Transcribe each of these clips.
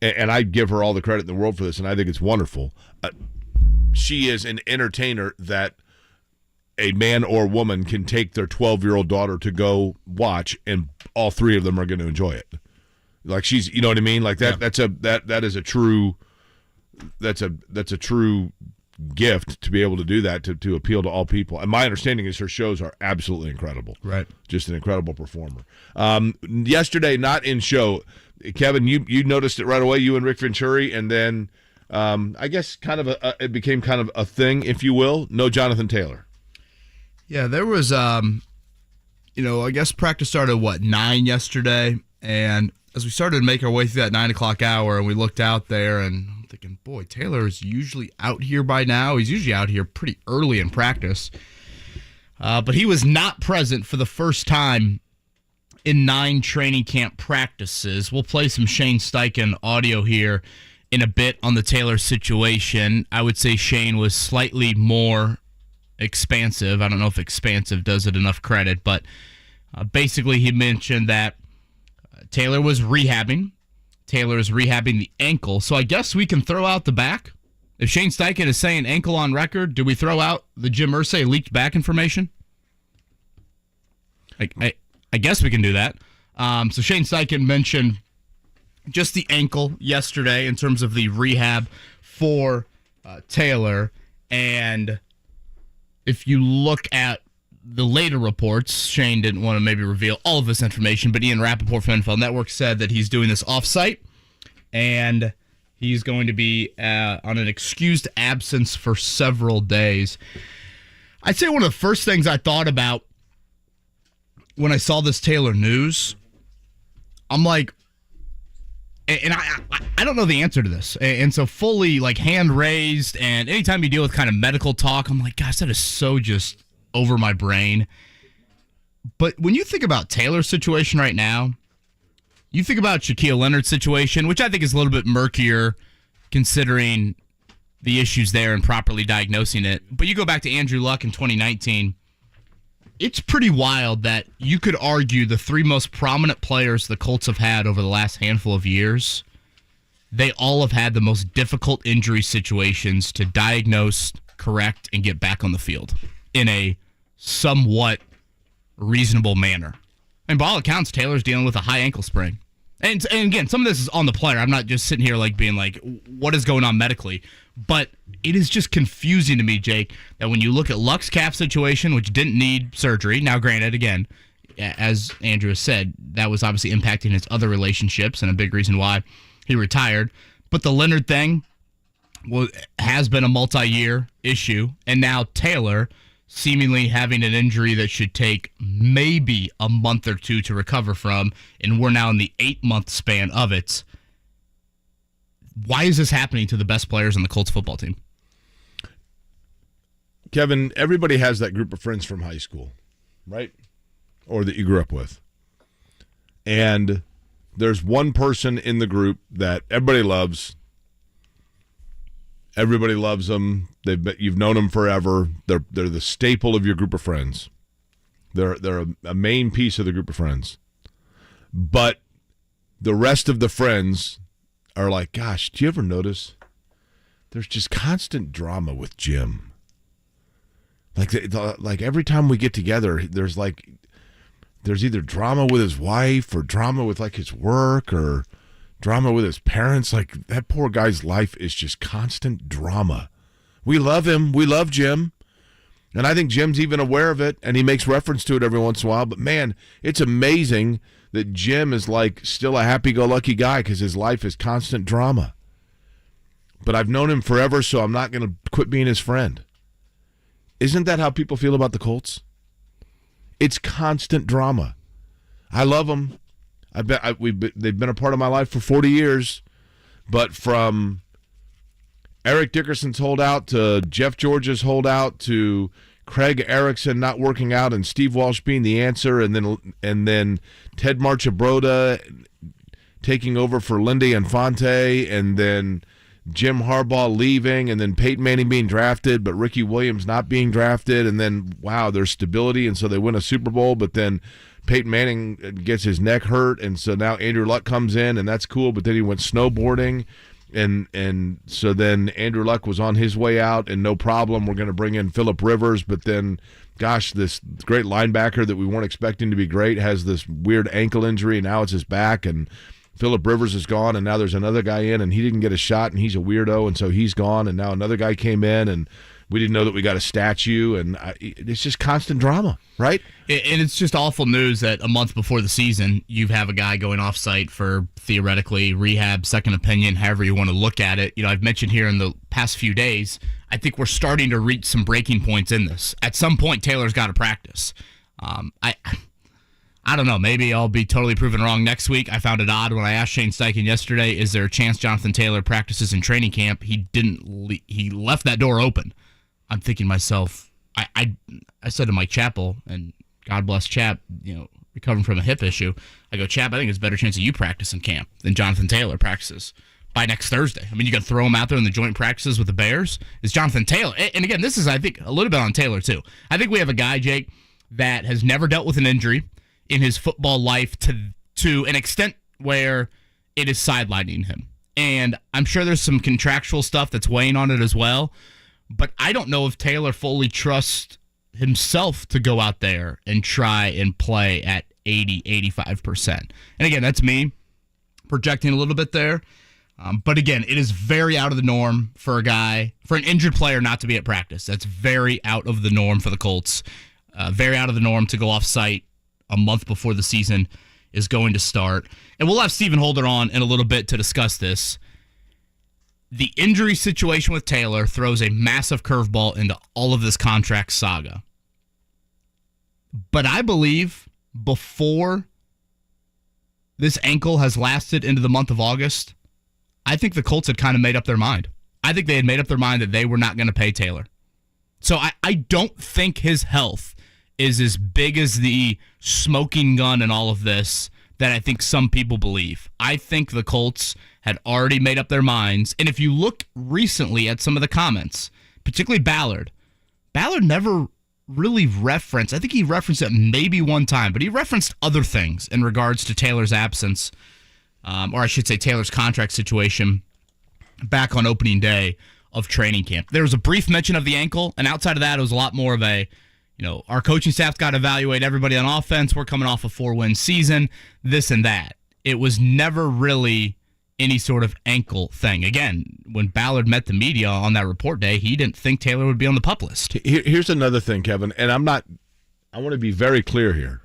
and I give her all the credit in the world for this, and I think it's wonderful. She is an entertainer that a man or woman can take their 12-year-old daughter to go watch, and all three of them are going to enjoy it. Like she's, you know what I mean? Like that. Yeah. That is a true. That's a true gift to be able to do that to appeal to all people. And my understanding is her shows are absolutely incredible. Right. Just an incredible performer. Yesterday, not in show, Kevin, you noticed it right away. You and Rick Venturi, and then I guess it became kind of a thing, if you will. No Jonathan Taylor. Yeah, there was, I guess practice started at 9 yesterday, and as we started to make our way through that 9 o'clock hour, and we looked out there, and I'm thinking, boy, Taylor is usually out here by now. He's usually out here pretty early in practice, but he was not present for the first time in 9 training camp practices. We'll play some Shane Steichen audio here in a bit on the Taylor situation. I would say Shane was slightly more expansive. I don't know if expansive does it enough credit, but basically he mentioned that Taylor was rehabbing. Taylor is rehabbing the ankle. So I guess we can throw out the back. If Shane Steichen is saying ankle on record, do we throw out the Jim Irsay leaked back information? I guess we can do that. So Shane Steichen mentioned just the ankle yesterday in terms of the rehab for Taylor. And if you look at the later reports, Shane didn't want to maybe reveal all of this information, but Ian Rappaport from NFL Network said that he's doing this off-site, and he's going to be on an excused absence for several days. I'd say one of the first things I thought about when I saw this Taylor news, I'm like, and I don't know the answer to this. And so fully like hand raised, and anytime you deal with kind of medical talk, I'm like, gosh, that is so just over my brain. But when you think about Taylor's situation right now, you think about Shaq Leonard's situation, which I think is a little bit murkier considering the issues there and properly diagnosing it. But you go back to Andrew Luck in 2019, it's pretty wild that you could argue the 3 most prominent players the Colts have had over the last handful of years, they all have had the most difficult injury situations to diagnose, correct, and get back on the field in a somewhat reasonable manner. And by all accounts, Taylor's dealing with a high ankle sprain. And again, some of this is on the player. I'm not just sitting here like being like, what is going on medically? But it is just confusing to me, Jake, that when you look at Luck's calf situation, which didn't need surgery, now granted, again, as Andrew has said, that was obviously impacting his other relationships and a big reason why he retired. But the Leonard thing has been a multi-year issue, and now Taylor seemingly having an injury that should take maybe a month or two to recover from, and we're now in the 8-month span of it. Why is this happening to the best players on the Colts football team? Kevin, everybody has that group of friends from high school, right? Or that you grew up with. And there's one person in the group that everybody loves. Everybody loves them. You've known them forever. They're the staple of your group of friends. They're a main piece of the group of friends. But the rest of the friends are like, gosh, do you ever notice there's just constant drama with Jim? Like every time we get together, there's either drama with his wife or drama with like his work or drama with his parents. Like that poor guy's life is just constant drama. We love him. We love Jim. And I think Jim's even aware of it, and he makes reference to it every once in a while. But, man, it's amazing that Jim is like still a happy-go-lucky guy because his life is constant drama. But I've known him forever, so I'm not going to quit being his friend. Isn't that how people feel about the Colts? It's constant drama. I love them. They've been a part of my life for 40 years. But from Eric Dickerson's holdout to Jeff George's holdout to Craig Erickson not working out and Steve Walsh being the answer, and then Ted Marchibroda taking over for Lindy Infante, and then Jim Harbaugh leaving, and then Peyton Manning being drafted, but Ricky Williams not being drafted, and then, wow, there's stability, and so they win a Super Bowl, but then Peyton Manning gets his neck hurt, and so now Andrew Luck comes in, and that's cool, but then he went snowboarding, and so then Andrew Luck was on his way out, and no problem, we're going to bring in Phillip Rivers, but then, gosh, this great linebacker that we weren't expecting to be great has this weird ankle injury, and now it's his back, and Phillip Rivers is gone, and now there's another guy in, and he didn't get a shot, and he's a weirdo, and so he's gone, and now another guy came in, and we didn't know that we got a statue, and it's just constant drama, right? And it's just awful news that a month before the season, you have a guy going off-site for theoretically rehab, second opinion, however you want to look at it. I've mentioned here in the past few days, I think we're starting to reach some breaking points in this. At some point, Taylor's got to practice. I don't know. Maybe I'll be totally proven wrong next week. I found it odd when I asked Shane Steichen yesterday, is there a chance Jonathan Taylor practices in training camp? He didn't. He left that door open. I'm thinking to myself, I said to Mike Chappell, and God bless Chap, recovering from a hip issue. I go, Chap, I think there's a better chance of you practice in camp than Jonathan Taylor practices by next Thursday. I mean, you got to throw him out there in the joint practices with the Bears. It's Jonathan Taylor. And again, this is, I think, a little bit on Taylor, too. I think we have a guy, Jake, that has never dealt with an injury in his football life to an extent where it is sidelining him. And I'm sure there's some contractual stuff that's weighing on it as well. But I don't know if Taylor fully trusts himself to go out there and try and play at 80, 85%. And again, that's me projecting a little bit there. But again, it is very out of the norm for an injured player not to be at practice. That's very out of the norm for the Colts. Very out of the norm to go off site a month before the season is going to start. And we'll have Stephen Holder on in a little bit to discuss this. The injury situation with Taylor throws a massive curveball into all of this contract saga. But I believe before this ankle has lasted into the month of August, I think the Colts had kind of made up their mind. I think they had made up their mind that they were not going to pay Taylor. So I don't think his health is as big as the smoking gun in all of this that I think some people believe. I think the Colts had already made up their minds. And if you look recently at some of the comments, particularly Ballard never really referenced, I think he referenced it maybe one time, but he referenced other things in regards to Taylor's absence, or I should say Taylor's contract situation back on opening day of training camp. There was a brief mention of the ankle, and outside of that, it was a lot more of a, our coaching staff's got to evaluate everybody on offense. We're coming off a 4-win season, this and that. It was never really any sort of ankle thing. Again, when Ballard met the media on that report day, he didn't think Taylor would be on the PUP list. Here's another thing, Kevin, and I want to be very clear here.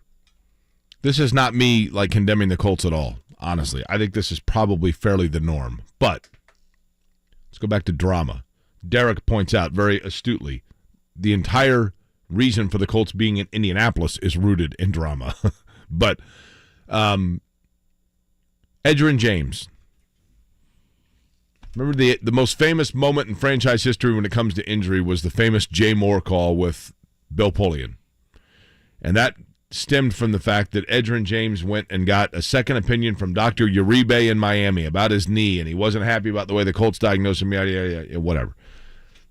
This is not me condemning the Colts at all, honestly. I think this is probably fairly the norm. But let's go back to drama. Derek points out very astutely, the entire reason for the Colts being in Indianapolis is rooted in drama. But Edgerrin James, remember the most famous moment in franchise history when it comes to injury was the famous Jay Moore call with Bill Polian. And that stemmed from the fact that Edgerrin James went and got a second opinion from Dr. Uribe in Miami about his knee, and he wasn't happy about the way the Colts diagnosed him, yada, yada, yada, whatever.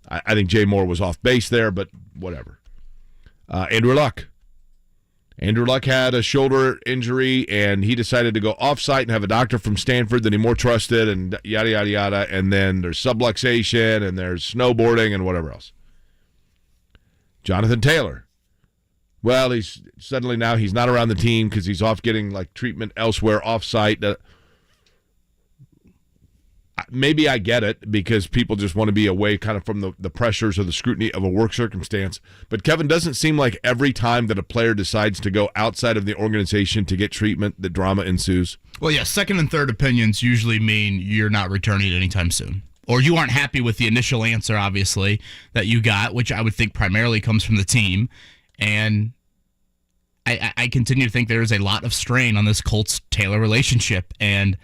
I think Jay Moore was off base there, but whatever. Andrew Luck had a shoulder injury, and he decided to go off-site and have a doctor from Stanford that he more trusted, and yada, yada, yada. And then there's subluxation, and there's snowboarding, and whatever else. Jonathan Taylor. Well, he's not around the team because he's off getting treatment elsewhere off-site. Maybe I get it because people just want to be away kind of from the pressures or the scrutiny of a work circumstance. But Kevin, doesn't seem like every time that a player decides to go outside of the organization to get treatment, the drama ensues. Well, yeah, second and third opinions usually mean you're not returning anytime soon. Or you aren't happy with the initial answer, obviously, that you got, which I would think primarily comes from the team. And I continue to think there is a lot of strain on this Colts-Taylor relationship. And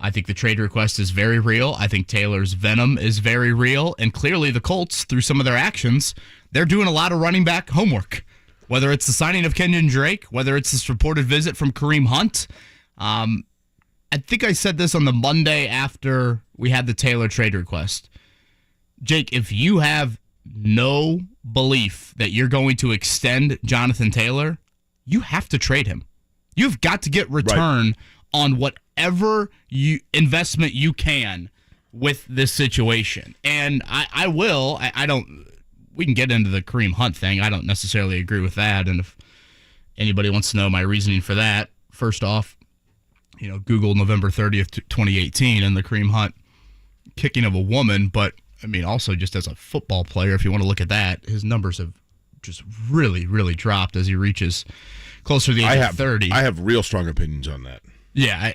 I think the trade request is very real. I think Taylor's venom is very real. And clearly the Colts, through some of their actions, they're doing a lot of running back homework. Whether it's the signing of Kenyon Drake, whether it's this reported visit from Kareem Hunt. I think I said this on the Monday after we had the Taylor trade request. Jake, if you have no belief that you're going to extend Jonathan Taylor, you have to trade him. You've got to get return on whatever investment you can with this situation. And I will. I don't. We can get into the Kareem Hunt thing. I don't necessarily agree with that. And if anybody wants to know my reasoning for that, first off, Google November 30th, 2018, and the Kareem Hunt kicking of a woman. But I mean, also just as a football player, if you want to look at that, his numbers have just really, really dropped as he reaches closer to the age of 30. I have real strong opinions on that. Yeah,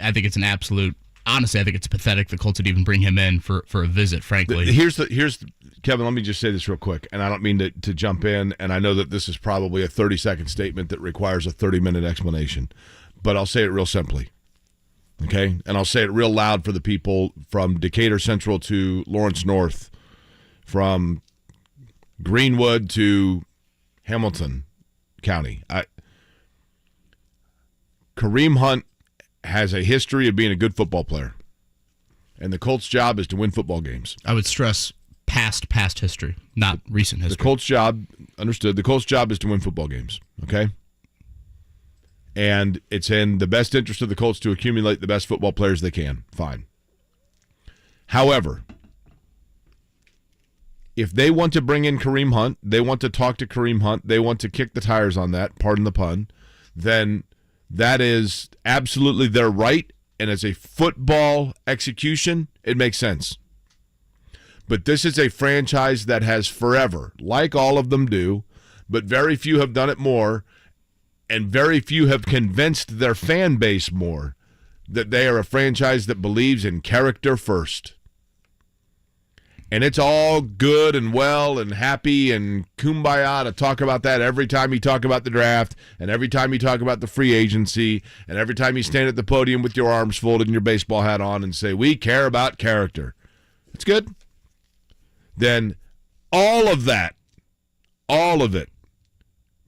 I think it's an absolute. Honestly, I think it's pathetic the Colts would even bring him in for a visit. Frankly, here's Kevin. Let me just say this real quick, and I don't mean to jump in. And I know that this is probably a 30-second statement that requires a 30-minute explanation, but I'll say it real simply. Okay, and I'll say it real loud for the people from Decatur Central to Lawrence North, from Greenwood to Hamilton County. Kareem Hunt has a history of being a good football player, and the Colts' job is to win football games. I would stress past history, not recent history. The Colts' job, understood, the Colts' job is to win football games, okay? And it's in the best interest of the Colts to accumulate the best football players they can. Fine. However, if they want to bring in Kareem Hunt, they want to talk to Kareem Hunt, they want to kick the tires on that, pardon the pun, then that is absolutely their right, and as a football execution, it makes sense. But this is a franchise that has forever, like all of them do, but very few have done it more, and very few have convinced their fan base more that they are a franchise that believes in character first. And it's all good and well and happy and kumbaya to talk about that every time you talk about the draft and every time you talk about the free agency and every time you stand at the podium with your arms folded and your baseball hat on and say, we care about character. It's good. Then all of it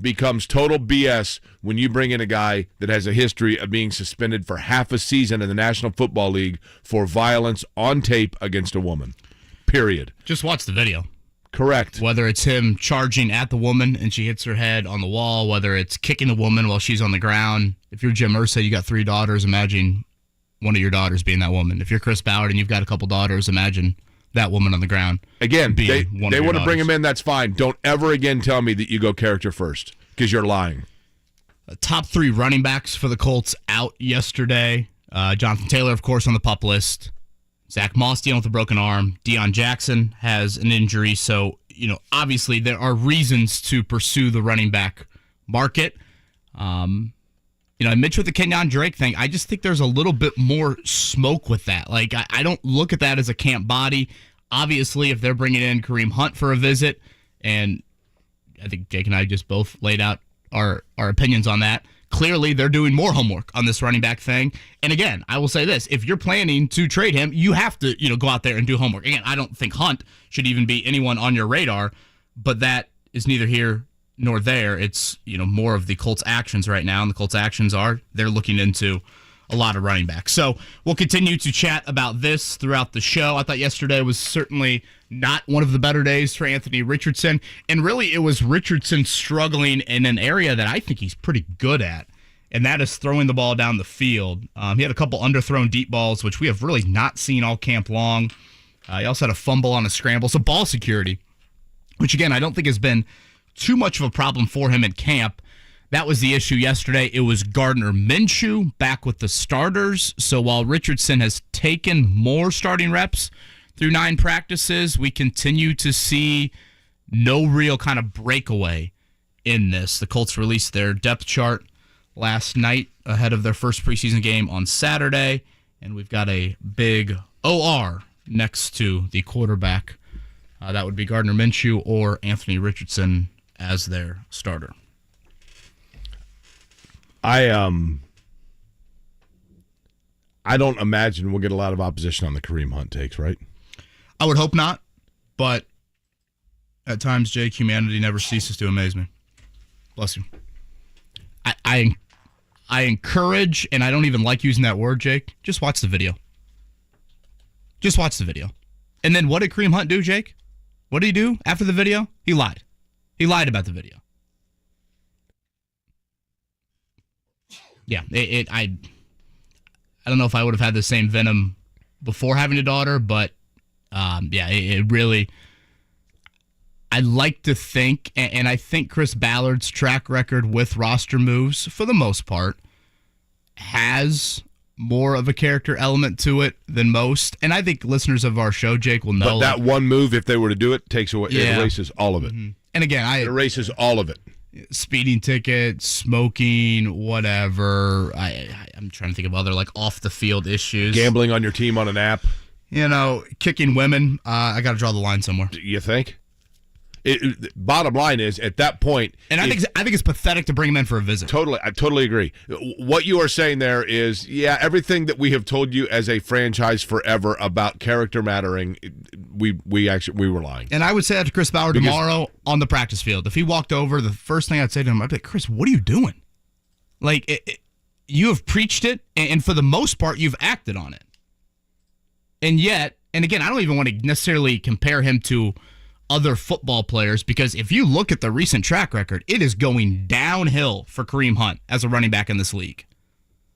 becomes total BS when you bring in a guy that has a history of being suspended for half a season in the National Football League for violence on tape against a woman. Period. Just watch the video. Correct. Whether it's him charging at the woman and she hits her head on the wall, whether it's kicking the woman while she's on the ground. If you're Jim Irsay, you got 3 daughters, imagine one of your daughters being that woman. If you're Chris Ballard and you've got a couple daughters, imagine that woman on the ground. Again, they want to bring him in, that's fine. Don't ever again tell me that you go character first, because you're lying. Top 3 running backs for the Colts out yesterday. Jonathan Taylor, of course, on the PUP list. Zach Moss dealing with a broken arm. Deion Jackson has an injury. So, obviously there are reasons to pursue the running back market. I mentioned with the Kenyon Drake thing, I just think there's a little bit more smoke with that. Like, I don't look at that as a camp body. Obviously, if they're bringing in Kareem Hunt for a visit, and I think Jake and I just both laid out our opinions on that, clearly they're doing more homework on this running back thing. And again, I will say this, if you're planning to trade him, you have to, go out there and do homework. Again, I don't think Hunt should even be anyone on your radar, but that is neither here nor there. It's, more of the Colts actions right now. And the Colts actions are they're looking into a lot of running backs. So we'll continue to chat about this throughout the show. I thought yesterday was certainly not one of the better days for Anthony Richardson. And really, it was Richardson struggling in an area that I think he's pretty good at, and that is throwing the ball down the field. He had a couple underthrown deep balls, which we have really not seen all camp long. He also had a fumble on a scramble. So ball security, which, again, I don't think has been too much of a problem for him in camp. That was the issue yesterday. It was Gardner Minshew back with the starters. So while Richardson has taken more starting reps through 9 practices, we continue to see no real kind of breakaway in this. The Colts released their depth chart last night ahead of their first preseason game on Saturday, and we've got a big OR next to the quarterback. That would be Gardner Minshew or Anthony Richardson as their starter. I don't imagine we'll get a lot of opposition on the Kareem Hunt takes, right? I would hope not, but at times, Jake, humanity never ceases to amaze me. Bless you. I encourage, and I don't even like using that word, Jake, just watch the video. Just watch the video. And then what did Kareem Hunt do, Jake? What did he do after the video? He lied. He lied about the video. Yeah, I don't know if I would have had the same venom before having a daughter, but it really. I'd like to think, and I think Chris Ballard's track record with roster moves, for the most part, has more of a character element to it than most. And I think listeners of our show, Jake, will know. But that one move, if they were to do it, takes away, it erases all of it. Mm-hmm. And again, it erases all of it. Speeding ticket, smoking, whatever. I'm trying to think of other off the field issues. Gambling on your team on an app. Kicking women. I got to draw the line somewhere. You think? Bottom line is, at that point, and I think it's pathetic to bring him in for a visit. I totally agree. What you are saying there is, everything that we have told you as a franchise forever about character mattering, we were lying. And I would say that to Chris Ballard tomorrow on the practice field. If he walked over, the first thing I'd say to him, I'd be like, Chris, what are you doing? You have preached it, and for the most part, you've acted on it. And yet, and again, I don't even want to necessarily compare him to other football players, because if you look at the recent track record, it is going downhill for Kareem Hunt as a running back in this league.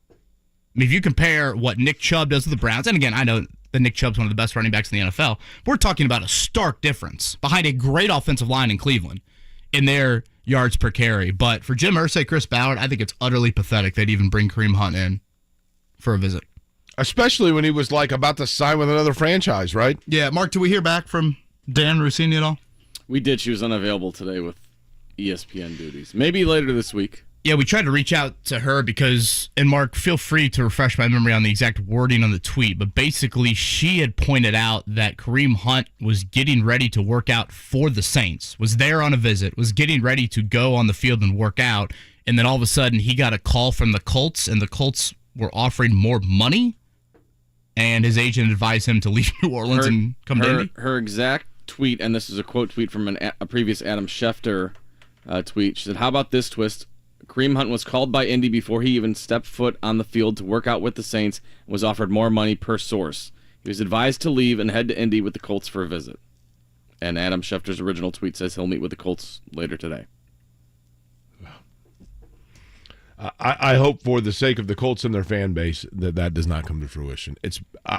I mean, if you compare what Nick Chubb does with the Browns, and again, I know that Nick Chubb's one of the best running backs in the NFL, we're talking about a stark difference behind a great offensive line in Cleveland in their yards per carry. But for Jim Irsay, Chris Ballard, I think it's utterly pathetic they'd even bring Kareem Hunt in for a visit. Especially when he was about to sign with another franchise, right? Yeah, Mark, do we hear back from Dan Rossini at all? We did. She was unavailable today with ESPN duties. Maybe later this week. Yeah, we tried to reach out to her because, and Mark, feel free to refresh my memory on the exact wording on the tweet, but basically she had pointed out that Kareem Hunt was getting ready to work out for the Saints, was there on a visit, was getting ready to go on the field and work out, and then all of a sudden he got a call from the Colts, and the Colts were offering more money, and his agent advised him to leave New Orleans and come to Indy. Her exact tweet, and this is a quote tweet from a previous Adam Schefter tweet. She said, "How about this twist? Kareem Hunt was called by Indy before he even stepped foot on the field to work out with the Saints and was offered more money per source. He was advised to leave and head to Indy with the Colts for a visit." And Adam Schefter's original tweet says he'll meet with the Colts later today. I hope for the sake of the Colts and their fan base that does not come to fruition.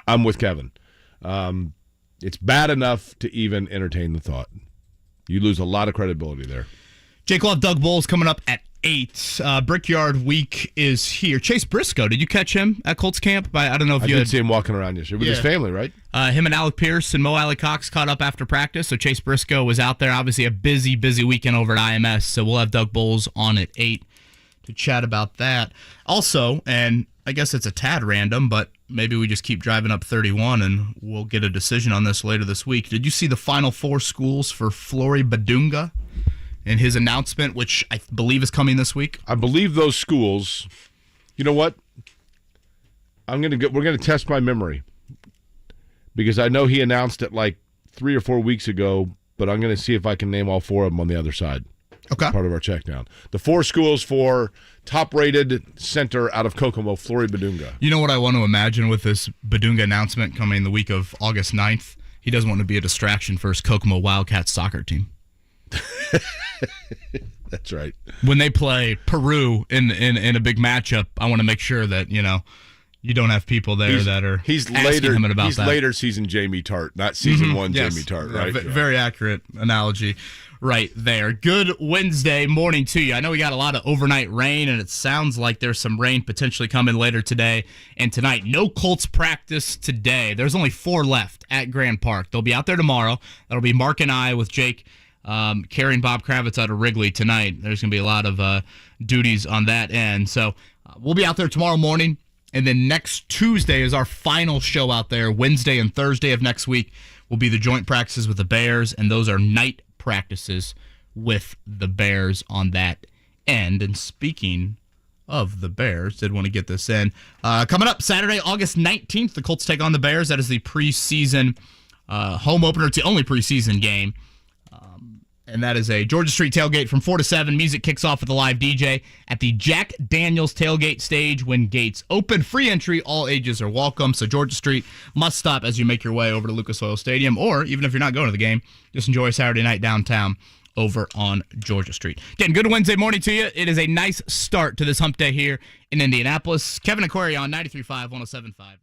I'm with Kevin. It's bad enough to even entertain the thought. You lose a lot of credibility there. Jake Love, Doug Boles coming up at 8. Brickyard week is here. Chase Briscoe, did you catch him at Colts camp? I don't know if I you did see him walking around yesterday with his family, right? Him and Alec Pierce and Mo Alley Cox caught up after practice, so Chase Briscoe was out there. Obviously a busy weekend over at IMS, so we'll have Doug Boles on at 8 to chat about that. Also, and I guess it's a tad random, but maybe we just keep driving up 31 and we'll get a decision on this later this week. Did you see the final 4 schools for Flory Badunga and his announcement, which I believe is coming this week? I believe those schools. You know what? We're gonna test my memory because I know he announced it 3 or 4 weeks ago, but I'm gonna see if I can name all 4 of them on the other side. Okay. Part of our Checkdown. The 4 schools for top-rated center out of Kokomo, Flory Badunga. You know what I want to imagine with this Badunga announcement coming the week of August 9th? He doesn't want to be a distraction for his Kokomo Wildcats soccer team. That's right. When they play Peru in a big matchup, I want to make sure that, you don't have people there that are asking him about that. He's later season Jamie Tart, not season 1 yes. Jamie Tart, right? Very accurate analogy right there. Good Wednesday morning to you. I know we got a lot of overnight rain, and it sounds like there's some rain potentially coming later today and tonight. No Colts practice today. There's only 4 left at Grand Park. They'll be out there tomorrow. That'll be Mark and I with Jake carrying Bob Kravitz out of Wrigley tonight. There's going to be a lot of duties on that end. So we'll be out there tomorrow morning. And then next Tuesday is our final show out there. Wednesday and Thursday of next week will be the joint practices with the Bears, and those are night practices with the Bears on that end. And speaking of the Bears, did want to get this in. Coming up Saturday, August 19th, the Colts take on the Bears. That is the preseason home opener. It's the only preseason game. And that is a Georgia Street tailgate from 4 to 7. Music kicks off with a live DJ at the Jack Daniels tailgate stage when gates open. Free entry, all ages are welcome. So Georgia Street must stop as you make your way over to Lucas Oil Stadium. Or even if you're not going to the game, just enjoy a Saturday night downtown over on Georgia Street. Again, good Wednesday morning to you. It is a nice start to this hump day here in Indianapolis. Kevin Aquari on 93.5, 107.5.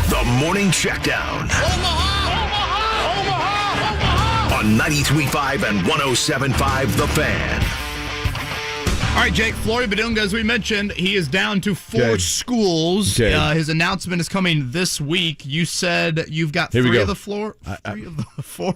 The Morning Checkdown. On 93.5 and 107.5 The Fan. All right, Jake, Flory Badunga, as we mentioned, he is down to 4 schools. Okay. His announcement is coming this week. You said you've got Here we 3 go. of the floor. 3 of the 4.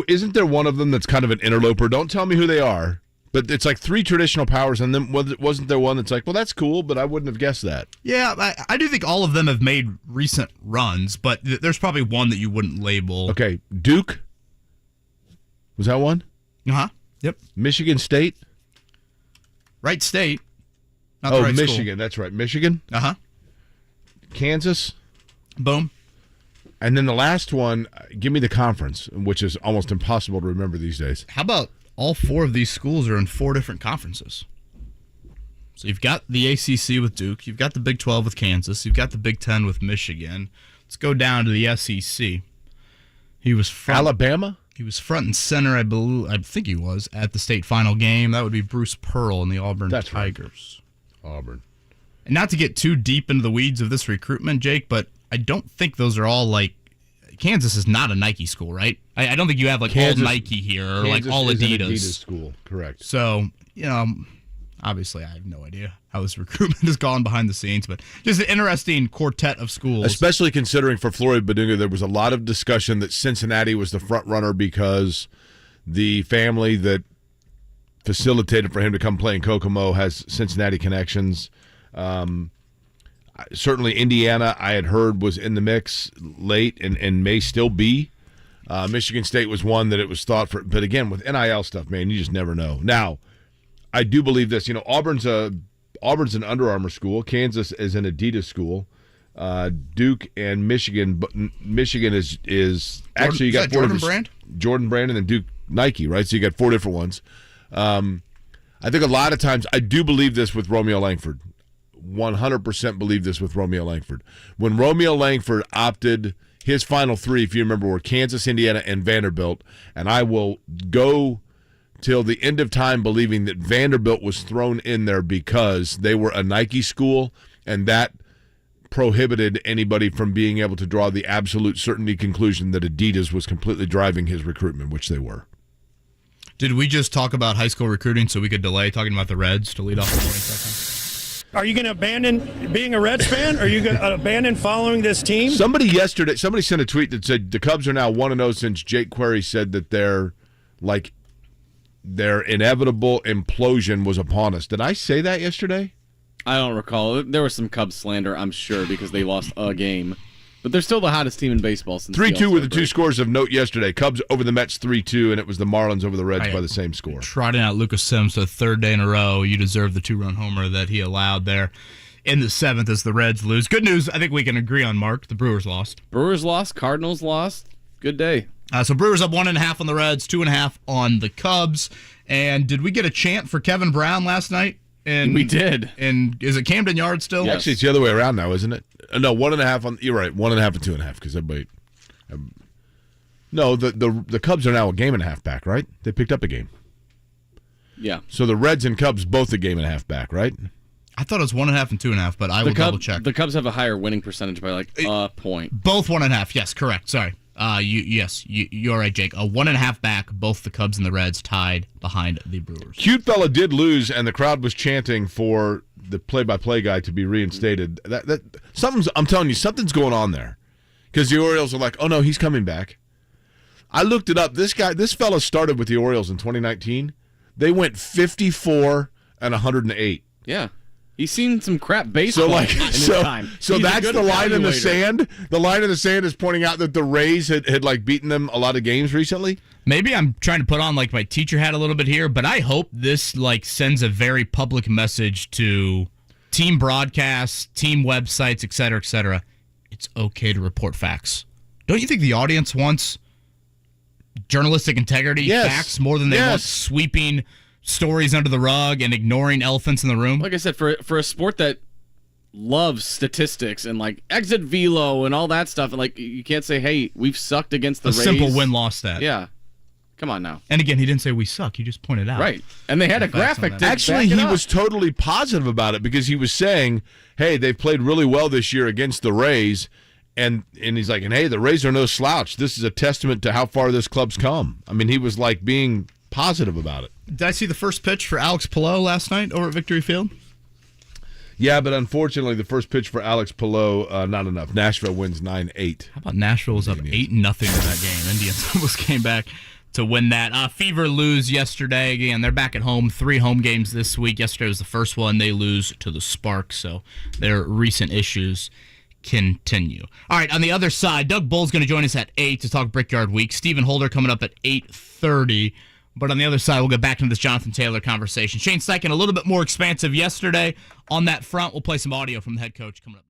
Isn't there one of them that's kind of an interloper? Don't tell me who they are. But it's like 3 traditional powers, and then wasn't there one that's like, well, that's cool, but I wouldn't have guessed that. Yeah, I do think all of them have made recent runs, but there's probably one that you wouldn't label. Okay, Duke. Was that one? Uh-huh. Yep. Michigan State. Right state. Not the right Michigan. That's right. Michigan. Uh-huh. Kansas. Boom. And then the last one, give me the conference, which is almost impossible to remember these days. How about all 4 of these schools are in 4 different conferences? So you've got the ACC with Duke, you've got the Big 12 with Kansas, you've got the Big 10 with Michigan. Let's go down to the SEC. He was Alabama? He was front and center, I think he was, at the state final game. That would be Bruce Pearl and the Auburn Tigers. Right. Auburn. And not to get too deep into the weeds of this recruitment, Jake, but I don't think those are all like Kansas is not a Nike school, right? I don't think you have like Kansas, all Nike here or Kansas like all is Adidas. An Adidas school, correct. So, obviously I have no idea how this recruitment has gone behind the scenes, but just an interesting quartet of schools. Especially considering for Flory Badunga, there was a lot of discussion that Cincinnati was the front runner because the family that facilitated for him to come play in Kokomo has Cincinnati connections. Certainly Indiana, I had heard, was in the mix late and may still be. Michigan State was one that it was thought for. But again, with NIL stuff, man, you just never know. Now, I do believe this. Auburn's an Under Armour school. Kansas is an Adidas school. Duke and Michigan. But Michigan is actually, you got 4 Jordan Brand? Jordan Brand and then Duke Nike, right? So you got 4 different ones. I think a lot of times, I do believe this with Romeo Langford. 100% believe this with Romeo Langford. When Romeo Langford opted, his final 3, if you remember, were Kansas, Indiana, and Vanderbilt. And I will go till the end of time believing that Vanderbilt was thrown in there because they were a Nike school, and that prohibited anybody from being able to draw the absolute certainty conclusion that Adidas was completely driving his recruitment, which they were. Did we just talk about high school recruiting so we could delay talking about the Reds to lead off the morning second? Are you going to abandon being a Reds fan? Are you going to abandon following this team? Somebody sent a tweet that said the Cubs are now 1-0 since Jake Query said that their inevitable implosion was upon us. Did I say that yesterday? I don't recall. There was some Cubs slander, I'm sure, because they lost a game. But they're still the hottest team in baseball since 3-2 were the 2 break. scores of note yesterday. Cubs over the Mets 3-2, and it was the Marlins over the Reds by the same score. Trotting out Lucas Sims for the 3rd day in a row. You deserve the 2-run homer that he allowed there in the 7th as the Reds lose. Good news, I think we can agree on, Mark. The Brewers lost. Brewers lost. Cardinals lost. Good day. So Brewers up 1.5 on the Reds, 2.5 on the Cubs. And did we get a chant for Kevin Brown last night? And we did. And is it Camden Yards still? Yes. Actually, it's the other way around now, isn't it? No, 1.5 on. You're right, 1.5 and 2.5 because everybody. No, the Cubs are now a game and a half back, right? They picked up a game. Yeah. So the Reds and Cubs both a game and a half back, right? I thought it was 1.5 and 2.5, but I will double check. The Cubs have a higher winning percentage by like a point. Both 1.5. Yes, correct. Sorry. You're right, Jake. 1.5 back. Both the Cubs and the Reds tied behind the Brewers. Cute fella did lose, and the crowd was chanting for the play-by-play guy to be reinstated. I'm telling you, something's going on there, because the Orioles are like, oh no, he's coming back. I looked it up. This fella started with the Orioles in 2019. They went 54 and 108. Yeah. He's seen some crap baseball in his time. So He's that's the line in the sand. The line in the sand is pointing out that the Rays had like beaten them a lot of games recently. Maybe I'm trying to put on like my teacher hat a little bit here, but I hope this like sends a very public message to team broadcasts, team websites, et cetera, et cetera. It's okay to report facts. Don't you think the audience wants journalistic integrity, facts, more than they want sweeping stories under the rug and ignoring elephants in the room? Like I said, for a sport that loves statistics and like exit velo and all that stuff, and like you can't say, hey, we've sucked against the Rays. Simple win-loss stat. Yeah. Come on now. And again, he didn't say we suck. He just pointed out. Right. And they had a The facts on graphic that. to Actually, back it he up. was totally positive about it because he was saying, hey, they've played really well this year against the Rays. And he's like, and hey, the Rays are no slouch. This is a testament to how far this club's come. I mean, he was like being positive about it. Did I see the first pitch for Alex Pillow last night over at Victory Field? Yeah, but unfortunately, the first pitch for Alex Pillow, not enough. Nashville wins 9-8. How about Nashville was up 8-0 in that game? Indians almost came back to win that. Fever lose yesterday. Again, they're back at home. 3 home games this week. Yesterday was the first one. They lose to the Sparks, so their recent issues continue. All right, on the other side, Doug Boles going to join us at 8 to talk Brickyard Week. Stephen Holder coming up at 8:30. But on the other side, we'll get back into this Jonathan Taylor conversation. Shane Steichen, a little bit more expansive yesterday on that front. We'll play some audio from the head coach coming up.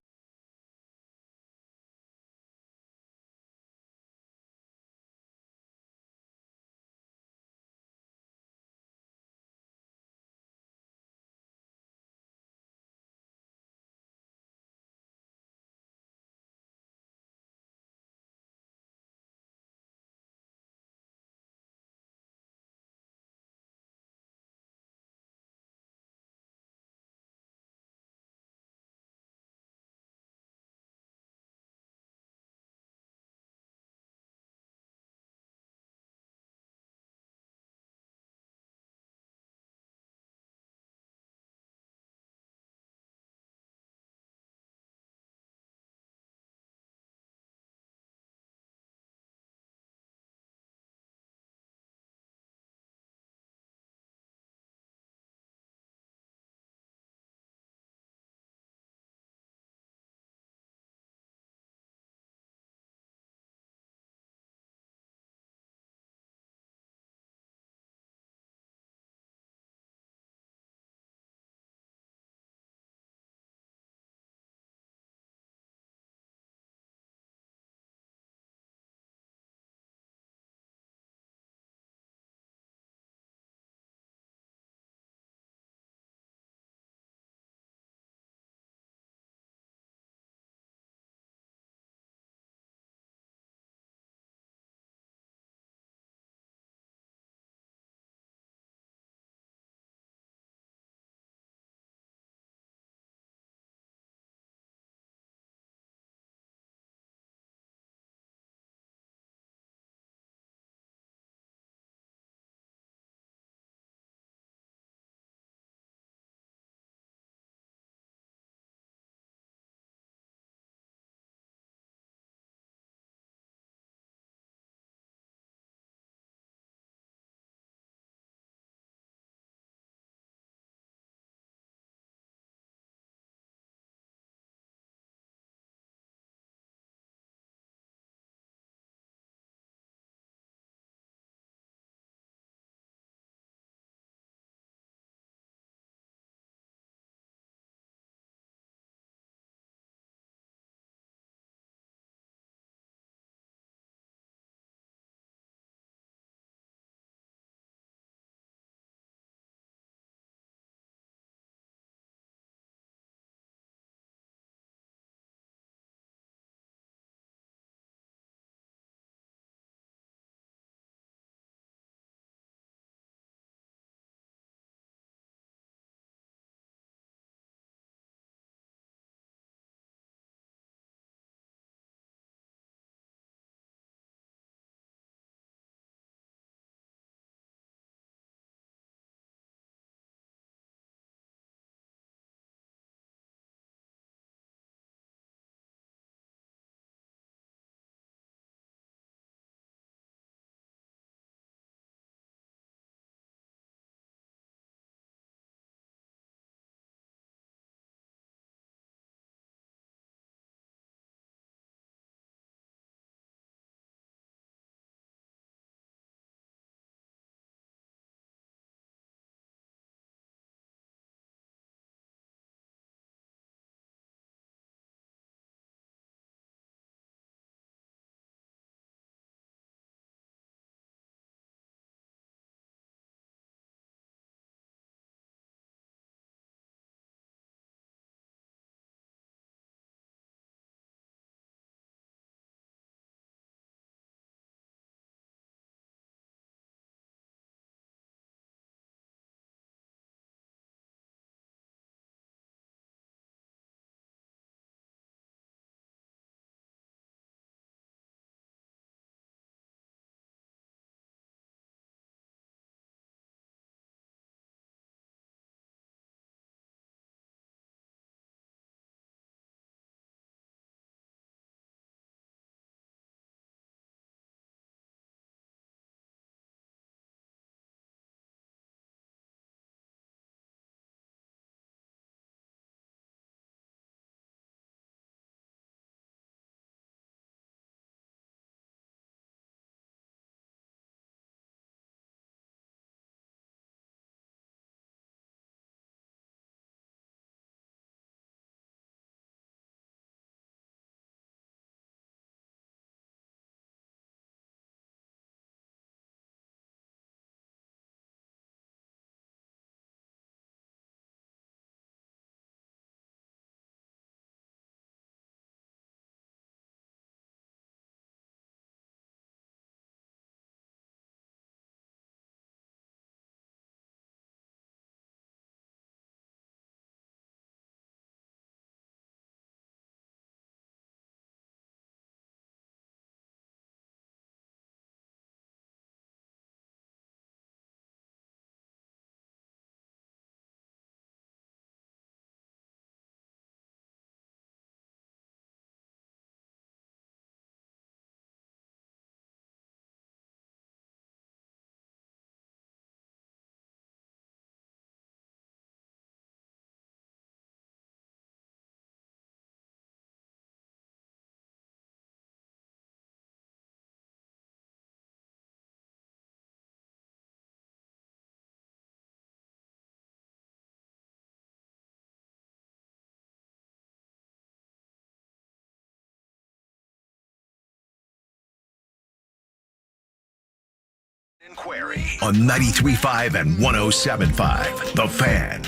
Inquiry on 93.5 and 107.5. The Fan.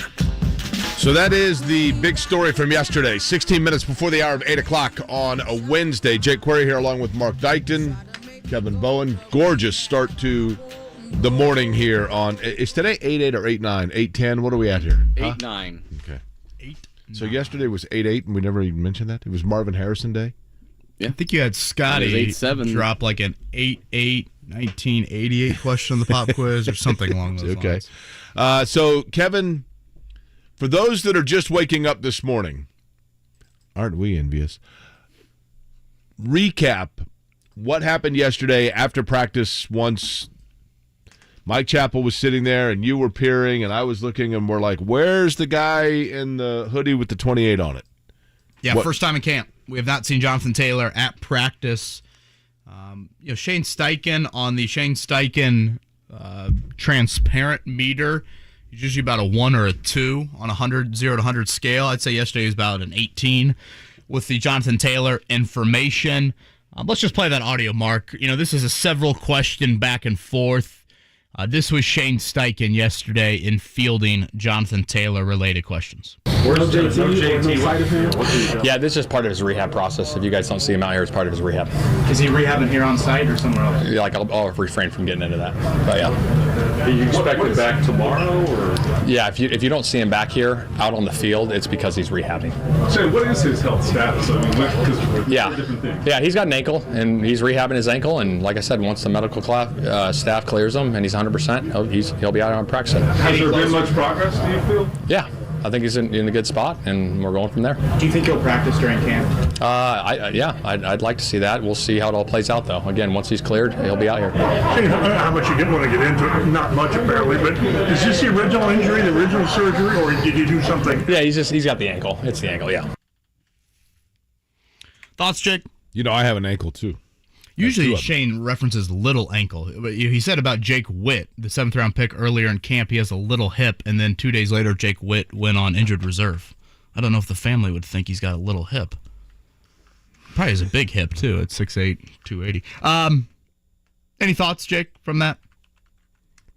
So that is the big story from yesterday. 16 minutes before the hour of 8 o'clock on a Wednesday. Jake Query here along with Mark Dykton, Kevin Bowen. Gorgeous start to the morning here on, is today 8-8 or 8-9? 8-10? What are we at here? 8-9. Okay. 8-9. So yesterday was 8-8 and we never even mentioned that? It was Marvin Harrison Day? I think you had Scotty 8-7. drop like an 8-8 1988 question on the pop quiz or something along those lines. Okay. So, Kevin, for those that are just waking up this morning, aren't we envious? Recap what happened yesterday after practice once Mike Chappell was sitting there and you were peering and I was looking and we're like, where's the guy in the hoodie with the 28 on it? Yeah, first time in camp. We have not seen Jonathan Taylor at practice. Shane Steichen on the Shane Steichen transparent meter, he's usually about a 1 or a 2 on a 0 to 100 scale. I'd say yesterday was about an 18 with the Jonathan Taylor information. Let's just play that audio, Mark. This is a several question back and forth. This was Shane Steichen yesterday in fielding Jonathan Taylor related questions. Where's JT? Yeah, this is just part of his rehab process. If you guys don't see him out here, it's part of his rehab. Is he rehabbing here on site or somewhere else? Yeah, I'll refrain from getting into that. But yeah. Are you expected back tomorrow? Or? Yeah, if you don't see him back here out on the field, it's because he's rehabbing. So what is his health status? I mean, Yeah, he's got an ankle, and he's rehabbing his ankle. And like I said, once the medical staff clears him and he's 100%, he'll be out on practice. Has there been much progress, do you feel? Yeah. I think he's in a good spot, and we're going from there. Do you think he'll practice during camp? I'd like to see that. We'll see how it all plays out, though. Again, once he's cleared, he'll be out here. How much you didn't want to get into? Not much, apparently. But is this the original injury, the original surgery, or did you do something? Yeah, he's got the ankle. It's the ankle, yeah. Thoughts, Jake? I have an ankle, too. Usually Shane references little ankle. But he said about Jake Witt, the 7th-round pick earlier in camp, he has a little hip, and then 2 days later, Jake Witt went on injured reserve. I don't know if the family would think he's got a little hip. Probably has a big hip, too, at 6'8", 280. Any thoughts, Jake, from that?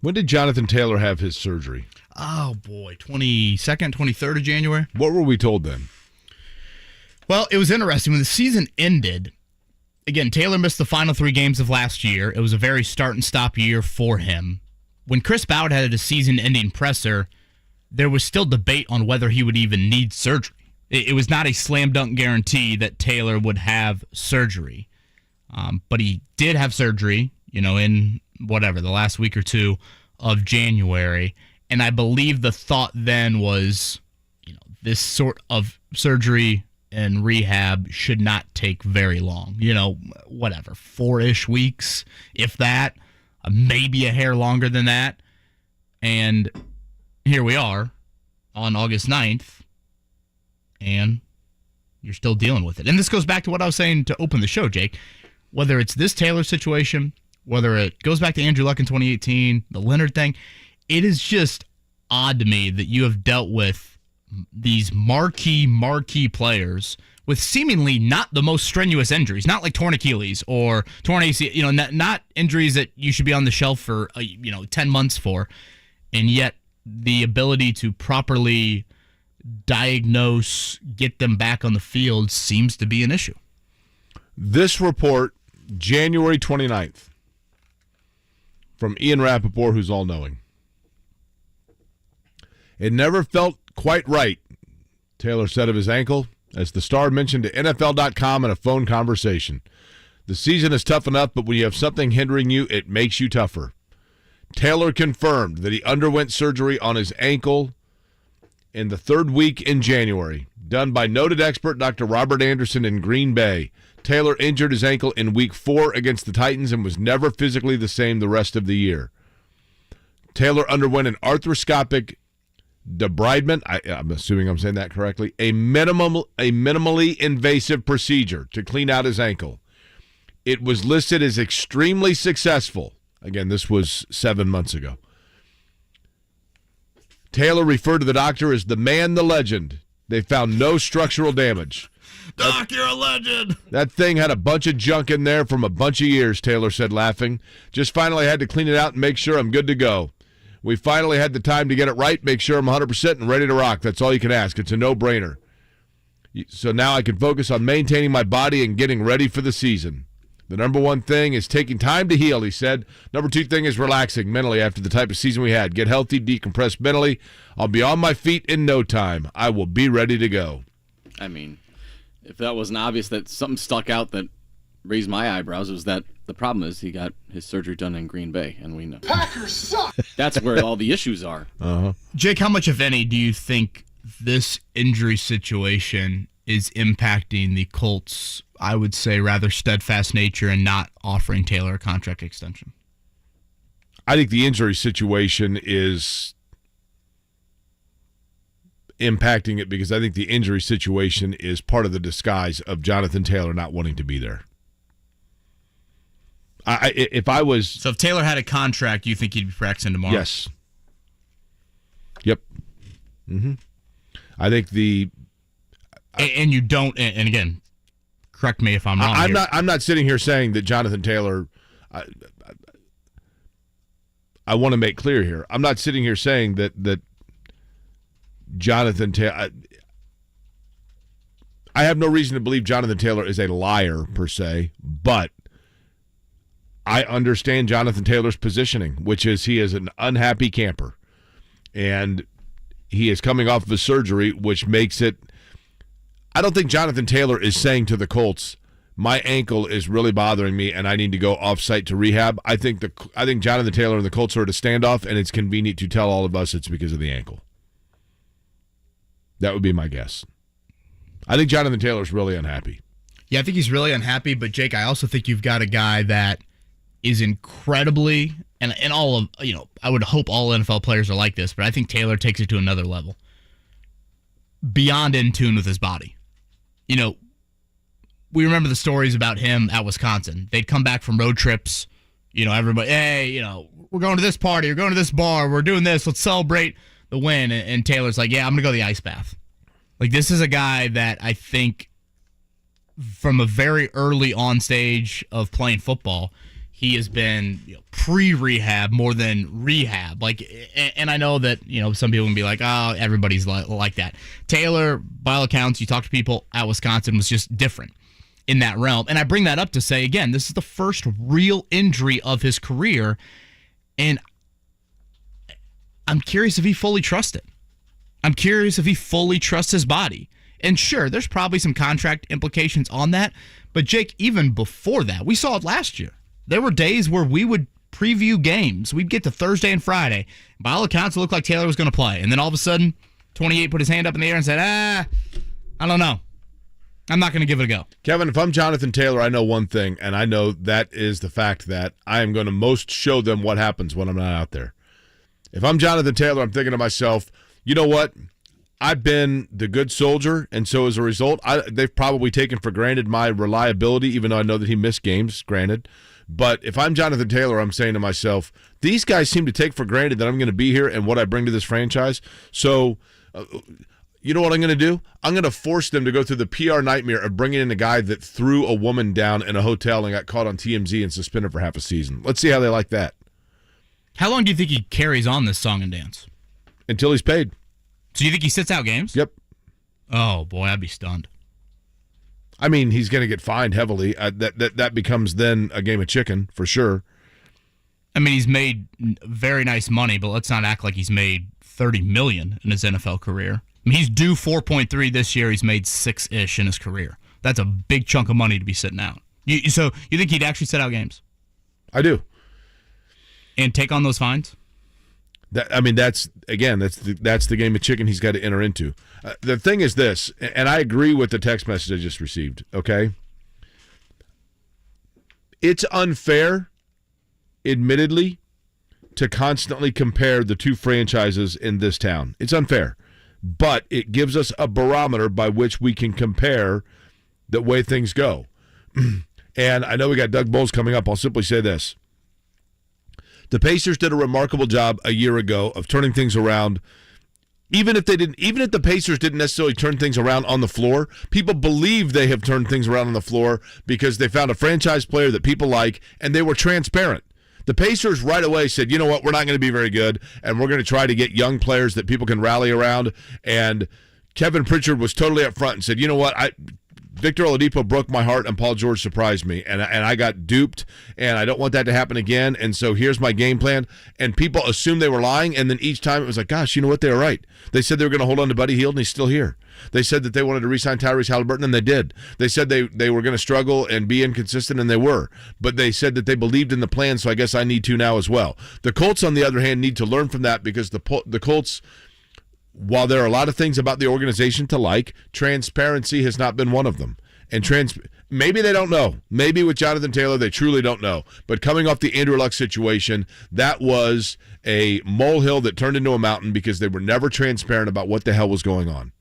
When did Jonathan Taylor have his surgery? Oh, boy, 22nd, 23rd of January? What were we told then? Well, it was interesting. When the season ended, again, Taylor missed the final 3 games of last year. It was a very start-and-stop year for him. When Chris Ballard had a season-ending presser, there was still debate on whether he would even need surgery. It was not a slam-dunk guarantee that Taylor would have surgery. But he did have surgery, in the last week or two of January. And I believe the thought then was, this sort of surgery and rehab should not take very long. 4-ish weeks, if that, maybe a hair longer than that. And here we are on August 9th, and you're still dealing with it. And this goes back to what I was saying to open the show, Jake. Whether it's this Taylor situation, whether it goes back to Andrew Luck in 2018, the Leonard thing, it is just odd to me that you have dealt with these marquee players with seemingly not the most strenuous injuries, not like torn Achilles or torn ACL, not injuries that you should be on the shelf for 10 months for, and yet the ability to properly diagnose, get them back on the field seems to be an issue. This report, January 29th, from Ian Rappaport, who's all-knowing. It never felt quite right, Taylor said of his ankle, as the star mentioned to NFL.com in a phone conversation. The season is tough enough, but when you have something hindering you, it makes you tougher. Taylor confirmed that he underwent surgery on his ankle in the 3rd week in January, done by noted expert Dr. Robert Anderson in Green Bay. Taylor injured his ankle in week 4 against the Titans and was never physically the same the rest of the year. Taylor underwent an arthroscopic debridement, I'm assuming I'm saying that correctly, a minimally invasive procedure to clean out his ankle. It was listed as extremely successful. Again, this was 7 months ago. Taylor referred to the doctor as the man, the legend. They found no structural damage. Doc, you're a legend. That thing had a bunch of junk in there from a bunch of years, Taylor said, laughing. Just finally had to clean it out and make sure I'm good to go. We finally had the time to get it right, make sure I'm 100% and ready to rock. That's all you can ask. It's a no-brainer. So now I can focus on maintaining my body and getting ready for the season. The number one thing is taking time to heal, he said. Number two thing is relaxing mentally after the type of season we had. Get healthy, decompress mentally. I'll be on my feet in no time. I will be ready to go. I mean, if that wasn't obvious that something stuck out that raised my eyebrows, it was that the problem is he got his surgery done in Green Bay, and we know. Packers suck! That's where all the issues are. Uh-huh. Jake, how much, if any, do you think this injury situation is impacting the Colts', I would say, rather steadfast nature and not offering Taylor a contract extension? I think the injury situation is impacting it because I think the injury situation is part of the disguise of Jonathan Taylor not wanting to be there. If Taylor had a contract, you think he'd be practicing tomorrow? Yes. Yep. Mm-hmm. I think and you don't. And again, correct me if I'm wrong. I'm not sitting here saying that Jonathan Taylor. I want to make clear here. I'm not sitting here saying that Jonathan Taylor. I have no reason to believe Jonathan Taylor is a liar per se, but I understand Jonathan Taylor's positioning, which is he is an unhappy camper, and he is coming off of a surgery, which makes it. I don't think Jonathan Taylor is saying to the Colts, my ankle is really bothering me and I need to go off-site to rehab. I think Jonathan Taylor and the Colts are at a standoff, and it's convenient to tell all of us it's because of the ankle. That would be my guess. I think Jonathan Taylor's really unhappy. Yeah, I think he's really unhappy, but Jake, I also think you've got a guy that is incredibly, and all of, I would hope all NFL players are like this, but I think Taylor takes it to another level. Beyond in tune with his body. We remember the stories about him at Wisconsin. They'd come back from road trips, everybody, hey, we're going to this party, we're going to this bar, we're doing this, let's celebrate the win. And Taylor's like, yeah, I'm going to go to the ice bath. Like, this is a guy that I think from a very early on stage of playing football, he has been pre-rehab more than rehab. And I know that some people can be like, oh, everybody's like that. Taylor, by all accounts, you talk to people at Wisconsin, was just different in that realm. And I bring that up to say, again, this is the first real injury of his career, and I'm curious if he fully trusts it. I'm curious if he fully trusts his body. And sure, there's probably some contract implications on that, but Jake, even before that, we saw it last year. There were days where we would preview games. We'd get to Thursday and Friday. By all accounts, it looked like Taylor was going to play. And then all of a sudden, 28 put his hand up in the air and said, I don't know. I'm not going to give it a go. Kevin, if I'm Jonathan Taylor, I know one thing, and I know that is the fact that I am going to most show them what happens when I'm not out there. If I'm Jonathan Taylor, I'm thinking to myself, you know what? I've been the good soldier, and so as a result, they've probably taken for granted my reliability, even though I know that he missed games, granted. But if I'm Jonathan Taylor, I'm saying to myself, these guys seem to take for granted that I'm going to be here and what I bring to this franchise. So, you know what I'm going to do? I'm going to force them to go through the PR nightmare of bringing in a guy that threw a woman down in a hotel and got caught on TMZ and suspended for half a season. Let's see how they like that. How long do you think he carries on this song and dance? Until he's paid. So you think he sits out games? Yep. Oh, boy, I'd be stunned. I mean, he's going to get fined heavily. That becomes then a game of chicken for sure. I mean, he's made very nice money, but let's not act like he's made $30 million in his NFL career. I mean, he's due 4.3 this year. He's made 6-ish in his career. That's a big chunk of money to be sitting out. So you think he'd actually sit out games? I do. And take on those fines? That's the game of chicken he's got to enter into. The thing is this, and I agree with the text message I just received, okay? It's unfair, admittedly, to constantly compare the two franchises in this town. It's unfair. But it gives us a barometer by which we can compare the way things go. And I know we got Doug Boles coming up. I'll simply say this. The Pacers did a remarkable job a year ago of turning things around. Even if the Pacers didn't necessarily turn things around on the floor, people believe they have turned things around on the floor because they found a franchise player that people like, and they were transparent. The Pacers right away said, you know what, we're not going to be very good, and we're going to try to get young players that people can rally around. And Kevin Pritchard was totally up front and said, you know what, Victor Oladipo broke my heart and Paul George surprised me, and I got duped, and I don't want that to happen again, and so here's my game plan. And people assumed they were lying, and then each time it was like, gosh, you know what, they were right. They said they were going to hold on to Buddy Hield, and he's still here. They said that they wanted to re-sign Tyrese Halliburton, and they did. They said they were going to struggle and be inconsistent, and they were. But they said that they believed in the plan, so I guess I need to now as well. The Colts, on the other hand, need to learn from that because the Colts, while there are a lot of things about the organization to like, transparency has not been one of them. And maybe they don't know. Maybe with Jonathan Taylor, they truly don't know. But coming off the Andrew Luck situation, that was a molehill that turned into a mountain because they were never transparent about what the hell was going on.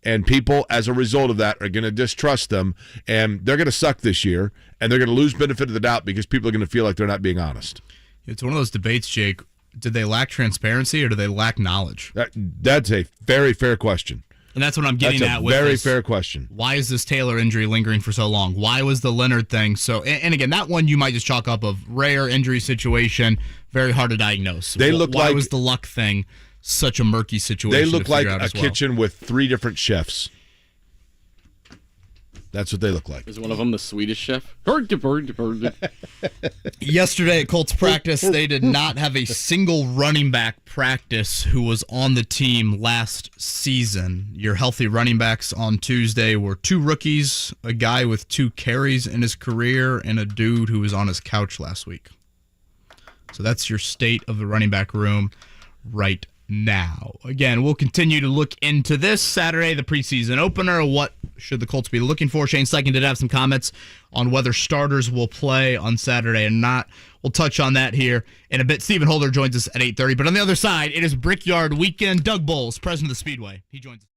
And people, as a result of that, are going to distrust them, and they're going to suck this year, and they're going to lose benefit of the doubt because people are going to feel like they're not being honest. It's one of those debates, Jake. Did they lack transparency or do they lack knowledge? That's a very fair question. And that's what I'm getting at with very this. Fair question. Why is this Taylor injury lingering for so long? Why was the Leonard thing so... And again, that one you might just chalk up of rare injury situation, very hard to diagnose. Why was the Luck thing such a murky situation? They look like a kitchen with 3 different chefs. That's what they look like. Is one of them the Swedish chef? Yesterday at Colts practice, they did not have a single running back practice who was on the team last season. Your healthy running backs on Tuesday were 2 rookies, a guy with 2 carries in his career, and a dude who was on his couch last week. So that's your state of the running back room right now. Again, we'll continue to look into this Saturday, the preseason opener. What should the Colts be looking for? Shane Steichen did have some comments on whether starters will play on Saturday or not. We'll touch on that here in a bit. Stephen Holder joins us at 8:30. But on the other side, it is Brickyard weekend. Doug Boles, president of the Speedway. He joins us.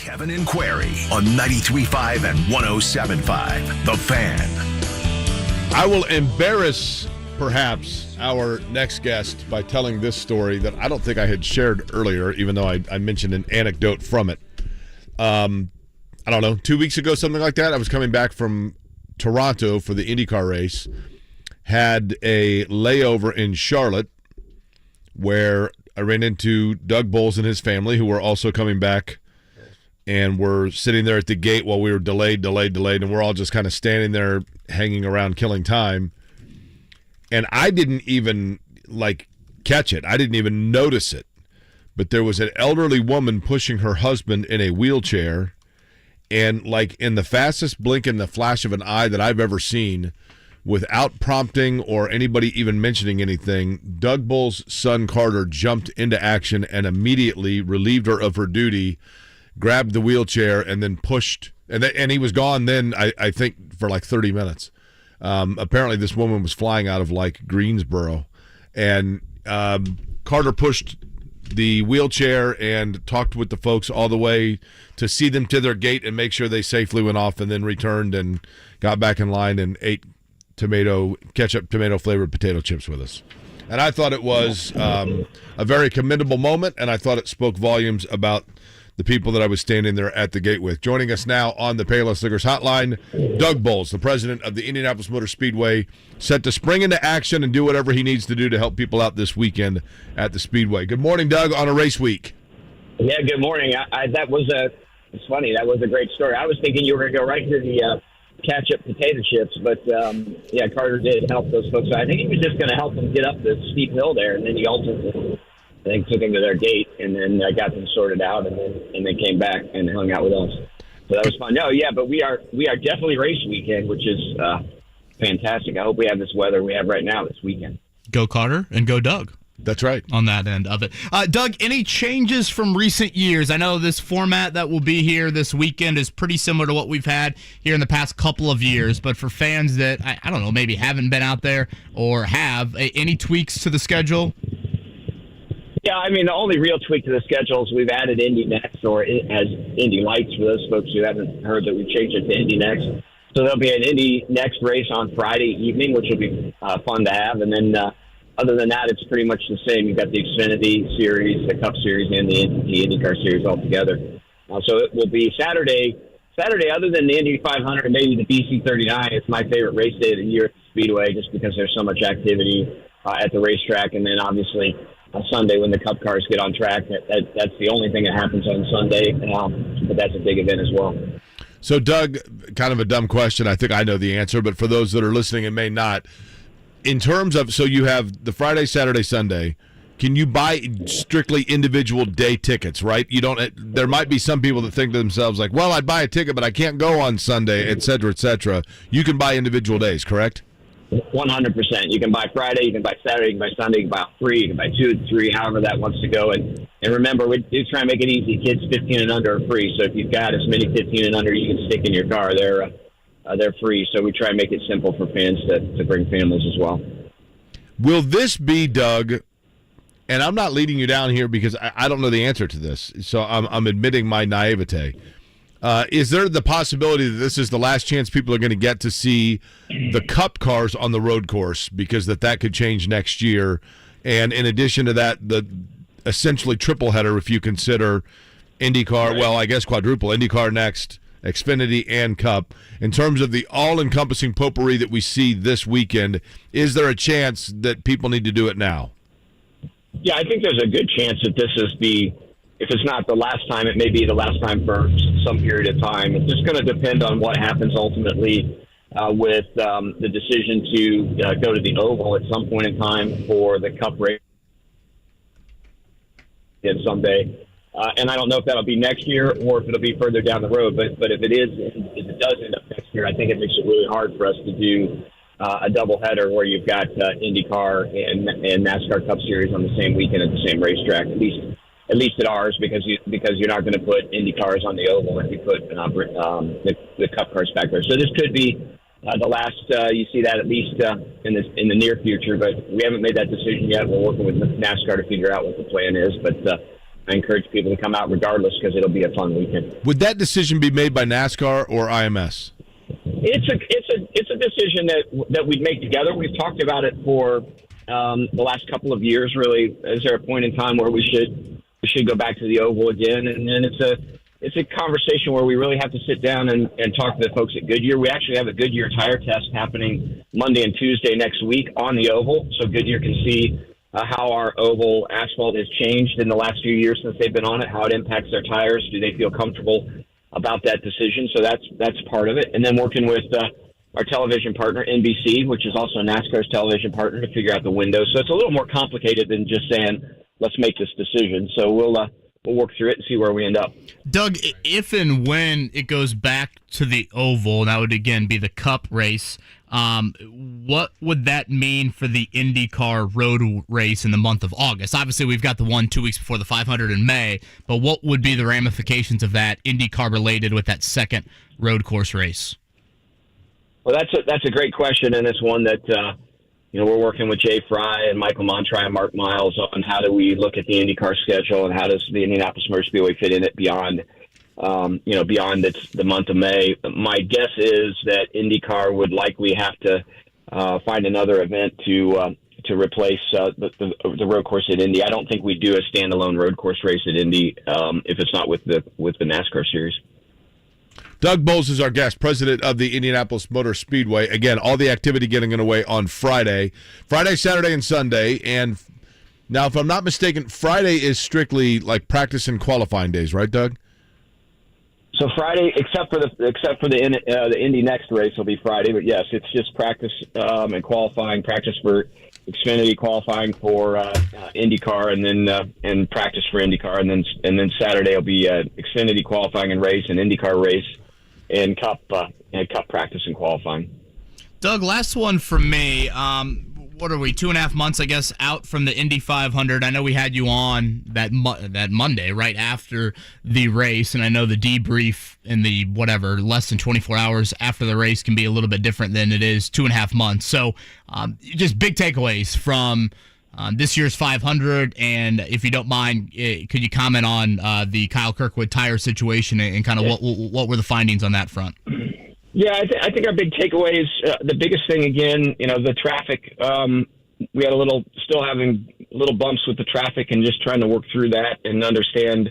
Kevin and Query on 93.5 and 107.5. The Fan. I will embarrass, perhaps, our next guest by telling this story that I don't think I had shared earlier, even though I mentioned an anecdote from it. I don't know, 2 weeks ago, something like that. I was coming back from Toronto for the IndyCar race, had a layover in Charlotte where I ran into Doug Boles and his family, who were also coming back, and were sitting there at the gate while we were delayed, and we're all just kind of standing there hanging around killing time. And I didn't even, catch it. I didn't even notice it. But there was an elderly woman pushing her husband in a wheelchair, and in the fastest blink in the flash of an eye that I've ever seen, without prompting or anybody even mentioning anything, Doug Boles' son Carter jumped into action and immediately relieved her of her duty, grabbed the wheelchair, and then pushed. And he was gone then, I think, for 30 minutes. Apparently this woman was flying out of Greensboro. And Carter pushed the wheelchair and talked with the folks all the way to see them to their gate and make sure they safely went off, and then returned and got back in line and ate ketchup, tomato-flavored potato chips with us. And I thought it was a very commendable moment, and I thought it spoke volumes about the people that I was standing there at the gate with. Joining us now on the Payless Liquors Hotline, Doug Boles, the president of the Indianapolis Motor Speedway, set to spring into action and do whatever he needs to do to help people out this weekend at the Speedway. Good morning, Doug, on a race week. Yeah, good morning. It's funny. That was a great story. I was thinking you were going to go right to the ketchup potato chips, but Carter did help those folks. I think he was just going to help them get up the steep hill there, and then he ultimately, I think, took them to their gate, and then got them sorted out, and then came back and hung out with us. So that was fun. No, yeah, but we are definitely race weekend, which is fantastic. I hope we have this weather we have right now this weekend. Go Carter and go Doug. That's right. On that end of it. Doug, any changes from recent years? I know this format that will be here this weekend is pretty similar to what we've had here in the past couple of years, but for fans that, I don't know, maybe haven't been out there or have, any tweaks to the schedule? Yeah, I mean, the only real tweak to the schedule is we've added Indy Next, or as Indy Lights for those folks who haven't heard that we've changed it to Indy Next. So there'll be an Indy Next race on Friday evening, which will be fun to have, and then other than that, it's pretty much the same. You've got the Xfinity Series, the Cup Series, and the IndyCar Series all together. So it will be Saturday, other than the Indy 500 and maybe the BC 39, it's my favorite race day of the year at the Speedway just because there's so much activity at the racetrack. And then obviously on Sunday when the Cup cars get on track, that's the only thing that happens on Sunday. But that's a big event as well. So, Doug, kind of a dumb question. I think I know the answer, but for those that are listening and may not, in terms of, so you have the Friday, Saturday, Sunday, can you buy strictly individual day tickets, right? You don't. There might be some people that think to themselves like, well, I'd buy a ticket, but I can't go on Sunday, et cetera, et cetera. You can buy individual days, correct? 100%. You can buy Friday, you can buy Saturday, you can buy Sunday, you can buy 3, you can buy 2, 3, however that wants to go. And remember, we do try and make it easy. Kids 15 and under are free. So if you've got as many 15 and under you can stick in your car, they're free. So we try and make it simple for fans to bring families as well. Will this be, Doug, and I'm not leading you down here because I don't know the answer to this, so I'm admitting my naivete. Is there the possibility that this is the last chance people are going to get to see the Cup cars on the road course, because that could change next year? And in addition to that, the essentially triple header, if you consider IndyCar, well, I guess quadruple, IndyCar next, Xfinity, and Cup. In terms of the all-encompassing potpourri that we see this weekend, is there a chance that people need to do it now? Yeah, I think there's a good chance that this is if it's not the last time, it may be the last time for some period of time. It's just going to depend on what happens ultimately with the decision to go to the Oval at some point in time for the Cup race someday. And I don't know if that'll be next year or if it'll be further down the road. But if it does end up next year, I think it makes it really hard for us to do a doubleheader where you've got IndyCar and NASCAR Cup Series on the same weekend at the same racetrack. At least at ours, because you're not going to put IndyCars on the Oval if you put the Cup cars back there. So this could be the last you see that, at least in the near future. But we haven't made that decision yet. We're working with NASCAR to figure out what the plan is. But I encourage people to come out regardless because it'll be a fun weekend. Would that decision be made by NASCAR or IMS? It's a decision that we'd make together. We've talked about it for the last couple of years. Really, is there a point in time where we should go back to the oval again? And then it's a conversation where we really have to sit down and talk to the folks at Goodyear. We actually have a Goodyear tire test happening Monday and Tuesday next week on the oval, so Goodyear can see how our oval asphalt has changed in the last few years since they've been on it, how it impacts their tires. Do they feel comfortable about that decision? So that's part of it. And then working with our television partner, NBC, which is also NASCAR's television partner, to figure out the window. So it's a little more complicated than just saying, let's make this decision. So we'll work through it and see where we end up. Doug, if and when it goes back to the oval, that would again be the Cup race, what would that mean for the IndyCar road race in the month of August? Obviously, we've got the one 2 weeks before the 500 in May, but what would be the ramifications of that IndyCar related with that second road course race? Well, that's a great question, and it's one that we're working with Jay Fry and Michael Montry and Mark Miles on how do we look at the IndyCar schedule and how does the Indianapolis Motor Speedway fit in it beyond the month of May. My guess is that IndyCar would likely have to find another event to replace the road course at Indy. I don't think we do a standalone road course race at Indy if it's not with the NASCAR series. Doug Boles is our guest, president of the Indianapolis Motor Speedway. Again, all the activity getting underway on Friday, Saturday, and Sunday. And now, if I'm not mistaken, Friday is strictly like practice and qualifying days, right, Doug? So Friday, except for the Indy Next race will be Friday, but yes, it's just practice and qualifying. Practice for Xfinity, qualifying for IndyCar, and practice for IndyCar, and then Saturday will be Xfinity qualifying and race, and IndyCar race, and Cup practice and qualifying. Doug, last one from me. What are we, 2.5 months, I guess, out from the Indy 500? I know we had you on that Monday right after the race, and I know the debrief in the less than 24 hours after the race can be a little bit different than it is 2.5 months. So just big takeaways from this year's 500, and if you don't mind, could you comment on the Kyle Kirkwood tire situation and kind of what were the findings on that front? Yeah, I think our big takeaways, the biggest thing, again, the traffic. We had still having little bumps with the traffic and just trying to work through that and understand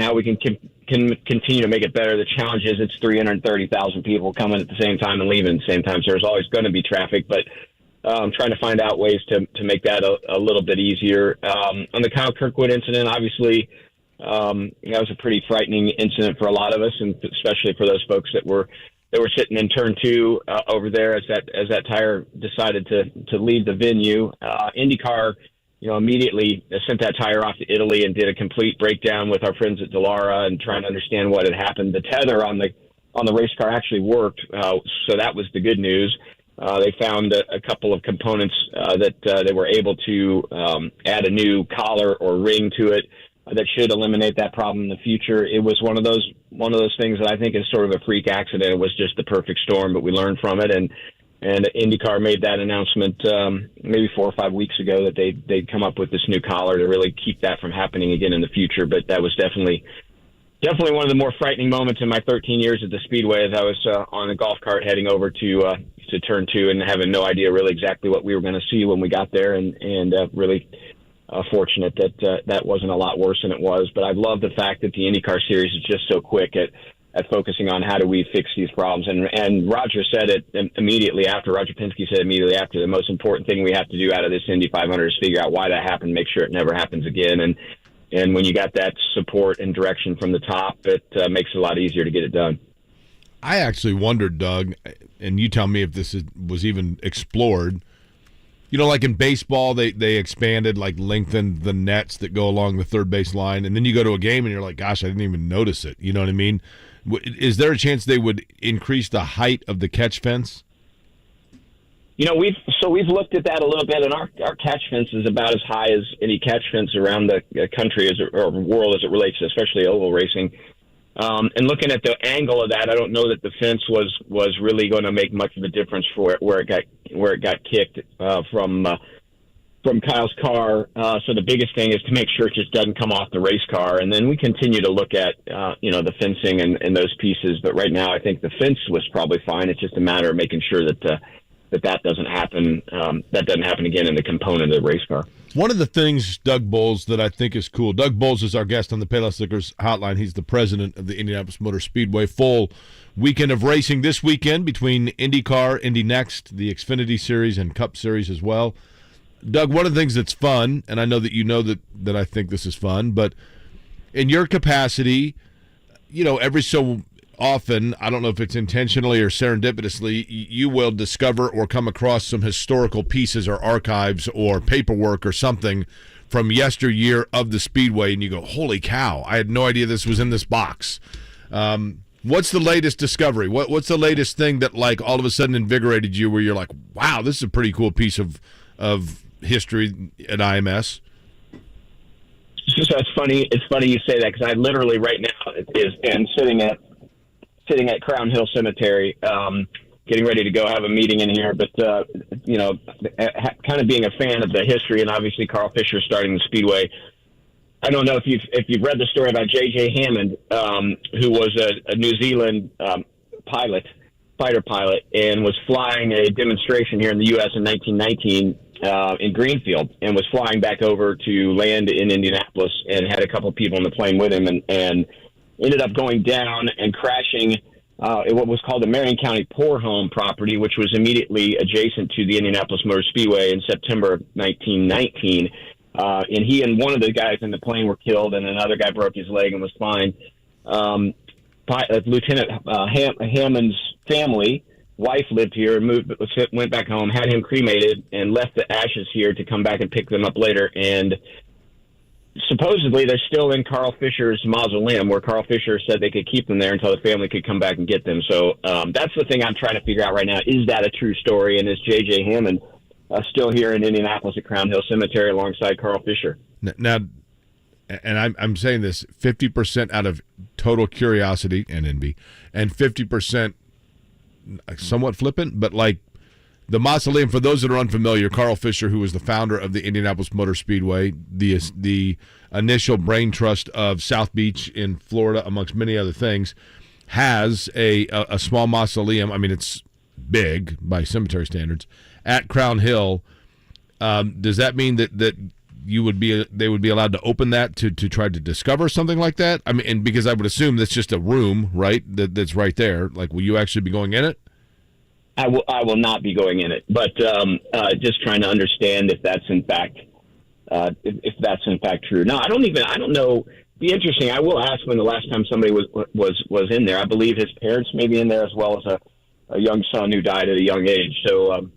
how we can continue to make it better. The challenge is it's 330,000 people coming at the same time and leaving at the same time, so there's always going to be traffic, but trying to find out ways to make that a little bit easier. On the Kyle Kirkwood incident, obviously, that was a pretty frightening incident for a lot of us, and especially for those folks that were sitting in turn 2 over there as that tire decided to leave the venue. IndyCar, immediately sent that tire off to Italy and did a complete breakdown with our friends at Dallara and trying to understand what had happened. The tether on the race car actually worked, so that was the good news. They found a couple of components that they were able to add a new collar or ring to it that should eliminate that problem in the future. It was one of those things that I think is sort of a freak accident. It was just the perfect storm, but we learned from it. And IndyCar made that announcement maybe 4 or 5 weeks ago that they'd come up with this new collar to really keep that from happening again in the future. But that was definitely one of the more frightening moments in my 13 years at the Speedway, as I was on a golf cart heading over to turn 2 and having no idea really exactly what we were going to see when we got there, and really fortunate that wasn't a lot worse than it was. But I love the fact that the IndyCar series is just so quick at focusing on how do we fix these problems. And Roger said it immediately after. Roger Penske said immediately after, the most important thing we have to do out of this Indy 500 is figure out why that happened, make sure it never happens again. And when you got that support and direction from the top, it makes it a lot easier to get it done. I actually wondered, Doug, and you tell me if this was even explored. Like in baseball, they expanded, lengthened the nets that go along the third base line, and then you go to a game and you're like, gosh, I didn't even notice it. You know what I mean? Is there a chance they would increase the height of the catch fence? We've looked at that a little bit, and our catch fence is about as high as any catch fence around the country or world as it relates to especially oval racing. And looking at the angle of that, I don't know that the fence was really going to make much of a difference for where it got kicked from Kyle's car. So the biggest thing is to make sure it just doesn't come off the race car. And then we continue to look at, the fencing and those pieces. But right now, I think the fence was probably fine. It's just a matter of making sure that that doesn't happen. That doesn't happen again in the component of the race car. One of the things, Doug Boles, that I think is cool. Doug Boles is our guest on the Payless Liquors Hotline. He's the president of the Indianapolis Motor Speedway. Full weekend of racing this weekend between IndyCar, Indy Next, the Xfinity Series, and Cup Series as well. Doug, one of the things that's fun, and I know that you know that I think this is fun, but in your capacity, every so often, I don't know if it's intentionally or serendipitously, you will discover or come across some historical pieces or archives or paperwork or something from yesteryear of the Speedway, and you go, holy cow, I had no idea this was in this box. What's the latest discovery? What's the latest thing that, like, all of a sudden invigorated you where you're like, wow, this is a pretty cool piece of history at IMS? It's funny. It's funny you say that, because I literally right now am sitting at Crown Hill Cemetery, getting ready to go have a meeting in here. But kind of being a fan of the history, and obviously Carl Fisher starting the Speedway. I don't know if you've read the story about J.J. Hammond, who was a New Zealand fighter pilot, and was flying a demonstration here in the U.S. in 1919 in Greenfield, and was flying back over to land in Indianapolis, and had a couple of people on the plane with him, and ended up going down and crashing at what was called the Marion County Poor Home property, which was immediately adjacent to the Indianapolis Motor Speedway in September of 1919. And he and one of the guys in the plane were killed, and another guy broke his leg and was fine. Lieutenant Hammond's family, wife lived here, went back home, had him cremated, and left the ashes here to come back and pick them up later. And supposedly they're still in Carl Fisher's mausoleum, where Carl Fisher said they could keep them there until the family could come back and get them. So that's the thing I'm trying to figure out right now. Is that a true story? And is J.J. Hammond still here in Indianapolis at Crown Hill Cemetery alongside Carl Fisher? Now, and I'm saying this 50% out of total curiosity and envy, and 50% somewhat flippant, but like the mausoleum, for those that are unfamiliar, Carl Fisher, who was the founder of the Indianapolis Motor Speedway, the initial brain trust of South Beach in Florida, amongst many other things, has a small mausoleum. I mean, it's big by cemetery standards at Crown Hill. Does that mean that they would be allowed to open that to try to discover something like that? I mean, and because I would assume that's just a room, right? That's right there. Like, will you actually be going in it? I will not be going in it, but just trying to understand if that's in fact true. No, I don't know. Be interesting. I will ask when the last time somebody was in there. I believe his parents may be in there, as well as a young son who died at a young age. So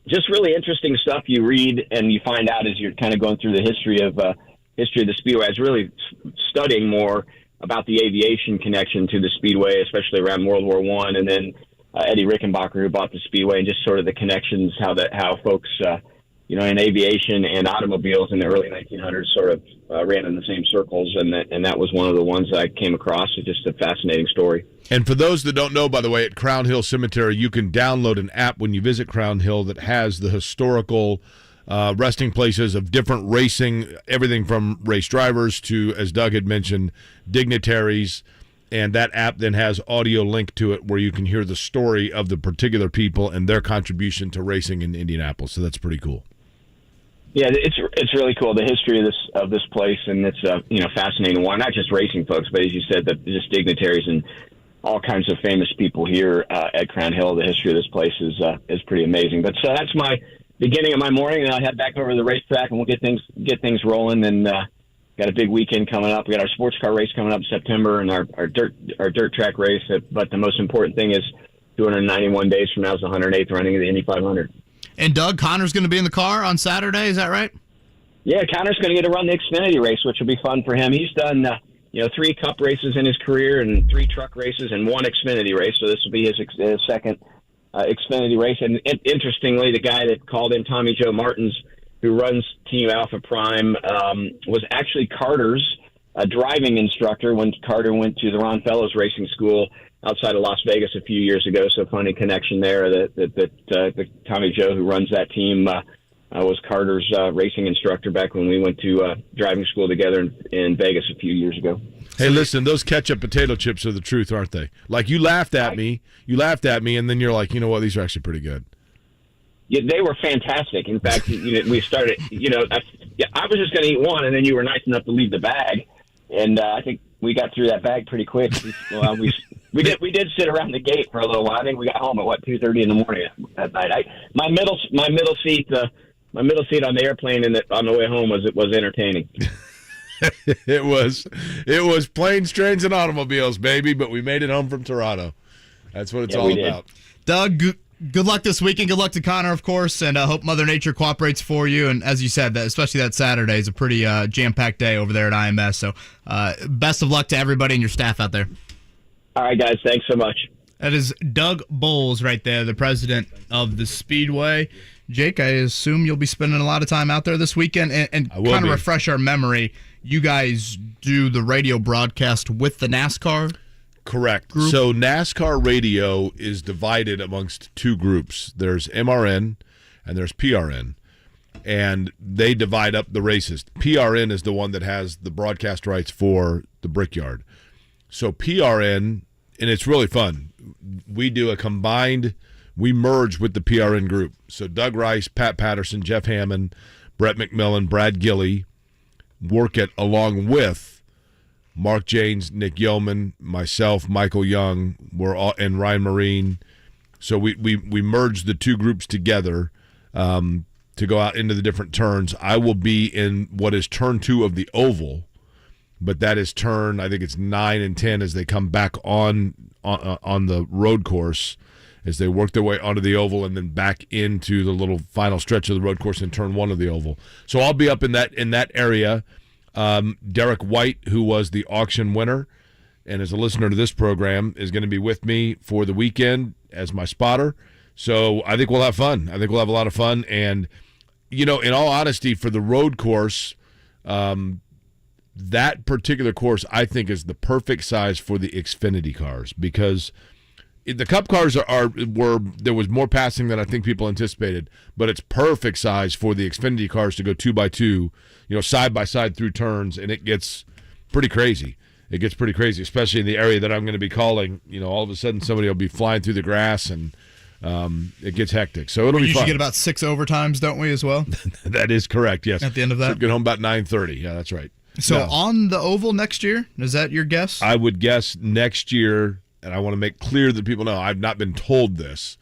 just really interesting stuff you read and you find out as you're kind of going through the history of the Speedway. I was really studying more about the aviation connection to the Speedway, especially around World War I, and then Eddie Rickenbacker, who bought the Speedway, and just sort of the connections, how folks, in aviation and automobiles in the early 1900s sort of ran in the same circles, and that was one of the ones that I came across. It's just a fascinating story. And for those that don't know, by the way, at Crown Hill Cemetery, you can download an app when you visit Crown Hill that has the historical resting places of different racing, everything from race drivers to, as Doug had mentioned, dignitaries. And that app then has audio link to it where you can hear the story of the particular people and their contribution to racing in Indianapolis. So that's pretty cool. Yeah, it's really cool, the history of this place, and it's fascinating one. Not just racing folks, but as you said, just dignitaries and all kinds of famous people here at Crown Hill. The history of this place is pretty amazing. But so that's my beginning of my morning, and I'll head back over to the racetrack, and we'll get things rolling. And got a big weekend coming up. We got our sports car race coming up in September, and our dirt track race. But the most important thing is 291 days from now is the 108th running of the Indy 500. And Doug, Connor's going to be in the car on Saturday. Is that right? Yeah, Connor's going to get to run the Xfinity race, which will be fun for him. He's done 3 Cup races in his career and 3 truck races and 1 Xfinity race. So this will be his second Xfinity race. And interestingly, the guy that called in, Tommy Joe Martins, who runs Team Alpha Prime, was actually Carter's driving instructor when Carter went to the Ron Fellows Racing School outside of Las Vegas a few years ago. So funny connection there that Tommy Joe, who runs that team, I was Carter's racing instructor back when we went to driving school together in Vegas a few years ago. Hey, listen, those ketchup potato chips are the truth, aren't they? Like, you laughed at me, and then you're like, you know what, these are actually pretty good. Yeah, they were fantastic. In fact, we started, I was just going to eat one, and then you were nice enough to leave the bag. And I think we got through that bag pretty quick. Well, we did sit around the gate for a little while. I think we got home at 2:30 in the morning that night. My middle seat on the airplane and on the way home was entertaining. It was planes, trains, and automobiles, baby. But we made it home from Toronto. That's what it's all about. Doug, good luck this weekend. Good luck to Connor, of course, and I hope Mother Nature cooperates for you. And as you said, especially that Saturday is a pretty jam-packed day over there at IMS. So best of luck to everybody and your staff out there. All right, guys. Thanks so much. That is Doug Boles right there, the president of the Speedway. Jake, I assume you'll be spending a lot of time out there this weekend. And kind of refresh our memory, you guys do the radio broadcast with the NASCAR Correct. group? So NASCAR radio is divided amongst two groups. There's MRN and there's PRN. And they divide up the races. PRN is the one that has the broadcast rights for the Brickyard. So PRN, and it's really fun. We do a combined, we merge with the PRN group. So Doug Rice, Pat Patterson, Jeff Hammond, Brett McMillan, Brad Gilley work it along with Mark Janes, Nick Yeoman, myself, Michael Young, and Ryan Marine. So we merged the two groups together to go out into the different turns. I will be in what is turn 2 of the oval, but that is turn, I think it's 9 and 10 as they come back on the road course, as they work their way onto the oval and then back into the little final stretch of the road course in turn 1 of the oval. So I'll be up in that area. Derek White, who was the auction winner and is a listener to this program, is going to be with me for the weekend as my spotter. So I think we'll have fun. I think we'll have a lot of fun. And, in all honesty, for the road course, that particular course I think is the perfect size for the Xfinity cars, because the Cup cars there was more passing than I think people anticipated, but it's perfect size for the Xfinity cars to go 2x2, side by side through turns, and it gets pretty crazy. It gets pretty crazy, especially in the area that I'm going to be calling. All of a sudden somebody will be flying through the grass, and it gets hectic. So it'll be fun. We usually get about 6 overtimes, don't we, as well? That is correct, yes. At the end of that? So get home about 9:30. Yeah, that's right. So on the oval next year, is that your guess? I would guess next year, and I want to make clear that people know I've not been told this,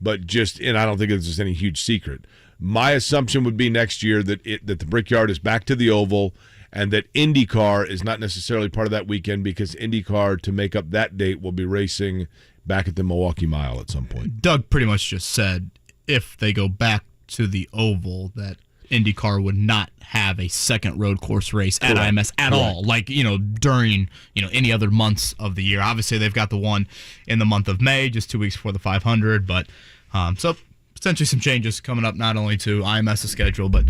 but and I don't think it's any huge secret. My assumption would be next year that the Brickyard is back to the oval, and that IndyCar is not necessarily part of that weekend, because IndyCar, to make up that date, will be racing back at the Milwaukee Mile at some point. Duck pretty much just said if they go back to the oval that IndyCar would not have a second road course race at IMS at all, like during any other months of the year. Obviously, they've got the one in the month of May, just 2 weeks before the 500. But so potentially some changes coming up, not only to IMS's schedule, but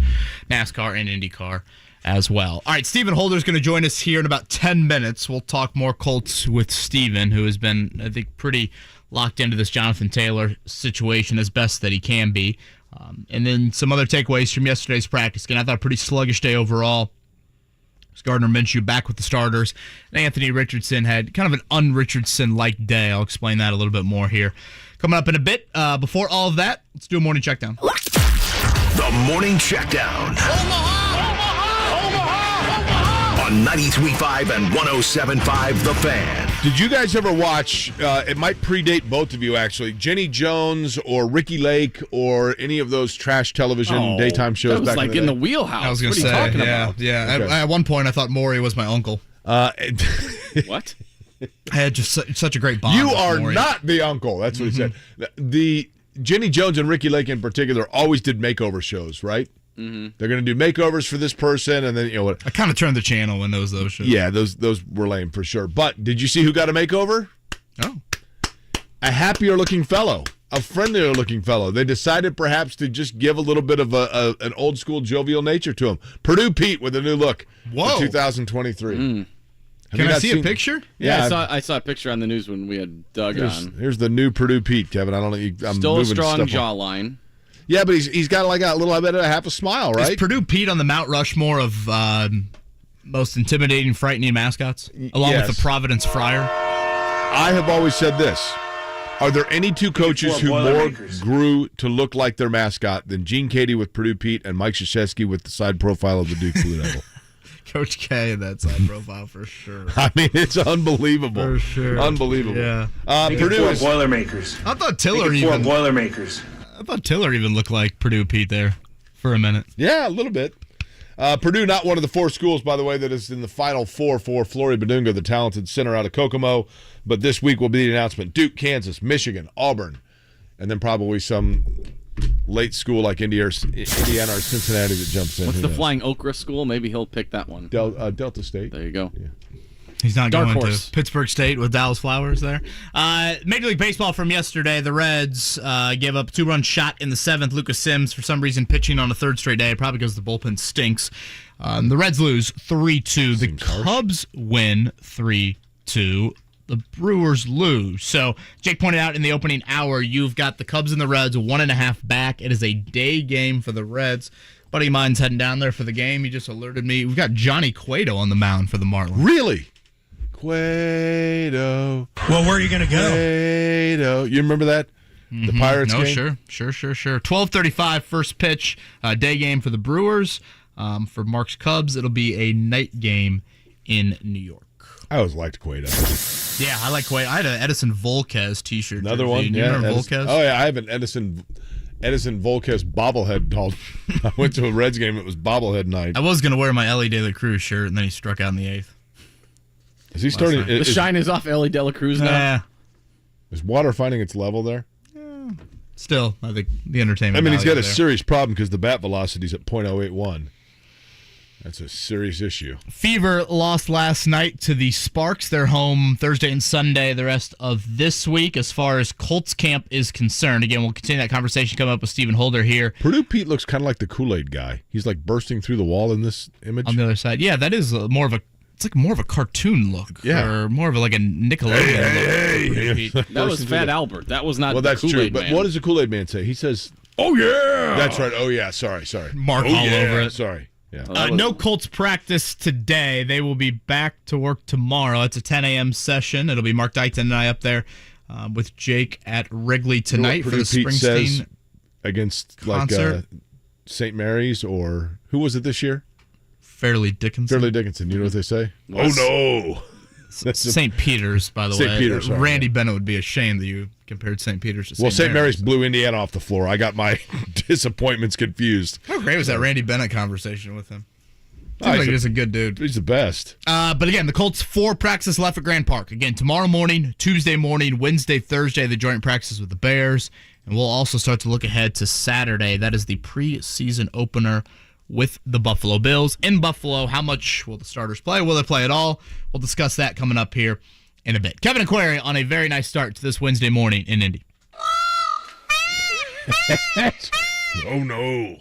NASCAR and IndyCar as well. All right, Stephen Holder is going to join us here in about 10 minutes. We'll talk more Colts with Stephen, who has been, I think, pretty locked into this Jonathan Taylor situation as best that he can be. And then some other takeaways from yesterday's practice. Again, I thought a pretty sluggish day overall. Gardner Minshew back with the starters. And Anthony Richardson had kind of an un-Richardson-like day. I'll explain that a little bit more here coming up in a bit. Before all of that, let's do a morning checkdown. The Morning Checkdown. On 93.5 and 107.5 The Fan. Did you guys ever watch, it might predate both of you actually, Jenny Jones or Ricky Lake or any of those trash television daytime shows that was back like in the wheelhouse. I was going to say, what are you talking yeah, about? Yeah. Okay. At one point, I thought Maury was my uncle. What? I had just such a great bond. You with are Maury. not the uncle. That's what he said. The Jenny Jones and Ricky Lake in particular always did makeover shows, right? Mm-hmm. They're going to do makeovers for this person, and then I kind of turned the channel when those shows. Yeah, those were lame for sure. But did you see who got a makeover? Oh, a happier looking fellow, a friendlier looking fellow. They decided perhaps to just give a little bit of an old school jovial nature to him. Purdue Pete with a new look. Whoa, for 2023. Can I see a picture? Yeah, I saw a picture on the news when we had Doug on. Here's the new Purdue Pete, Kevin. I don't know. I'm still a moving strong stuff jawline. Yeah, but he's got like a little bit of half a smile, right? Is Purdue Pete on the Mount Rushmore of most intimidating, frightening mascots, along with the Providence Friar? I have always said this. Are there any two coaches who more grew to look like their mascot than Gene Cady with Purdue Pete and Mike Krzyzewski with the side profile of the Duke Blue Devil? Coach K, that side profile for sure. I mean, it's unbelievable. For sure. Unbelievable. Yeah. Purdue is Boilermakers. I thought Tiller even Boilermakers. I thought Tiller even looked like Purdue Pete there for a minute. Yeah, a little bit. Purdue, not one of the four schools, by the way, that is in the Final Four for Flory Badunga, the talented center out of Kokomo. But this week will be the announcement. Duke, Kansas, Michigan, Auburn, and then probably some late school like Indiana or Cincinnati that jumps in. What's the Flying Okra school? Maybe he'll pick that one. Delta State. There you go. Yeah. He's not Dark going horse. to Pittsburgh State with Dallas Flowers there. Major League Baseball from yesterday. The Reds gave up a 2-run shot in the 7th. Lucas Sims, for some reason, pitching on a third straight day, probably because the bullpen stinks. The Reds lose 3-2. The Cubs win 3-2. The Brewers lose. So, Jake pointed out in the opening hour, you've got the Cubs and the Reds 1.5 back. It is a day game for the Reds. Buddy of mine's heading down there for the game. He just alerted me. We've got Johnny Cueto on the mound for the Marlins. Really? Cueto. Well, where are you going to go? Cueto. You remember that? The Pirates game? Sure. 12:35 first pitch. Day game for the Brewers. For Mark's Cubs, it'll be a night game in New York. I always liked Cueto. Yeah, I like Cueto. I had an Edison Volquez t-shirt. Another one? Do you remember Edison. Volquez? Oh, yeah. I have an Edison Volquez bobblehead called. I went to a Reds game. It was bobblehead night. I was going to wear my Ellie De La Cruz shirt, and then he struck out in the 8th. Is he starting? The shine is off Ellie De La Cruz now. Yeah. Is water finding its level there? Still, I think the entertainment. I mean, he's got a there. serious problem because the bat velocity's at .081. That's a serious issue. Fever lost last night to the Sparks. They're home Thursday and Sunday the rest of this week as far as Colts camp is concerned. Again, we'll continue that conversation coming up with Stephen Holder here. Purdue Pete looks kind of like the Kool-Aid guy. He's like bursting through the wall in this image. On the other side. Yeah, that is more of a cartoon look. Yeah. Or more of a Nickelodeon look. That was Fat Albert. That was not well, the that's Kool-Aid true. Man. But what does the Kool-Aid Man say? He says, "Oh yeah." That's right. Oh yeah. Sorry. Mark all over it. Sorry. Yeah. No Colts practice today. They will be back to work tomorrow. It's a 10 a.m. session. It'll be Mark Dykton and I up there with Jake at Wrigley tonight for the Pete Springsteen says against concert. like St. Mary's or who was it this year? Fairleigh Dickinson. Fairleigh Dickinson. You know what they say? Oh no. St. Peter's, by the way. St. Peter's, sorry, Randy Bennett would be ashamed that you compared St. Peter's to St. Well, St. Mary's Mary's. blew Indiana off the floor. I got my disappointments confused. How great was that Randy Bennett conversation with him? Oh, Seems like he's a good dude. He's the best. But again, the Colts 4 practices left at Grand Park. Again, tomorrow morning, Tuesday morning, Wednesday, Thursday, the joint practices with the Bears. And we'll also start to look ahead to Saturday. That is the preseason opener with the Buffalo Bills. In Buffalo, how much will the starters play? Will they play at all? We'll discuss that coming up here in a bit. Kevin Aquari on a very nice start to this Wednesday morning in Indy. Oh no.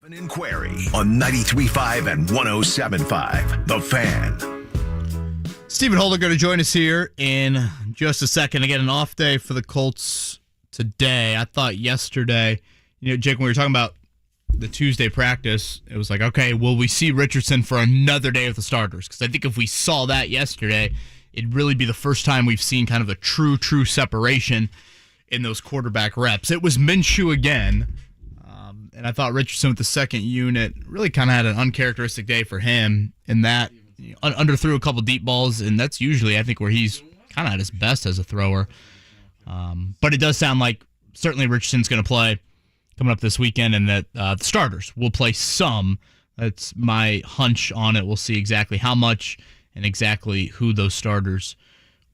An inquiry on 93.5 and 107.5. The Fan. Stephen Holder going to join us here in just a second. Again, an off day for the Colts today. I thought yesterday, Jake, when we were talking about the Tuesday practice, it was like, okay, will we see Richardson for another day with the starters? Because I think if we saw that yesterday, it'd really be the first time we've seen kind of a true separation in those quarterback reps. It was Minshew again. And I thought Richardson with the second unit really kind of had an uncharacteristic day for him in that underthrew a couple deep balls, and that's usually, I think, where he's kind of at his best as a thrower. But it does sound like certainly Richardson's going to play coming up this weekend, and that the starters will play some. That's my hunch on it. We'll see exactly how much and exactly who those starters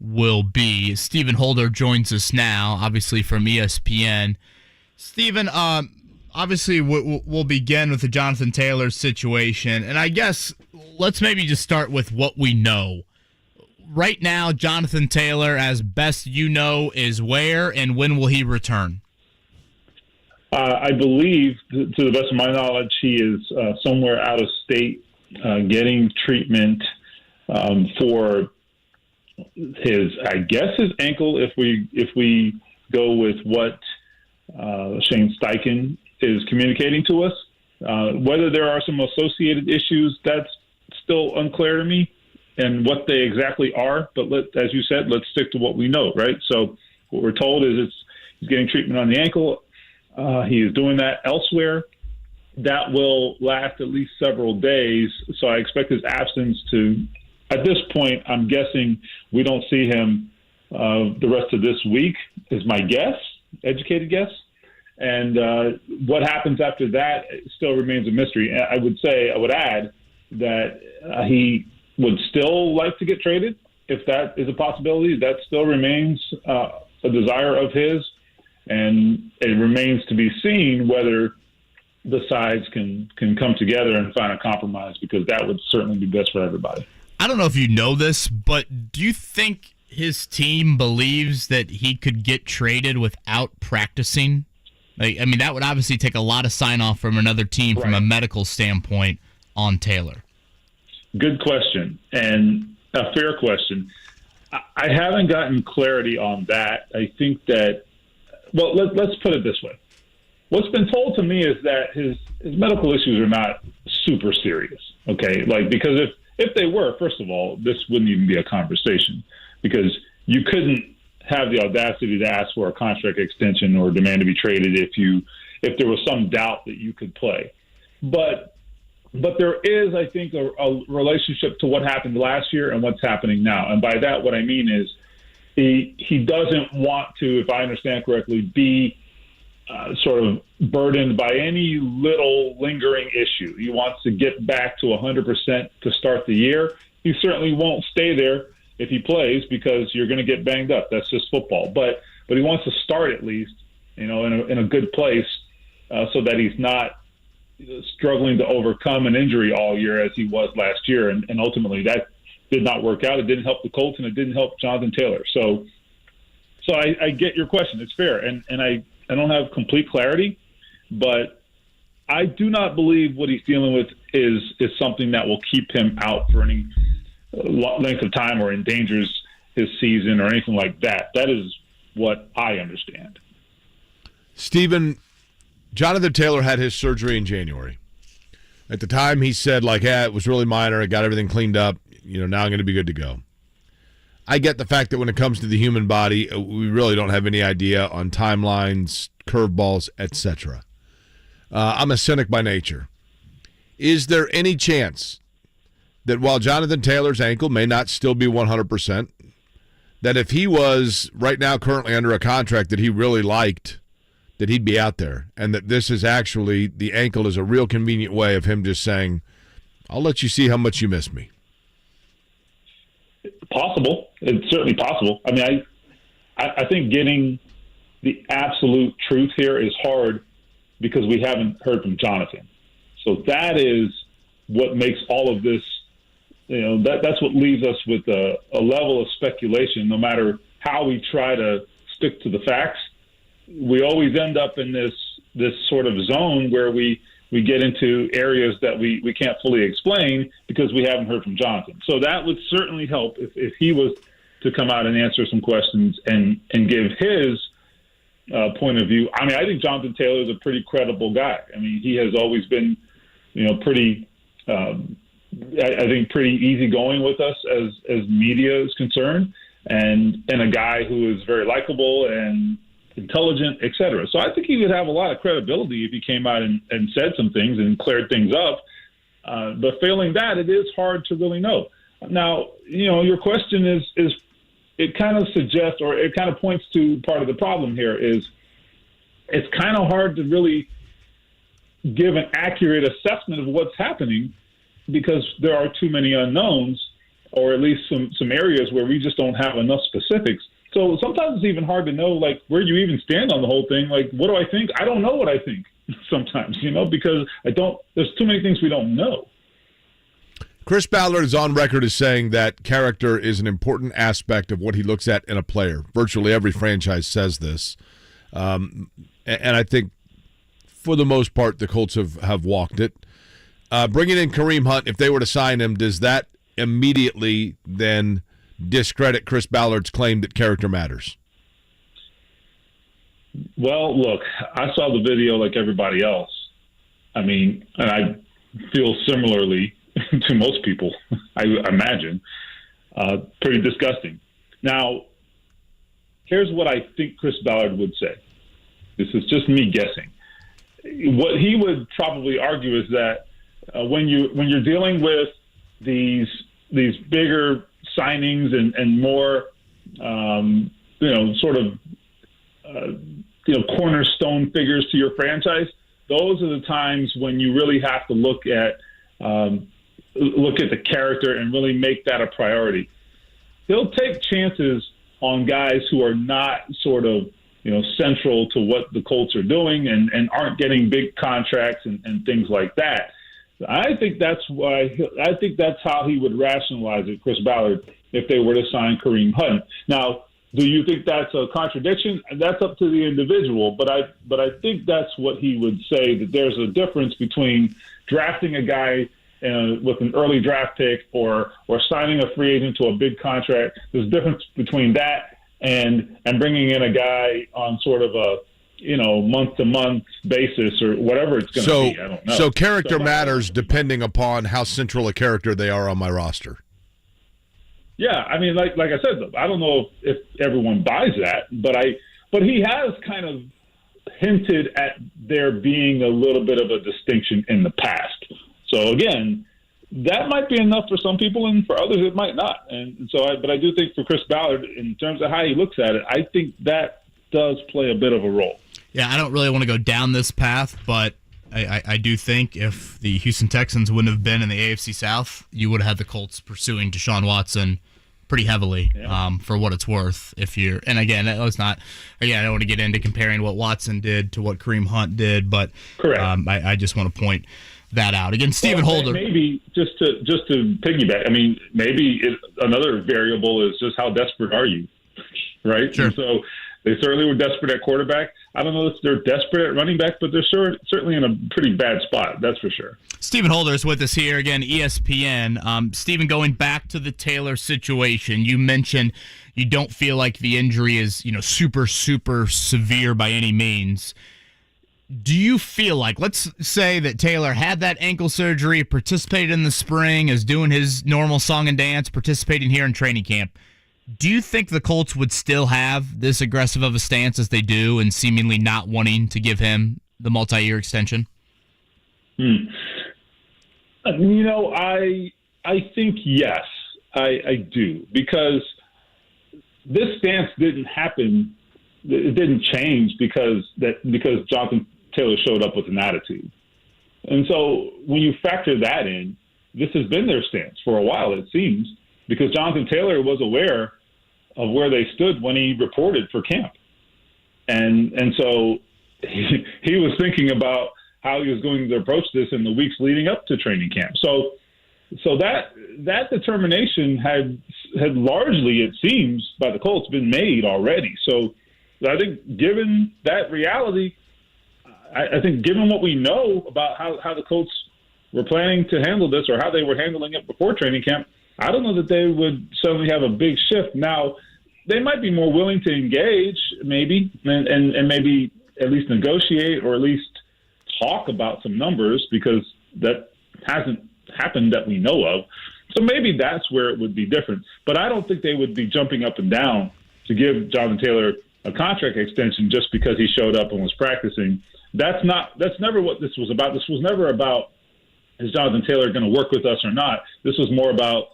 will be. Stephen Holder joins us now, obviously from ESPN. Stephen, obviously, we'll begin with the Jonathan Taylor situation. And I guess let's maybe just start with what we know. Right now, Jonathan Taylor, as best you know, is where and when will he return? I believe, to the best of my knowledge, he is somewhere out of state getting treatment for his ankle, if we go with what Shane Steichen is communicating to us. Whether there are some associated issues, that's still unclear to me, and what they exactly are. But as you said, let's stick to what we know, right? So what we're told is he's getting treatment on the ankle. He is doing that elsewhere. That will last at least several days. So I expect his absence to, at this point, I'm guessing we don't see him the rest of this week, is my guess, educated guess. And what happens after that still remains a mystery. I would add that he would still like to get traded if that is a possibility. That still remains a desire of his, and it remains to be seen whether the sides can come together and find a compromise, because that would certainly be best for everybody. I don't know if you know this, but do you think his team believes that he could get traded without practicing? That would obviously take a lot of sign-off from another team from a medical standpoint on Taylor. Good question, and a fair question. I haven't gotten clarity on that. I think that, well, let's put it this way. What's been told to me is that his medical issues are not super serious, okay? Because if they were, first of all, this wouldn't even be a conversation, because you couldn't have the audacity to ask for a contract extension or demand to be traded if there was some doubt that you could play. But there is, I think, a relationship to what happened last year and what's happening now. And by that, what I mean is he doesn't want to, if I understand correctly, be sort of burdened by any little lingering issue. He wants to get back to 100% to start the year. He certainly won't stay there if he plays, because you're going to get banged up. That's just football. But he wants to start at least, in a good place, so that he's not struggling to overcome an injury all year as he was last year. And ultimately that did not work out. It didn't help the Colts, and it didn't help Jonathan Taylor. So I get your question. It's fair. And I don't have complete clarity, but I do not believe what he's dealing with is something that will keep him out for any length of time or endangers his season or anything like that. That is what I understand. Stephen, Jonathan Taylor had his surgery in January. At the time, he said, it was really minor. I got everything cleaned up. Now I'm going to be good to go. I get the fact that when it comes to the human body, we really don't have any idea on timelines, curveballs, etc. I'm a cynic by nature. Is there any chance that while Jonathan Taylor's ankle may not still be 100%, that if he was right now currently under a contract that he really liked, that he'd be out there, and that this is actually, the ankle is a real convenient way of him just saying, I'll let you see how much you miss me? Possible. It's certainly possible. I think getting the absolute truth here is hard because we haven't heard from Jonathan. So that is what makes all of this, that's what leaves us with a level of speculation. No matter how we try to stick to the facts, we always end up in this sort of zone where we we get into areas that we can't fully explain because we haven't heard from Jonathan. So that would certainly help if he was to come out and answer some questions and give his point of view. I mean, I think Jonathan Taylor is a pretty credible guy. I mean, he has always been, pretty, I think pretty easygoing with us as media is concerned, and a guy who is very likable and intelligent, et cetera. So I think he would have a lot of credibility if he came out and said some things and cleared things up. But failing that, it is hard to really know. Now, your question is it kind of suggests, or it kind of points to part of the problem here is it's kind of hard to really give an accurate assessment of what's happening because there are too many unknowns, or at least some areas where we just don't have enough specifics. So sometimes it's even hard to know, like, where you even stand on the whole thing. Like, what do I think? I don't know what I think sometimes, because there's too many things we don't know. Chris Ballard is on record as saying that character is an important aspect of what he looks at in a player. Virtually every franchise says this. And I think, for the most part, the Colts have walked it. Bringing in Kareem Hunt, if they were to sign him, does that immediately then discredit Chris Ballard's claim that character matters? Well, look, I saw the video like everybody else. I mean, and I feel similarly to most people, I imagine. Pretty disgusting. Now, here's what I think Chris Ballard would say. This is just me guessing. What he would probably argue is that when you're dealing with these bigger signings and more, cornerstone figures to your franchise, those are the times when you really have to look at the character and really make that a priority. He'll take chances on guys who are not sort of, central to what the Colts are doing and aren't getting big contracts and things like that. I think that's how he would rationalize it, Chris Ballard, if they were to sign Kareem Hunt. Now, do you think that's a contradiction? That's up to the individual, but I think that's what he would say, that there's a difference between drafting a guy with an early draft pick or signing a free agent to a big contract. There's a difference between that and bringing in a guy on sort of a month-to-month basis or whatever it's going to be. I don't know. So character matters depending upon how central a character they are on my roster. Yeah, I mean, like I said, I don't know if everyone buys that, but he has kind of hinted at there being a little bit of a distinction in the past. So again, that might be enough for some people, and for others it might not. And so, but I do think for Chris Ballard, in terms of how he looks at it, I think that does play a bit of a role. Yeah, I don't really want to go down this path, but I do think if the Houston Texans wouldn't have been in the AFC South, you would have had the Colts pursuing Deshaun Watson pretty heavily, for what it's worth. And again, let's not. Again, I don't want to get into comparing what Watson did to what Kareem Hunt did, but correct. I just want to point that out. Again, Stephen Holder. Maybe just to piggyback. I mean, maybe another variable is just how desperate are you, right? Sure. And so they certainly were desperate at quarterback. I don't know if they're desperate at running back, but they're certainly in a pretty bad spot. That's for sure. Stephen Holder is with us here again, ESPN. Stephen, going back to the Taylor situation, you mentioned you don't feel like the injury is, super, super severe by any means. Do you feel like, let's say that Taylor had that ankle surgery, participated in the spring, is doing his normal song and dance, participating here in training camp. Do you think the Colts would still have this aggressive of a stance as they do and seemingly not wanting to give him the multi-year extension? I think yes, I do, because this stance didn't happen. It didn't change because Jonathan Taylor showed up with an attitude. And so when you factor that in, this has been their stance for a while, it seems, because Jonathan Taylor was aware of where they stood when he reported for camp. And so he was thinking about how he was going to approach this in the weeks leading up to training camp. So that determination had largely, it seems, by the Colts been made already. So I think given that reality, I think given what we know about how the Colts were planning to handle this or how they were handling it before training camp, I don't know that they would suddenly have a big shift. Now, they might be more willing to engage, maybe, and maybe at least negotiate or at least talk about some numbers, because that hasn't happened that we know of. So maybe that's where it would be different. But I don't think they would be jumping up and down to give Jonathan Taylor a contract extension just because he showed up and was practicing. That's never what this was about. This was never about, is Jonathan Taylor going to work with us or not? This was more about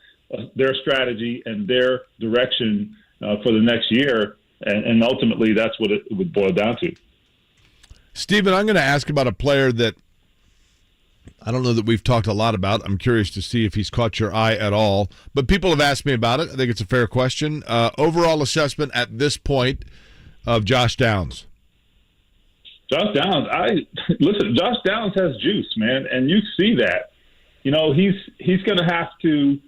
their strategy and their direction for the next year. And ultimately, that's what it would boil down to. Stephen, I'm going to ask about a player that I don't know that we've talked a lot about. I'm curious to see if he's caught your eye at all. But people have asked me about it. I think it's a fair question. Overall assessment at this point of Josh Downs. Josh Downs, Josh Downs has juice, man, and you see that. You know, he's going to have to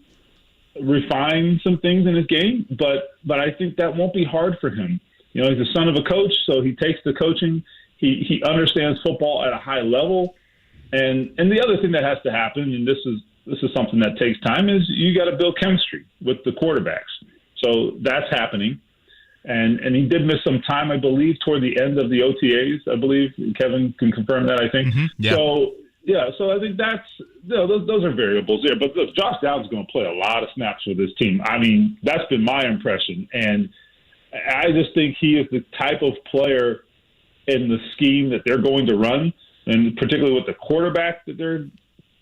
refine some things in his game, but I think that won't be hard for him. You know, he's the son of a coach, so he takes the coaching. He understands football at a high level. And the other thing that has to happen, and this is something that takes time, is you got to build chemistry with the quarterbacks. So that's happening. And he did miss some time, I believe, toward the end of the OTAs. I believe Kevin can confirm that, I think. Mm-hmm. Yeah. So I think that's those are variables there. But look, Josh Downs is going to play a lot of snaps for this team. I mean, that's been my impression. And I just think he is the type of player in the scheme that they're going to run, and particularly with the quarterback that they're,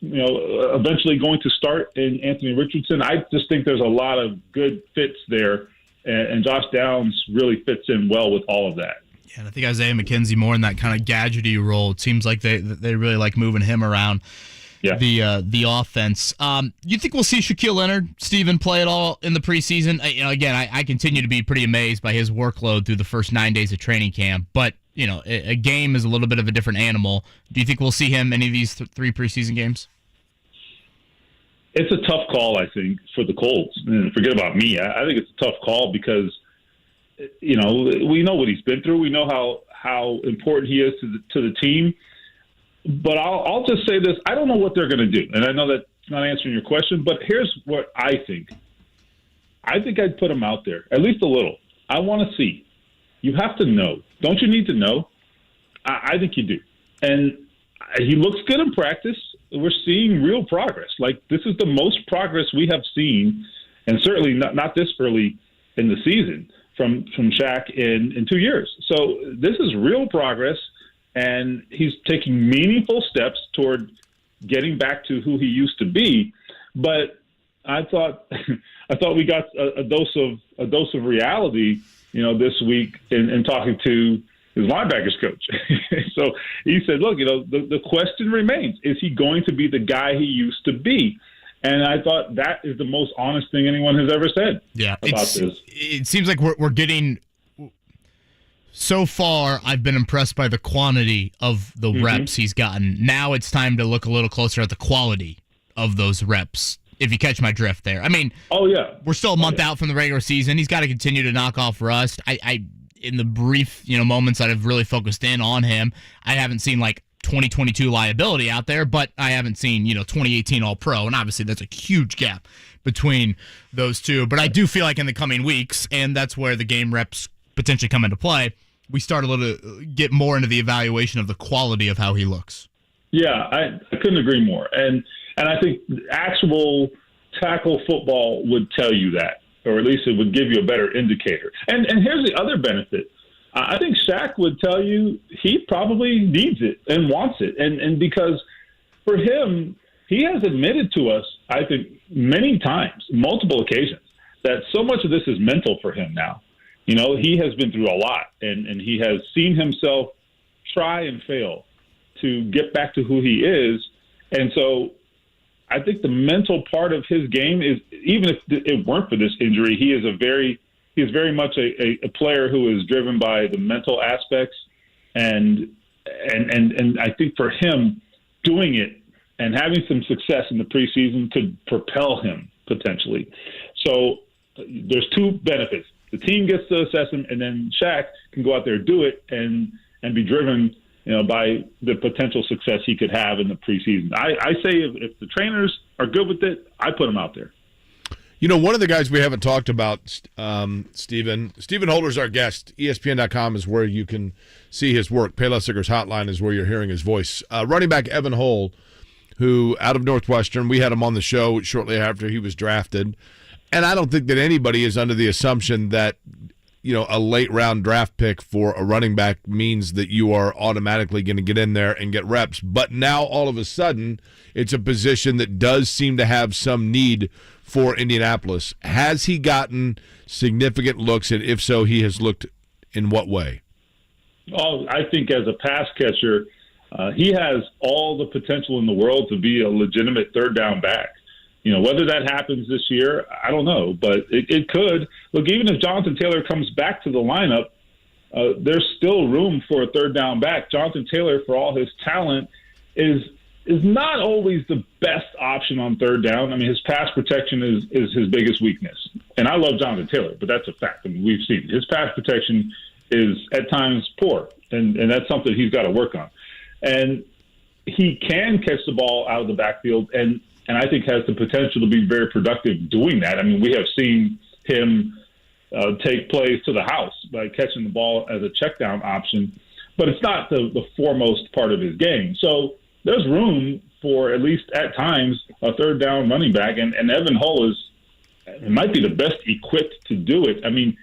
eventually going to start in Anthony Richardson. I just think there's a lot of good fits there, and Josh Downs really fits in well with all of that. Yeah, and I think Isaiah McKenzie more in that kind of gadgety role. It seems like they really like moving him around the offense. You think we'll see Shaquille Leonard, Stephen, play at all in the preseason? I continue to be pretty amazed by his workload through the first 9 days of training camp, but a game is a little bit of a different animal. Do you think we'll see him any of these three preseason games? It's a tough call, I think, for the Colts. And forget about me. I think it's a tough call because, we know what he's been through. We know how important he is to the team. But I'll just say this. I don't know what they're going to do. And I know that's not answering your question, but here's what I think. I think I'd put him out there, at least a little. I want to see. You have to know. Don't you need to know? I think you do. And he looks good in practice. We're seeing real progress. Like, this is the most progress we have seen, and certainly not this early in the season, from Shaq in 2 years. So this is real progress, and he's taking meaningful steps toward getting back to who he used to be. But I thought we got a dose of reality, this week in talking to his linebackers coach. So he said, look, the question remains, is he going to be the guy he used to be? And I thought that is the most honest thing anyone has ever said about this. It seems like we're getting – so far I've been impressed by the quantity of the reps he's gotten. Now it's time to look a little closer at the quality of those reps, if you catch my drift there. I mean, we're still a month out from the regular season. He's got to continue to knock off rust. I in the brief, moments that I've really focused in on him, I haven't seen like 2022 liability out there, but I haven't seen, 2018 All-Pro, and obviously that's a huge gap between those two. But I do feel like in the coming weeks, and that's where the game reps potentially come into play, we start get more into the evaluation of the quality of how he looks. Yeah, I couldn't agree more. And I think actual tackle football would tell you that, or at least it would give you a better indicator. And here's the other benefit. I think Shaq would tell you he probably needs it and wants it. And because for him, he has admitted to us, I think, many times, multiple occasions, that so much of this is mental for him now. He has been through a lot, and he has seen himself try and fail to get back to who he is. And so I think the mental part of his game is, even if it weren't for this injury, he is very much a player who is driven by the mental aspects, and I think for him, doing it and having some success in the preseason could propel him potentially. So there's two benefits. The team gets to assess him, and then Shaq can go out there, do it, and be driven by the potential success he could have in the preseason. I say if the trainers are good with it, I put him out there. One of the guys we haven't talked about, Stephen Holder's our guest. ESPN.com is where you can see his work. Payless Sickers Hotline is where you're hearing his voice. Running back Evan Hull, who out of Northwestern, we had him on the show shortly after he was drafted. And I don't think that anybody is under the assumption that, a late round draft pick for a running back means that you are automatically going to get in there and get reps. But now all of a sudden, it's a position that does seem to have some need for Indianapolis. Has he gotten significant looks, and if so, he has looked in what way? Oh, I think as a pass catcher, he has all the potential in the world to be a legitimate third down back. Whether that happens this year, I don't know, but it could. Look, even if Jonathan Taylor comes back to the lineup, there's still room for a third down back. Jonathan Taylor, for all his talent, is not always the best option on third down. I mean, his pass protection is his biggest weakness. And I love Jonathan Taylor, but that's a fact. I mean, we've seen it. His pass protection is at times poor, and that's something he's got to work on. And he can catch the ball out of the backfield, and I think has the potential to be very productive doing that. I mean, we have seen him take plays to the house by catching the ball as a checkdown option, but it's not the foremost part of his game. So there's room for, at least at times, a third down running back, and Evan Hull might be the best equipped to do it. I mean,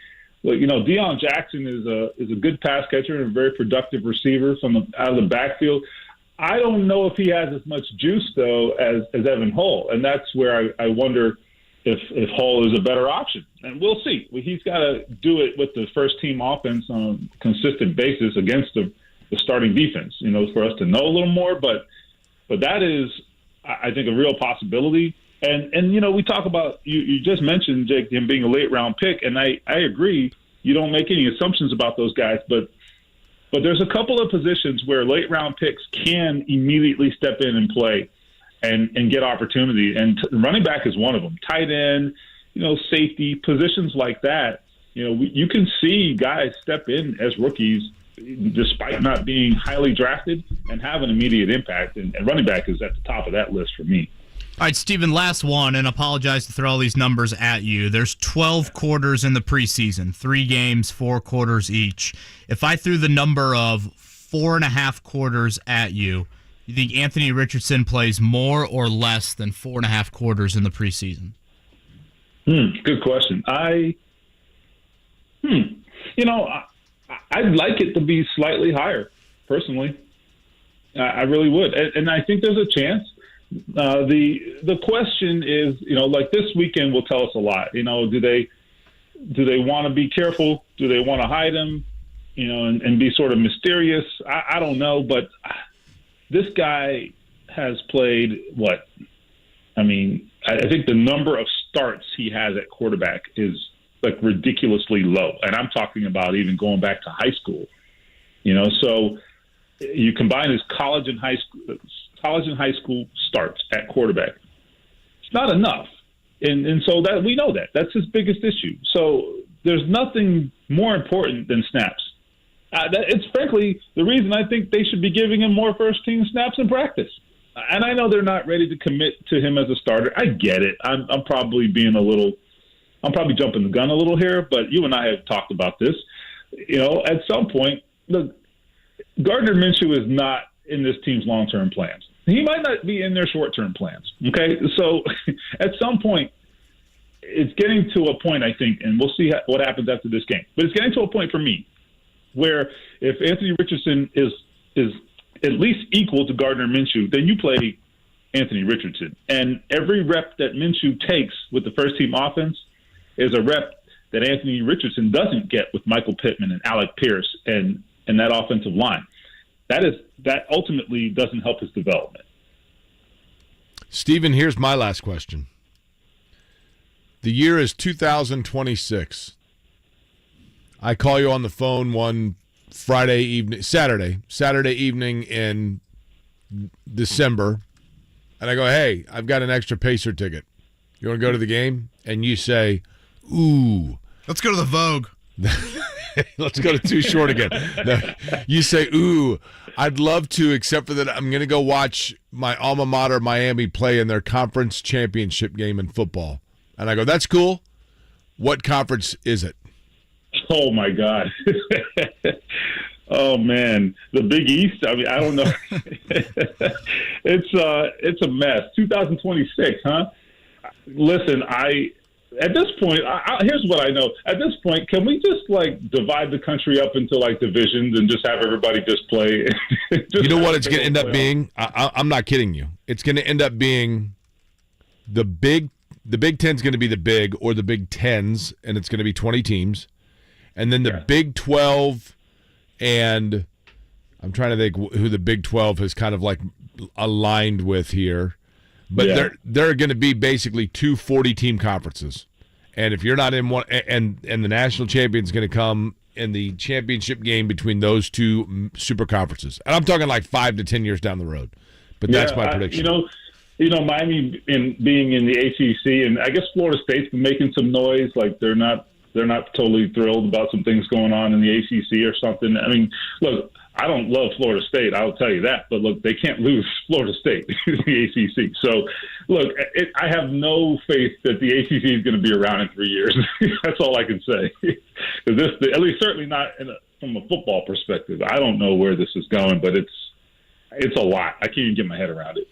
Deion Jackson is a good pass catcher and a very productive receiver out of the backfield. I don't know if he has as much juice, though, as Evan Hull, and that's where I wonder if Hull is a better option. And we'll see. He's got to do it with the first-team offense on a consistent basis against the starting defense, for us to know a little more. But that is, I think, a real possibility. And we talk about, you just mentioned, Jake, him being a late-round pick, and I agree. You don't make any assumptions about those guys, but there's a couple of positions where late-round picks can immediately step in and play and get opportunity. And running back is one of them. Tight end, safety, positions like that. You can see guys step in as rookies despite not being highly drafted and have an immediate impact. And running back is at the top of that list for me. All right, Stephen, last one, and apologize to throw all these numbers at you. There's 12 quarters in the preseason, 3 games, 4 quarters each. If I threw the number of 4.5 quarters at you, you think Anthony Richardson plays more or less than 4.5 quarters in the preseason? Good question. I'd like it to be slightly higher, personally. I really would. And I think there's a chance. The question is, like this weekend will tell us a lot. Do they want to be careful? Do they want to hide him? And be sort of mysterious? I don't know, but this guy has played what? I mean, I think the number of starts he has at quarterback is like ridiculously low, and I'm talking about even going back to high school. So you combine his college and high school starts at quarterback. It's not enough. And so that we know that's his biggest issue. So there's nothing more important than snaps. It's frankly the reason I think they should be giving him more first-team snaps in practice. And I know they're not ready to commit to him as a starter. I get it. I'm probably jumping the gun a little here, but you and I have talked about this. At some point, look, Gardner Minshew is not in this team's long-term plans. He might not be in their short-term plans. Okay, so at some point, it's getting to a point, I think, and we'll see what happens after this game. But it's getting to a point for me where if Anthony Richardson is at least equal to Gardner Minshew, then you play Anthony Richardson. And every rep that Minshew takes with the first-team offense is a rep that Anthony Richardson doesn't get with Michael Pittman and Alec Pierce and that offensive line. That ultimately doesn't help his development. Stephen, here's my last question. The year is 2026. I call you on the phone one Saturday evening in December, and I go, hey, I've got an extra Pacer ticket. You want to go to the game? And you say, ooh. Let's go to the Vogue. Let's go to Too Short again. No, you say, ooh, I'd love to, except for that I'm going to go watch my alma mater, Miami, play in their conference championship game in football. And I go, that's cool. What conference is it? Oh, my God. Oh, man. The Big East? I mean, I don't know. It's a mess. 2026, huh? Listen, at this point, here's what I know. At this point, can we just divide the country up into divisions and just have everybody just play? You know what it's going to end up being? I'm not kidding you. It's going to end up being the Big Ten's going to be the Big or the Big Tens, and it's going to be 20 teams, and then the Big 12, and I'm trying to think who the Big 12 has kind of aligned with here. But they're going to be basically two 40-team conferences. And if you're not in one, and the national champion's going to come in the championship game between those two super conferences. And I'm talking 5 to 10 years down the road. But that's my prediction. Miami being in the ACC, and I guess Florida State's been making some noise. They're not totally thrilled about some things going on in the ACC or something. I mean, look, I don't love Florida State, I'll tell you that. But, look, they can't lose Florida State in the ACC. So, look, I have no faith that the ACC is going to be around in 3 years. That's all I can say. At least certainly not from a football perspective. I don't know where this is going, but it's a lot. I can't even get my head around it.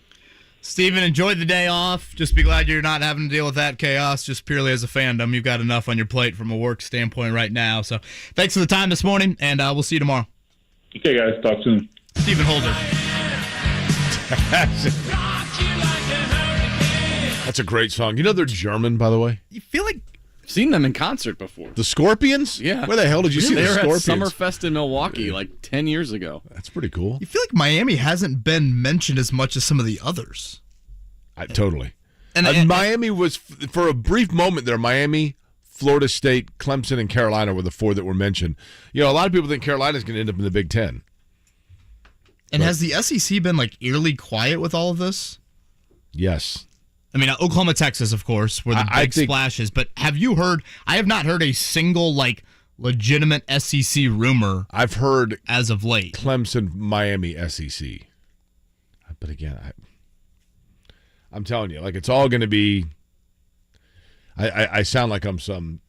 Steven, enjoy the day off. Just be glad you're not having to deal with that chaos just purely as a fandom. You've got enough on your plate from a work standpoint right now. So thanks for the time this morning, and we'll see you tomorrow. Okay, guys. Talk soon. Steven Holder. That's a great song. You know they're German, by the way? You feel like I've seen them in concert before. The Scorpions? Yeah. Where the hell did you see the Scorpions? They were at Summerfest in Milwaukee 10 years ago. That's pretty cool. you feel like Miami hasn't been mentioned as much as some of the others. Totally. And Miami was, for a brief moment there, Miami, Florida State, Clemson, and Carolina were the four that were mentioned. A lot of people think Carolina's going to end up in the Big Ten. And has the SEC been eerily quiet with all of this? Yes. I mean, Oklahoma, Texas, of course, were the big splashes. But have you heard? I have not heard a single legitimate SEC rumor. I've heard as of late Clemson, Miami, SEC. But again, I'm telling you, it's all going to be. I sound like I'm some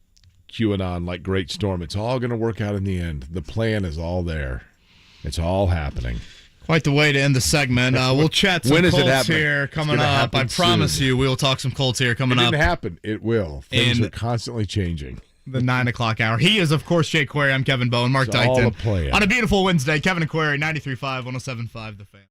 QAnon great storm. It's all going to work out in the end. The plan is all there. It's all happening. Quite the way to end the segment. We'll chat some Colts here coming up. I promise you we will talk some Colts here coming up. It didn't happen. It will. Things are constantly changing. The 9 o'clock hour. He is, of course, Jake Query. I'm Kevin Bowen. Mark Dykton. All a plan. On a beautiful Wednesday, Kevin and Query, 93.5, 107.5 The Fan.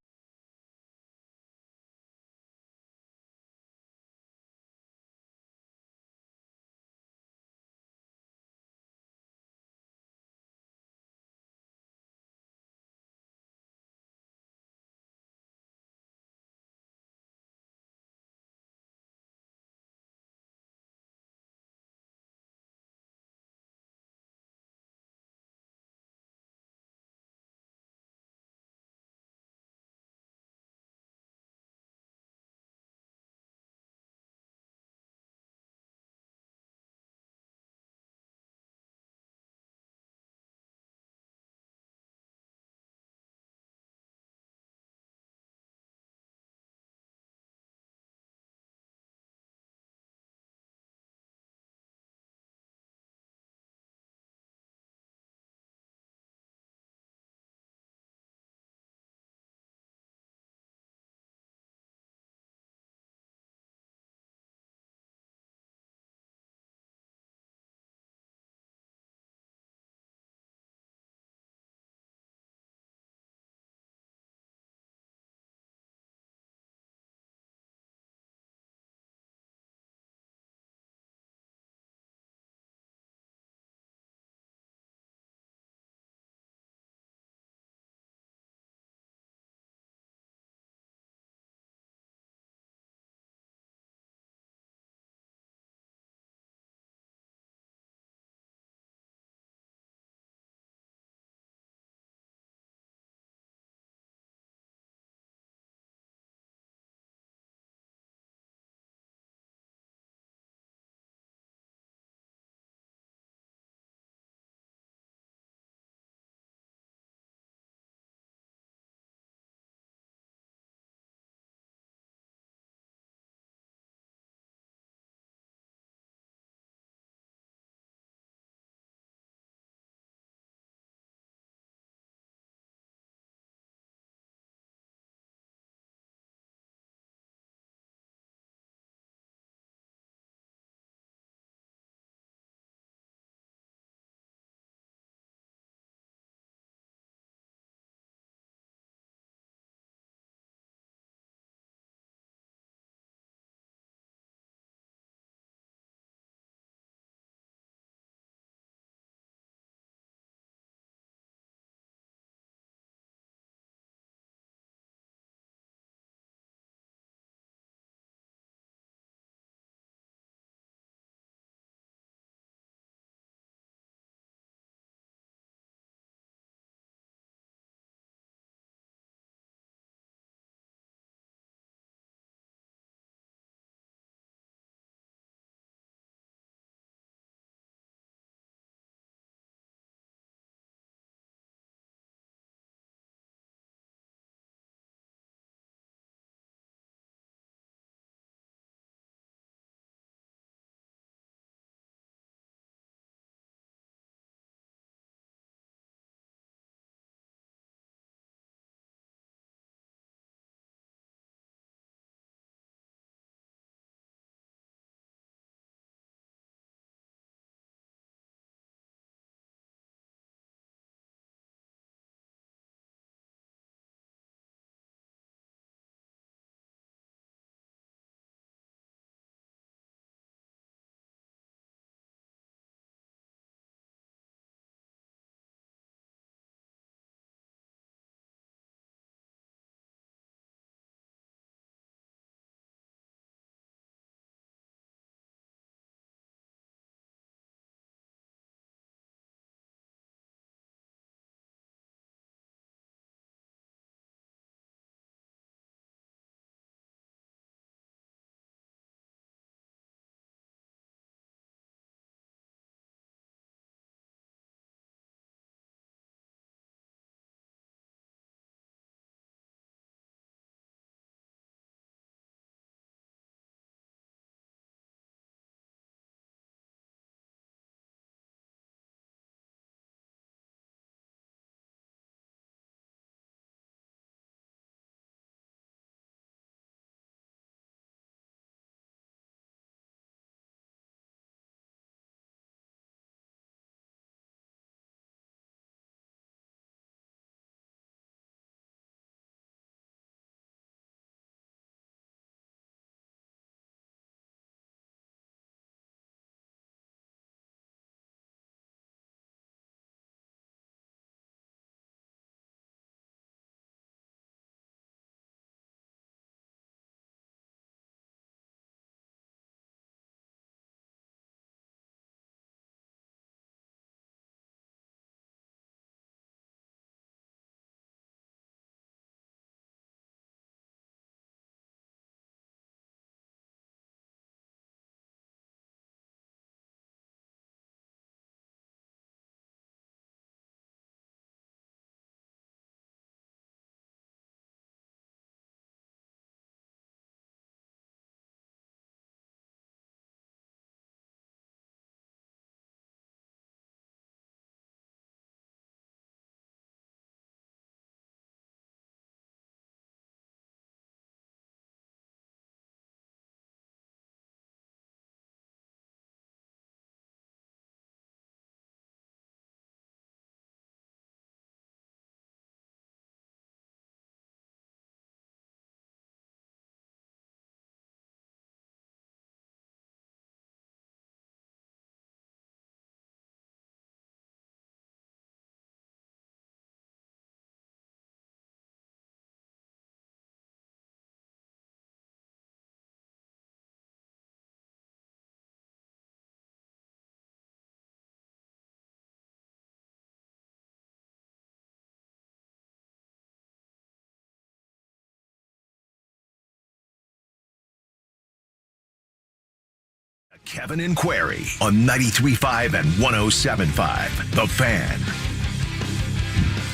Kevin and Query on 93.5 and 107.5. The Fan.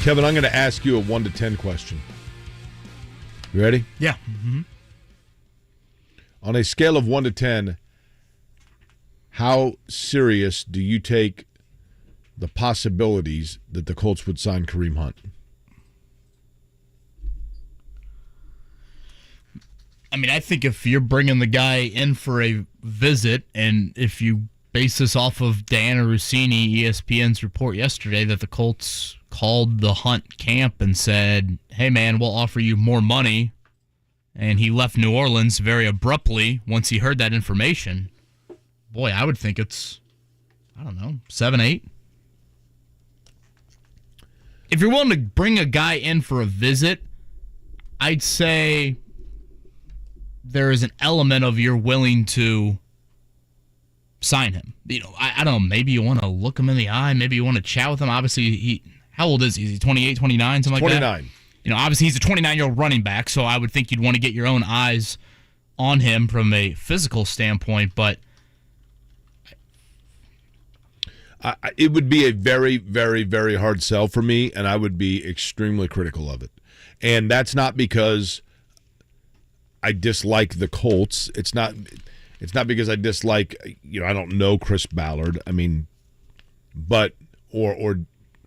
Kevin, I'm going to ask you a 1 to 10 question. You ready? Yeah. Mm-hmm. On a scale of 1 to 10, how serious do you take the possibilities that the Colts would sign Kareem Hunt? I mean, I think if you're bringing the guy in for a visit, and if you base this off of Diana Rossini, ESPN's report yesterday, that the Colts called the Hunt camp and said, hey, man, we'll offer you more money, and he left New Orleans very abruptly once he heard that information, boy, I would think it's, 7, 8. If you're willing to bring a guy in for a visit, I'd say there is an element of you're willing to sign him. I don't know, maybe you want to look him in the eye, maybe you want to chat with him. Obviously, how old is he? Is he 28, 29, something like that? 29. Obviously he's a 29-year-old running back, so I would think you'd want to get your own eyes on him from a physical standpoint, but it would be a very, very, very hard sell for me, and I would be extremely critical of it. And that's not because I dislike the Colts. It's not because I dislike, I don't know Chris Ballard. I mean, but or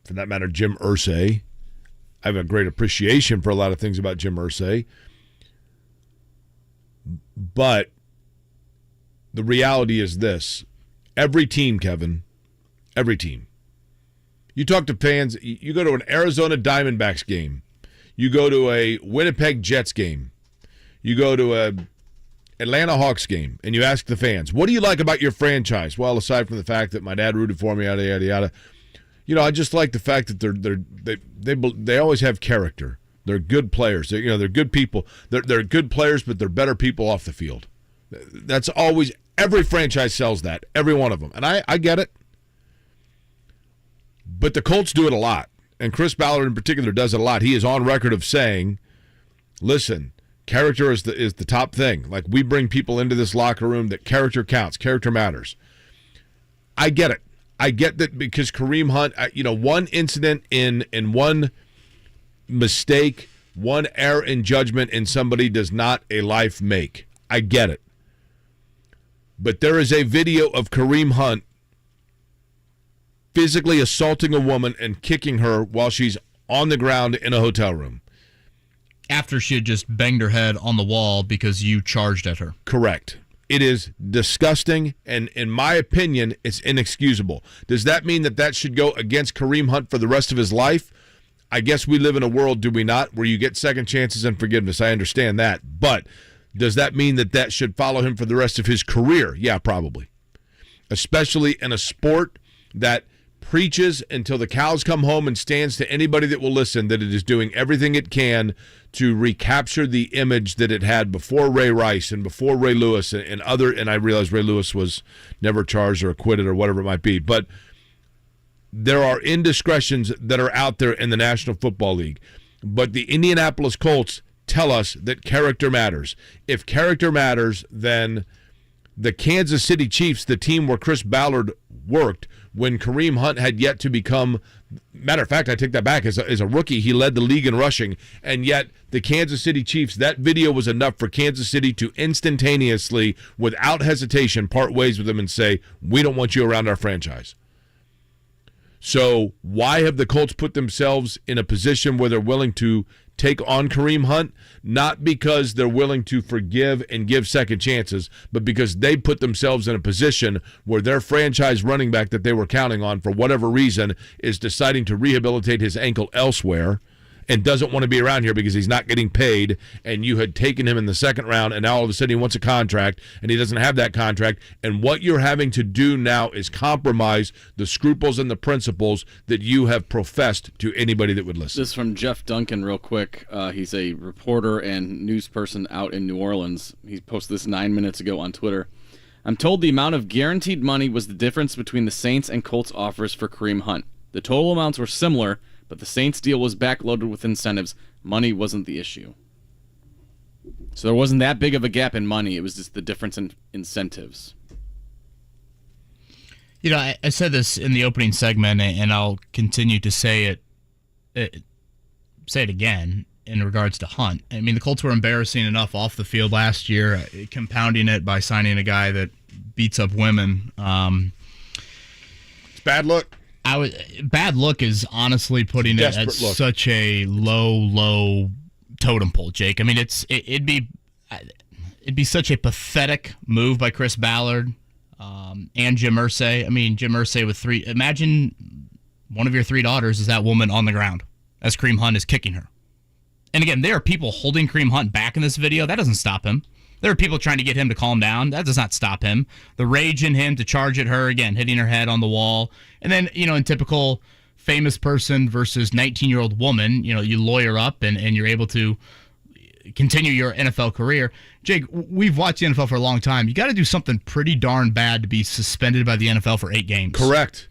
for that matter, Jim Irsay. I have a great appreciation for a lot of things about Jim Irsay. But the reality is this. Every team, Kevin, every team. You talk to fans, you go to an Arizona Diamondbacks game. You go to a Winnipeg Jets game. You go to a Atlanta Hawks game, and you ask the fans, what do you like about your franchise? Well, aside from the fact that my dad rooted for me, yada, yada, yada. I just like the fact that they always have character. They're good players. They're good people. They're good players, but they're better people off the field. That's always, every franchise sells that, every one of them. And I get it. But the Colts do it a lot. And Chris Ballard in particular does it a lot. He is on record of saying, listen, character is the top thing. Like, we bring people into this locker room that character counts. Character matters. I get it. I get that because Kareem Hunt, one incident in one mistake, one error in judgment in somebody does not a life make. I get it. But there is a video of Kareem Hunt physically assaulting a woman and kicking her while she's on the ground in a hotel room. After she had just banged her head on the wall because you charged at her. Correct. It is disgusting, and in my opinion, it's inexcusable. Does that mean that should go against Kareem Hunt for the rest of his life? I guess we live in a world, do we not, where you get second chances and forgiveness. I understand that. But does that mean that should follow him for the rest of his career? Yeah, probably. Especially in a sport that preaches until the cows come home and stands to anybody that will listen that it is doing everything it can to recapture the image that it had before Ray Rice and before Ray Lewis and I realize Ray Lewis was never charged or acquitted or whatever it might be, but there are indiscretions that are out there in the National Football League. But the Indianapolis Colts tell us that character matters. If character matters, then the Kansas City Chiefs, the team where Chris Ballard worked when Kareem Hunt had yet to become, matter of fact, I take that back, as a rookie, he led the league in rushing, and yet the Kansas City Chiefs, that video was enough for Kansas City to instantaneously, without hesitation, part ways with them and say, we don't want you around our franchise. So why have the Colts put themselves in a position where they're willing to take on Kareem Hunt? Not because they're willing to forgive and give second chances, but because they put themselves in a position where their franchise running back that they were counting on for whatever reason is deciding to rehabilitate his ankle elsewhere and doesn't want to be around here because he's not getting paid, and you had taken him in the second round, and now all of a sudden he wants a contract, and he doesn't have that contract, and what you're having to do now is compromise the scruples and the principles that you have professed to anybody that would listen. This is from Jeff Duncan real quick. He's a reporter and news person out in New Orleans. He posted this 9 minutes ago on Twitter. I'm told the amount of guaranteed money was the difference between the Saints and Colts offers for Kareem Hunt. The total amounts were similar, but the Saints deal was backloaded with incentives. Money wasn't the issue. So there wasn't that big of a gap in money. It was just the difference in incentives. I said this in the opening segment, and I'll continue to say it again in regards to Hunt. I mean, the Colts were embarrassing enough off the field last year, compounding it by signing a guy that beats up women. It's bad look. Bad look is honestly putting it at such a low totem pole, Jake. I mean, it'd be such a pathetic move by Chris Ballard and Jim Irsay. I mean, Jim Irsay with three. Imagine one of your three daughters is that woman on the ground as Kareem Hunt is kicking her. And again, there are people holding Kareem Hunt back in this video. That doesn't stop him. There are people trying to get him to calm down. That does not stop him. The rage in him to charge at her, again, hitting her head on the wall. And then, in typical famous person versus 19-year-old woman, you lawyer up and you're able to continue your NFL career. Jake, we've watched the NFL for a long time. You got to do something pretty darn bad to be suspended by the NFL for 8 games. Correct.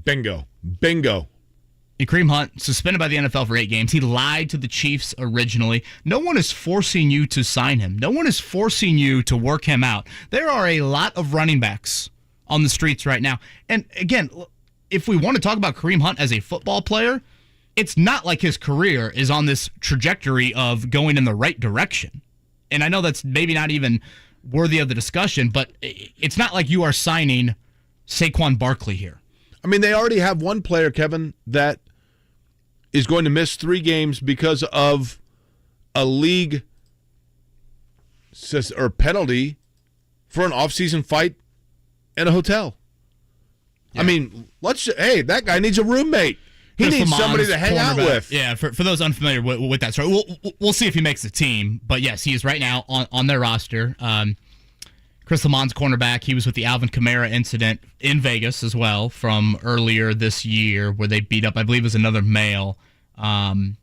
Bingo. Kareem Hunt, suspended by the NFL for 8 games. He lied to the Chiefs originally. No one is forcing you to sign him. No one is forcing you to work him out. There are a lot of running backs on the streets right now. And again, if we want to talk about Kareem Hunt as a football player, it's not like his career is on this trajectory of going in the right direction. And I know that's maybe not even worthy of the discussion, but it's not like you are signing Saquon Barkley here. I mean, they already have one player, Kevin, that is going to miss 3 games because of a league or penalty for an off-season fight in a hotel. Yeah. I mean, that guy needs a roommate. He needs somebody to hang out with. Yeah, for those unfamiliar with that story, we'll see if he makes the team. But yes, he is right now on their roster. Chris Lamont's cornerback. He was with the Alvin Kamara incident in Vegas as well from earlier this year where they beat up, I believe it was another male. And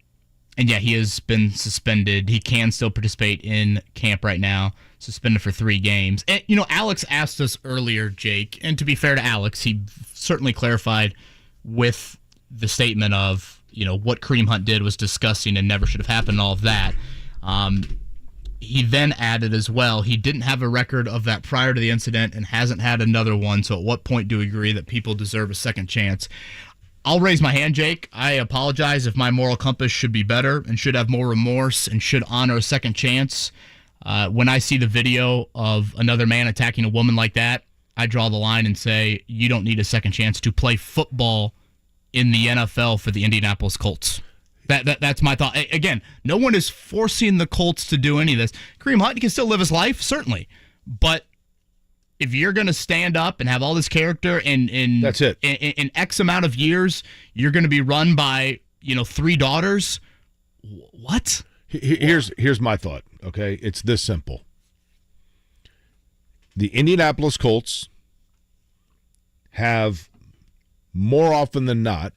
yeah, he has been suspended. He can still participate in camp right now, suspended for 3 games. And, Alex asked us earlier, Jake, and to be fair to Alex, he certainly clarified with the statement of, what Kareem Hunt did was disgusting and never should have happened and all of that. He then added as well, he didn't have a record of that prior to the incident and hasn't had another one. So at what point do we agree that people deserve a second chance? I'll raise my hand, Jake. I apologize if my moral compass should be better and should have more remorse and should honor a second chance. When I see the video of another man attacking a woman like that, I draw the line and say, you don't need a second chance to play football in the NFL for the Indianapolis Colts. That's my thought. Again, no one is forcing the Colts to do any of this. Kareem Hunt can still live his life, certainly. But if you're going to stand up and have all this character and that's it. In X amount of years, you're going to be run by 3 daughters. What? Here's my thought, okay? It's this simple. The Indianapolis Colts have, more often than not,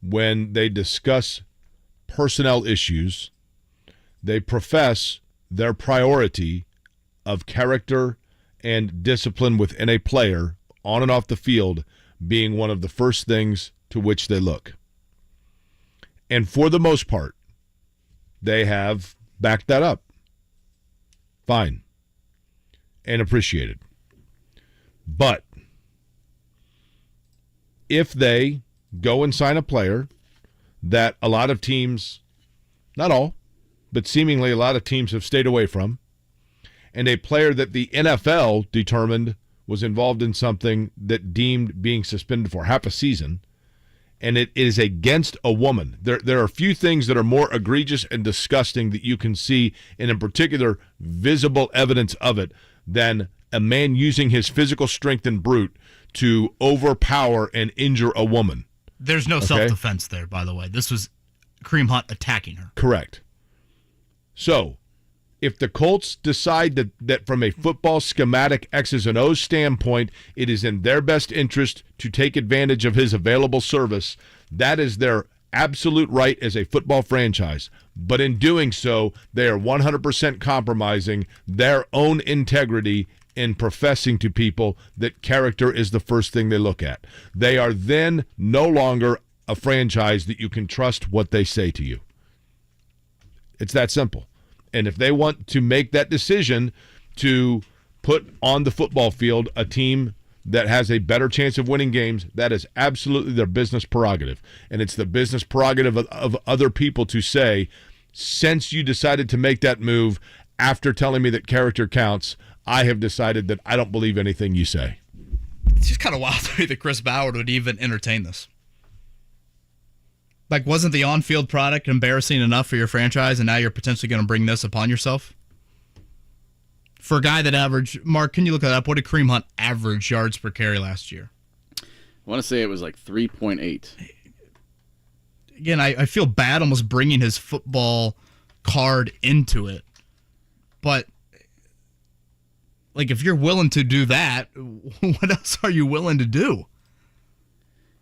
when they discuss personnel issues, they profess their priority of character and discipline within a player on and off the field being one of the first things to which they look. And for the most part, they have backed that up. Fine. And appreciated. But if they go and sign a player that a lot of teams, not all, but seemingly a lot of teams have stayed away from, and a player that the NFL determined was involved in something that deemed being suspended for half a season, and it is against a woman. There are a few things that are more egregious and disgusting that you can see, and in particular, visible evidence of it, than a man using his physical strength and brute to overpower and injure a woman. There's no self-defense there, by the way. This was Kareem Hunt attacking her. Correct. So, if the Colts decide that from a football schematic X's and O's standpoint, it is in their best interest to take advantage of his available service, that is their absolute right as a football franchise. But in doing so, they are 100% compromising their own integrity in professing to people that character is the first thing they look at. They are then no longer a franchise that you can trust what they say to you. It's that simple. And if they want to make that decision to put on the football field a team that has a better chance of winning games, that is absolutely their business prerogative. And it's the business prerogative of other people to say, since you decided to make that move after telling me that character counts, I have decided that I don't believe anything you say. It's just kind of wild to me that Chris Ballard would even entertain this. Like, wasn't the on-field product embarrassing enough for your franchise, and now you're potentially going to bring this upon yourself? For a guy that averaged, Mark, can you look that up? What did Kareem Hunt average yards per carry last year? I want to say it was like 3.8. Again, I feel bad almost bringing his football card into it. But, like, if you're willing to do that, what else are you willing to do?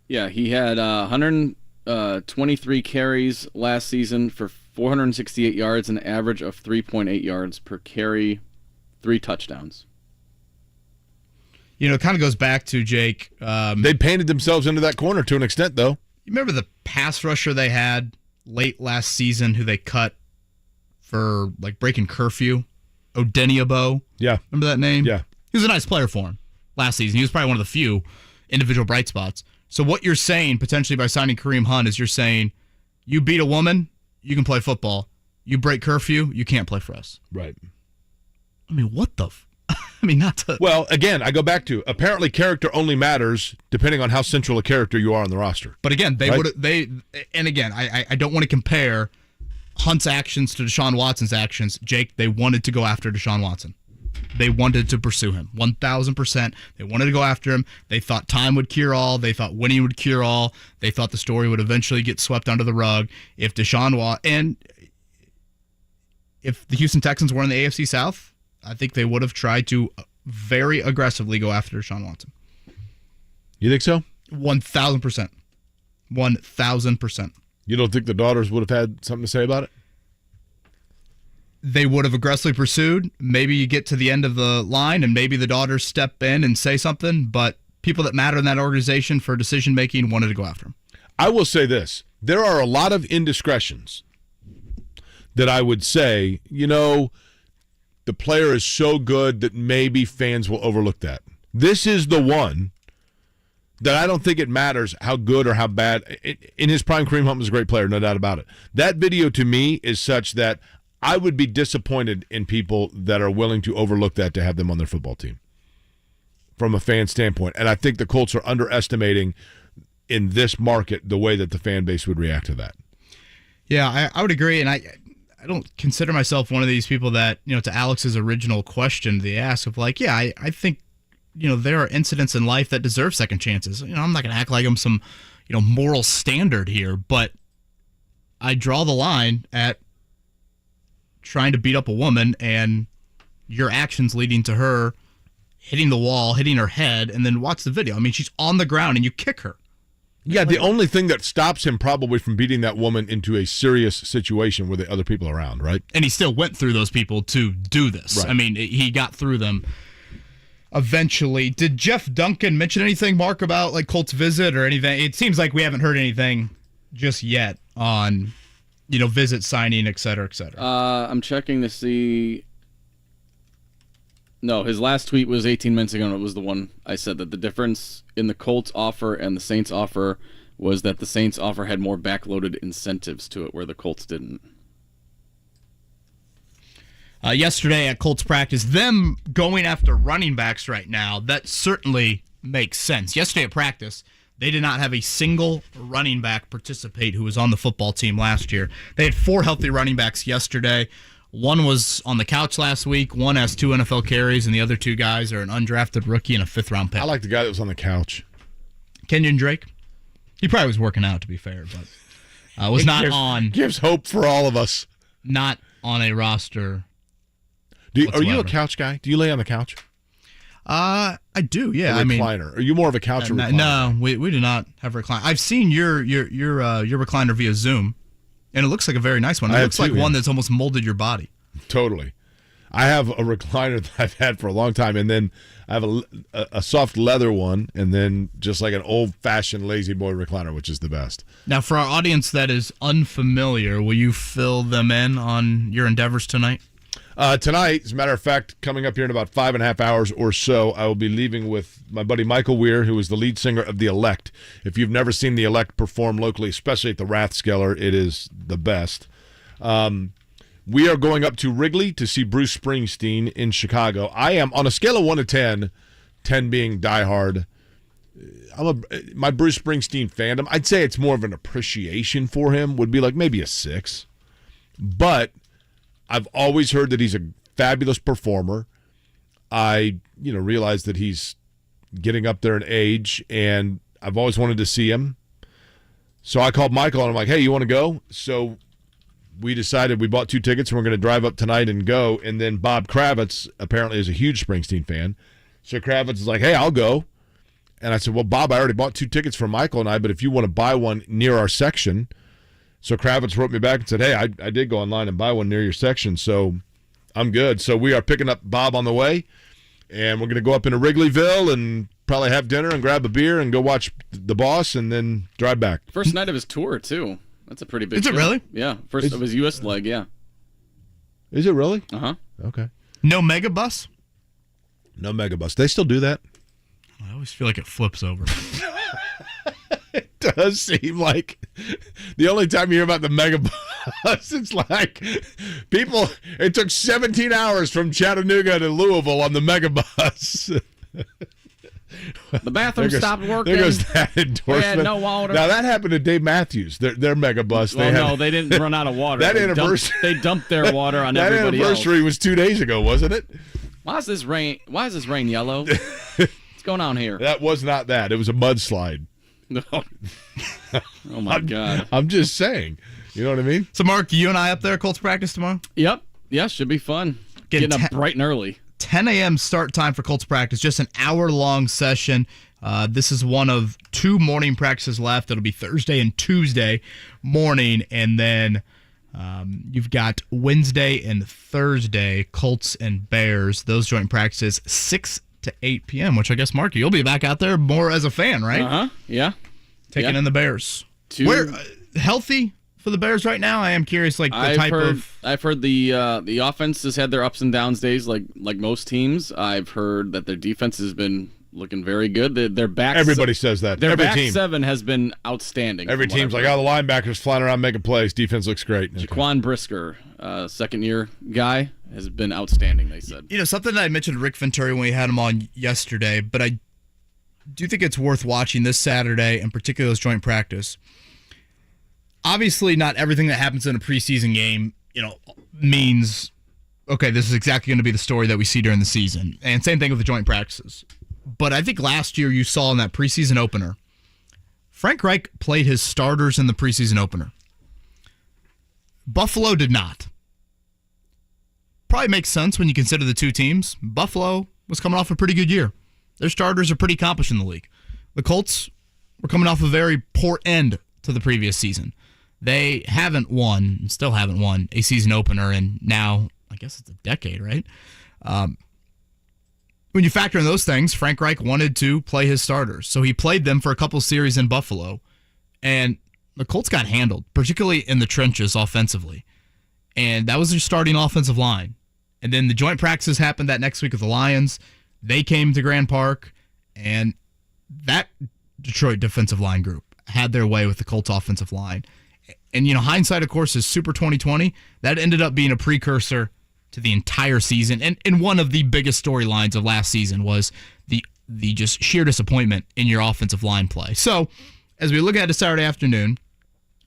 Yeah, he had 123 carries last season for 468 yards, an average of 3.8 yards per carry, 3 touchdowns. You know, it kind of goes back to, Jake. They painted themselves into that corner to an extent, though. You remember the pass rusher they had late last season who they cut for, like, breaking curfew? Odeniabo. Yeah. Remember that name? Yeah. He was a nice player for him last season. He was probably one of the few individual bright spots. So what you're saying, potentially by signing Kareem Hunt, is you're saying, you beat a woman, you can play football. You break curfew, you can't play for us. Right. I mean, what the I mean, not to... Well, again, I go back to, apparently character only matters depending on how central a character you are on the roster. But again, and again, I don't want to compare Hunt's actions to Deshaun Watson's actions. Jake, they wanted to go after Deshaun Watson. They wanted to pursue him 1,000%. They wanted to go after him. They thought time would cure all. They thought winning would cure all. They thought the story would eventually get swept under the rug. If the Houston Texans were in the AFC South, I think they would have tried to very aggressively go after Deshaun Watson. You think so? 1,000%. 1,000%. You don't think the daughters would have had something to say about it? They would have aggressively pursued. Maybe you get to the end of the line and maybe the daughters step in and say something, but people that matter in that organization for decision-making wanted to go after him. I will say this. There are a lot of indiscretions that I would say, the player is so good that maybe fans will overlook that. This is the one that I don't think it matters how good or how bad. In his prime, Kareem Hunt was a great player, no doubt about it. That video to me is such that I would be disappointed in people that are willing to overlook that to have them on their football team from a fan standpoint. And I think the Colts are underestimating in this market the way that the fan base would react to that. Yeah, I would agree. And I don't consider myself one of these people that, to Alex's original question they asked of like, yeah, I think, there are incidents in life that deserve second chances. I'm not going to act like I'm some, moral standard here, but I draw the line at trying to beat up a woman and your actions leading to her hitting the wall, hitting her head, and then watch the video. I mean, she's on the ground and you kick her. Yeah, the only thing that stops him probably from beating that woman into a serious situation where the other people are around, right? And he still went through those people to do this. Right. I mean, he got through them eventually. Did Jeff Duncan mention anything, Mark, about like Colts visit or anything? It seems like we haven't heard anything just yet on, visit, signing, et cetera, et cetera. I'm checking to see. No, his last tweet was 18 minutes ago, and it was the one I said that the difference in the Colts offer and the Saints offer was that the Saints offer had more backloaded incentives to it, where the Colts didn't. Yesterday at Colts practice, them going after running backs right now, that certainly makes sense. Yesterday at practice, they did not have a single running back participate who was on the football team last year. They had 4 healthy running backs yesterday. One was on the couch last week. One has 2 NFL carries, and the other 2 guys are an undrafted rookie and a 5th-round pick. I like the guy that was on the couch. Kenyon Drake. He probably was working out, to be fair, but was not on. Gives hope for all of us. Not on a roster. Are you a couch guy? Do you lay on the couch? I do, yeah. A recliner. Are you more of a couch or recliner? No, we do not have a recliner. I've seen your recliner via Zoom. And it looks like a very nice one. It looks like one that's almost molded your body. Totally. I have a recliner that I've had for a long time, and then I have a soft leather one, and then just like an old-fashioned lazy boy recliner, which is the best. Now, for our audience that is unfamiliar, will you fill them in on your endeavors tonight? Tonight, as a matter of fact, coming up here in about 5.5 hours or so, I will be leaving with my buddy Michael Weir, who is the lead singer of The Elect. If you've never seen The Elect perform locally, especially at the Rathskeller, it is the best. We are going up to Wrigley to see Bruce Springsteen in Chicago. I am, on a scale of 1 to 10, 10 being diehard, my Bruce Springsteen fandom, I'd say it's more of an appreciation for him, would be like maybe a 6. But I've always heard that he's a fabulous performer. I, realize that he's getting up there in age, and I've always wanted to see him. So I called Michael, and I'm like, hey, you want to go? So we decided we bought 2 tickets, and we're going to drive up tonight and go. And then Bob Kravitz apparently is a huge Springsteen fan. So Kravitz is like, hey, I'll go. And I said, well, Bob, I already bought 2 tickets for Michael and I, but if you want to buy one near our section. So Kravitz wrote me back and said, hey, I did go online and buy one near your section, so I'm good. So we are picking up Bob on the way, and we're going to go up into Wrigleyville and probably have dinner and grab a beer and go watch The Boss and then drive back. First night of his tour, too. That's a pretty big Is it really? Yeah, first of his U.S. leg, yeah. Is it really? Uh-huh. Okay. No MegaBus? No MegaBus. They still do that? I always feel like it flips over. It does seem like the only time you hear about the MegaBus, it's like it took 17 hours from Chattanooga to Louisville on the MegaBus. The bathroom stopped working. There goes that endorsement. We had no water. Now, that happened to Dave Matthews, their MegaBus. Well, they didn't run out of water. They dumped their water on everybody else. That anniversary was 2 days ago, wasn't it? Why is this rain yellow? What's going on here? That was not that. It was a mudslide. No. Oh, my God. I'm just saying. You know what I mean? So, Mark, you and I up there at Colts practice tomorrow? Yep. Yeah, should be fun. Getting up bright and early. 10 a.m. start time for Colts practice, just an hour-long session. This is one of 2 morning practices left. It'll be Thursday and Tuesday morning, and then you've got Wednesday and Thursday, Colts and Bears. Those joint practices, 6 to 8 p.m., which I guess, Mark, you'll be back out there more as a fan, right? Uh-huh, yeah. Taking in the Bears. Where healthy for the Bears right now? I am curious, like I've heard the offense has had their ups and downs days, like most teams. I've heard that their defense has been looking very good. Their back. Everybody says that. Their Every back team. 7 has been outstanding. Every team's like, the linebackers flying around making plays. Defense looks great. Jaquan Brisker, second-year guy, has been outstanding, they said. Something that I mentioned to Rick Venturi when we had him on yesterday, but I do think it's worth watching this Saturday, and particularly this joint practice. Obviously, not everything that happens in a preseason game, means, okay, this is exactly going to be the story that we see during the season. And same thing with the joint practices. But I think last year you saw in that preseason opener, Frank Reich played his starters in the preseason opener. Buffalo did not. Probably makes sense when you consider the 2 teams. Buffalo was coming off a pretty good year. Their starters are pretty accomplished in the league. The Colts were coming off a very poor end to the previous season. They haven't won, still haven't won, a season opener in now, I guess it's a decade, right? When you factor in those things, Frank Reich wanted to play his starters. So he played them for a couple series in Buffalo. And the Colts got handled, particularly in the trenches offensively. And that was their starting offensive line. And then the joint practices happened that next week with the Lions. They came to Grand Park, and that Detroit defensive line group had their way with the Colts offensive line. And, hindsight, of course, is super 2020. That ended up being a precursor to the entire season. And one of the biggest storylines of last season was the just sheer disappointment in your offensive line play. So, as we look at it Saturday afternoon,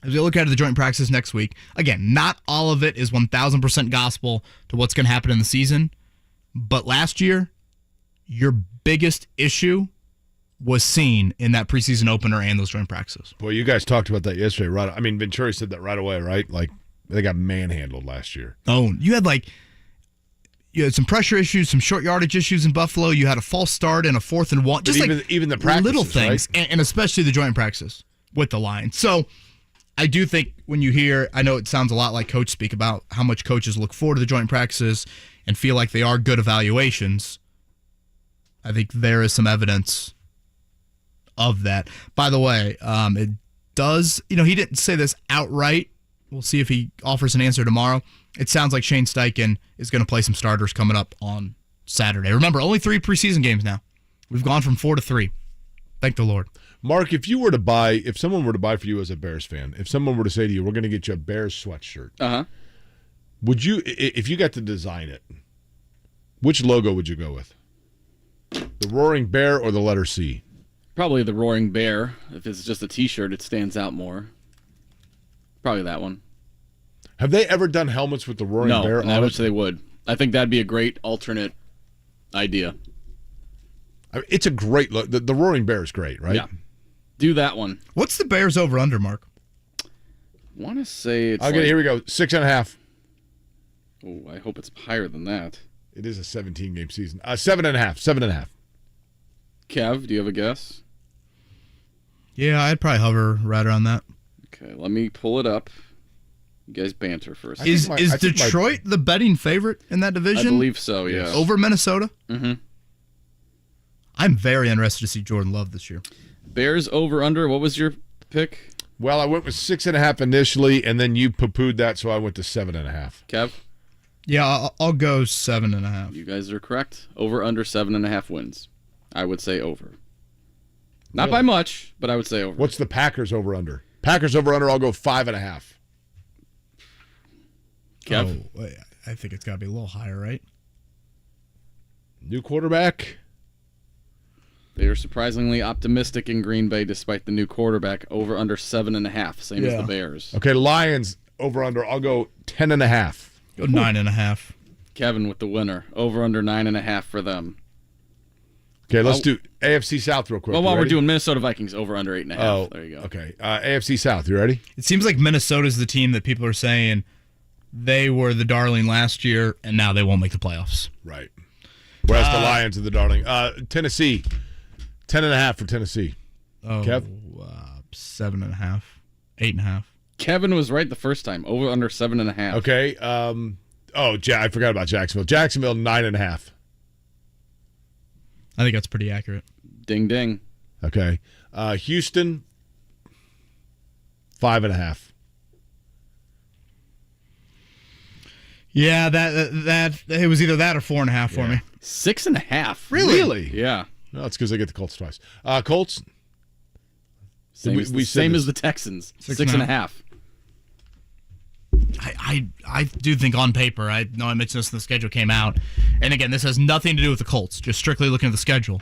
as we look at the joint practices next week, again, not all of it is 1,000% gospel to what's going to happen in the season. But last year, your biggest issue was seen in that preseason opener and those joint practices. Well, you guys talked about that yesterday, right? I mean, Venturi said that right away, right? Like, they got manhandled last year. Oh, you had some pressure issues, some short yardage issues in Buffalo. You had a false start and a 4th and 1. Just even the practices, little things, right? and especially the joint practices with the Lions. So I do think when you hear, I know it sounds a lot like coach speak about how much coaches look forward to the joint practices and feel like they are good evaluations. I think there is some evidence of that. By the way, it does, he didn't say this outright We'll see if he offers an answer tomorrow. It sounds like Shane Steichen is going to play some starters coming up on Saturday. Remember, only 3 preseason games now. We've gone from 4 to 3. Thank the Lord. Mark, if someone were to buy for you as a Bears fan, if someone were to say to you, we're going to get you a Bears sweatshirt, would you, if you got to design it, which logo would you go with? The Roaring Bear or the letter C? Probably the Roaring Bear. If it's just a T-shirt, it stands out more. Probably that one. Have they ever done helmets with the Roaring Bear on it? No, I wish they would. I think that'd be a great alternate idea. I mean, it's a great look. The Roaring Bear is great, right? Yeah. Do that one. What's the Bears over-under, Mark? I want to say it's Okay, here we go. 6.5. Oh, I hope it's higher than that. It is a 17-game season. 7.5. 7.5. Kev, do you have a guess? Yeah, I'd probably hover right around that. Okay, let me pull it up. You guys banter for a second. Is Detroit the betting favorite in that division? I believe so, yeah. Over Minnesota? Mm-hmm. I'm very interested to see Jordan Love this year. Bears over under. What was your pick? Well, I went with 6.5 initially, and then you poo-pooed that, so I went to 7.5. Kev? Yeah, I'll go 7.5. You guys are correct. Over under 7.5 wins. I would say over. Not by much, but I would say over. What's the Packers over under? Packers over under, I'll go 5.5. Kev? Oh, I think it's got to be a little higher, right? New quarterback. They are surprisingly optimistic in Green Bay despite the new quarterback. Over under 7.5, same as the Bears. Okay, Lions over under, I'll go 10.5. Go 9.5. Kevin with the winner. Over under 9.5 for them. Okay, let's do AFC South real quick. Well, while we're doing Minnesota Vikings, over under 8.5. Oh, there you go. Okay, AFC South, you ready? It seems like Minnesota's the team that people are saying they were the darling last year, and now they won't make the playoffs. Right. Whereas the Lions are the darling. Tennessee, 10.5 for Tennessee. Oh, Kev? 7.5, 8.5. Kevin was right the first time. Over under 7.5. Okay. I forgot about Jacksonville. Jacksonville, 9.5. I think that's pretty accurate. Ding, ding. Okay. Houston, 5.5. Yeah, that it was either that or 4.5 for me. 6.5. Really? Yeah. No, it's because I get the Colts twice. Colts. Same, same as the Texans. 6.5. I do think on paper, I know I mentioned this when the schedule came out, and again, this has nothing to do with the Colts, just strictly looking at the schedule.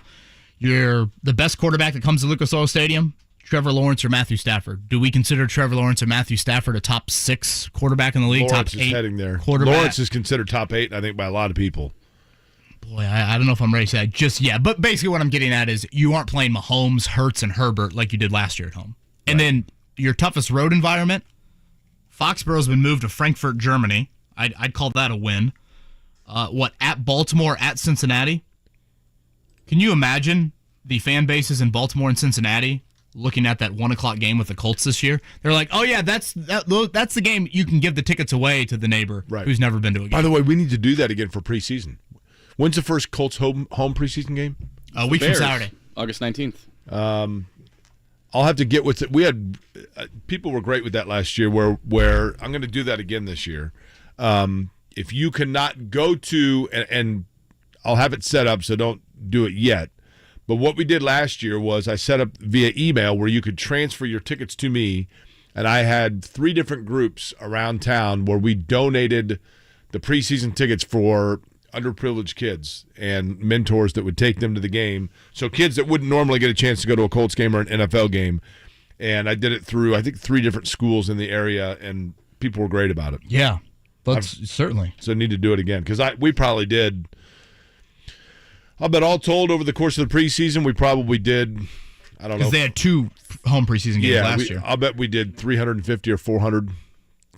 You're the best quarterback that comes to Lucas Oil Stadium, Trevor Lawrence or Matthew Stafford. Do we consider Trevor Lawrence or Matthew Stafford a top 6 quarterback in the league? Lawrence top is 8 heading there. quarterback? Lawrence is considered top 8, I think, by a lot of people. Boy, I don't know if I'm ready to say that just yet, but basically what I'm getting at is you aren't playing Mahomes, Hurts, and Herbert like you did last year at home. And then your toughest road environment, Foxborough's been moved to Frankfurt, Germany. I'd call that a win. At Baltimore, at Cincinnati? Can you imagine the fan bases in Baltimore and Cincinnati looking at that 1 o'clock game with the Colts this year? They're like, oh yeah, that's the game you can give the tickets away to the neighbor who's never been to a game. By the way, we need to do that again for preseason. When's the first Colts home preseason game? A week from Saturday. August 19th. I'll have to get with it. We had people were great with that last year where I'm going to do that again this year. If you cannot go to, and I'll have it set up, so don't do it yet. But what we did last year was I set up via email where you could transfer your tickets to me, and I had 3 different groups around town where we donated the preseason tickets for underprivileged kids and mentors that would take them to the game. So kids that wouldn't normally get a chance to go to a Colts game or an NFL game. And I did it through, I think, 3 different schools in the area, and people were great about it. Yeah, certainly. So I need to do it again because we probably did, I'll bet all told over the course of the preseason, we probably did, I don't know. Because they had 2 home preseason games last year. I'll bet we did 350 or 400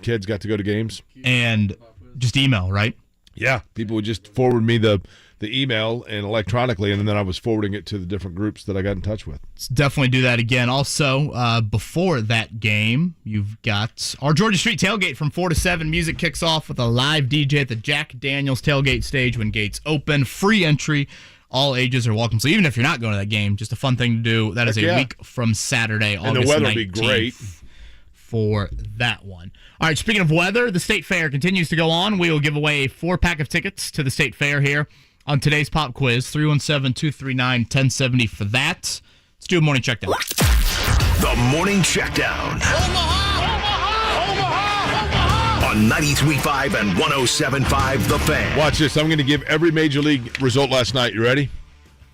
kids got to go to games. And just email, right? Yeah, people would just forward me the email and electronically, and then I was forwarding it to the different groups that I got in touch with. Let's definitely do that again. Also, before that game, you've got our Georgia Street tailgate from 4 to 7. Music kicks off with a live DJ at the Jack Daniels tailgate stage when gates open. Free entry. All ages are welcome. So even if you're not going to that game, just a fun thing to do. That is a week from Saturday, August 19th. And the weather will be great. for that one. All right, speaking of weather, the State Fair continues to go on. We will give away a 4-pack of tickets to the State Fair here on today's pop quiz. 317-239-1070 for that. Let's do a morning check down. The Morning Checkdown. On 93.5 and 107.5 The Fan. Watch this. I'm going to give every Major League result last night. You ready?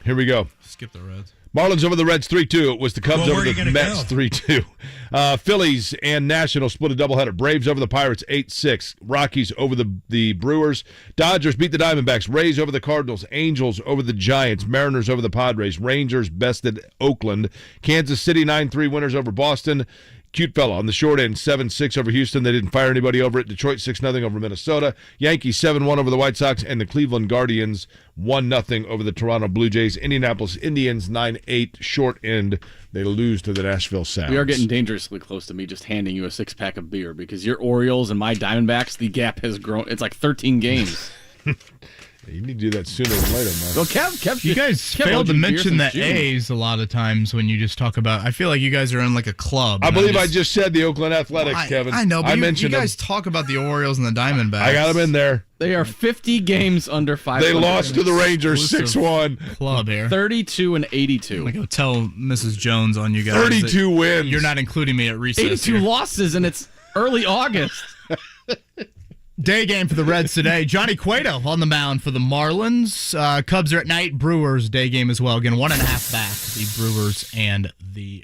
Here we go. Skip the Reds. Marlins over the Reds 3-2. It was the Cubs over the Mets 3-2. Phillies and Nationals split a doubleheader. Braves over the Pirates 8-6. Rockies over the Brewers. Dodgers beat the Diamondbacks. Rays over the Cardinals. Angels over the Giants. Mariners over the Padres. Rangers bested Oakland. Kansas City 9-3 winners over Boston. Cute fella on the short end, 7-6 over Houston. They didn't fire anybody over it. Detroit 6-0 over Minnesota. Yankees 7-1 over the White Sox. And the Cleveland Guardians 1-0 over the Toronto Blue Jays. Indianapolis Indians 9-8 short end. They lose to the Nashville Sounds. We are getting dangerously close to me just handing you a 6-pack of beer because your Orioles and my Diamondbacks, the gap has grown. It's like 13 games. You need to do that sooner than later, man. Well, Kev, you guys failed to mention the A's a lot of times when you just talk about. I feel like you guys are in like a club. I believe I just said the Oakland Athletics, Kevin. I know, but mentioned you guys talk about the Orioles and the Diamondbacks. I got them in there. They are 50 games under 500. They lost to the Rangers 6-1. Club here. 32 and 82. I'm going to go tell Mrs. Jones on you guys. 32 wins. You're not including me at recess. 82 here. losses, and it's early August. Day game for the Reds today. Johnny Cueto on the mound for the Marlins. Cubs are at night. Brewers day game as well. Again, 1.5 back. The Brewers and the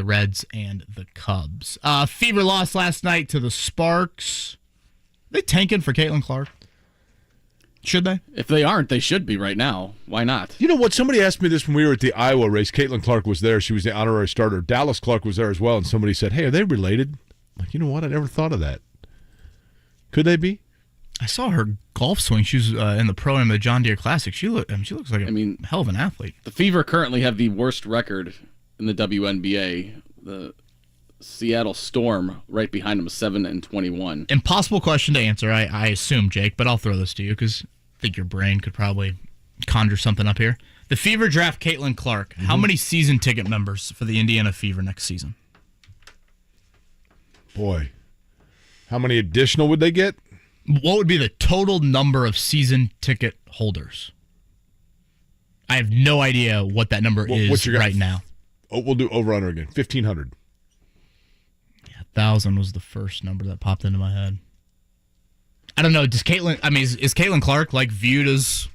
Reds and the Cubs. Fever loss last night to the Sparks. Are they tanking for Caitlin Clark? Should they? If they aren't, they should be right now. Why not? You know what? Somebody asked me this when we were at the Iowa race. Caitlin Clark was there. She was the honorary starter. Dallas Clark was there as well. And somebody said, hey, are they related? I'm like, you know what? I never thought of that. Could they be? I saw her golf swing. She was in the pro-am of the John Deere Classic. She looks like a hell of an athlete. The Fever currently have the worst record in the WNBA. The Seattle Storm right behind them, 7-21. Impossible question to answer, I assume, Jake, but I'll throw this to you because I think your brain could probably conjure something up here. The Fever draft Caitlin Clark. Mm-hmm. How many season ticket members for the Indiana Fever next season? Boy. How many additional would they get? What would be the total number of season ticket holders? I have no idea what that number is right now. Oh, we'll do over-under again. 1,500. Yeah, 1,000 was the first number that popped into my head. I don't know. Does Caitlin? I mean, is Caitlin Clark like viewed as?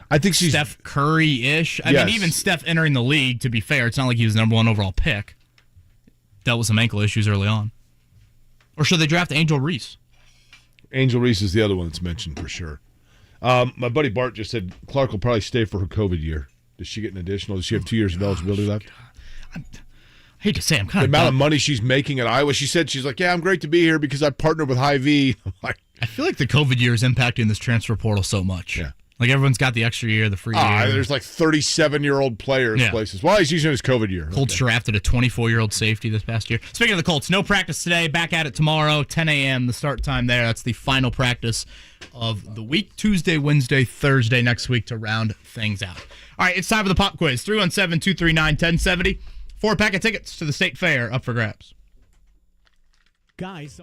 I think she's Steph Curry-ish. I mean, even Steph entering the league. To be fair, it's not like he was the number 1 overall pick. Dealt with some ankle issues early on. Or should they draft Angel Reese? Angel Reese is the other one that's mentioned for sure. My buddy Bart just said Clark will probably stay for her COVID year. Does she get an additional? Does she have 2 years of eligibility left? I hate to say, I'm kind the of amount of money she's making at Iowa. She's like, yeah, I'm great to be here because I partnered with Hy-Vee. I feel like the COVID year is impacting this transfer portal so much. Yeah. Like everyone's got the extra year, the free year. There's like 37-year-old players places. Well, he's using his COVID year. Colts drafted a 24-year-old safety this past year. Speaking of the Colts, no practice today. Back at it tomorrow, 10 a.m. the start time there. That's the final practice of the week. Tuesday, Wednesday, Thursday next week to round things out. All right, it's time for the pop quiz. 317-239-1070. 4-pack of tickets to the State Fair up for grabs. Guys.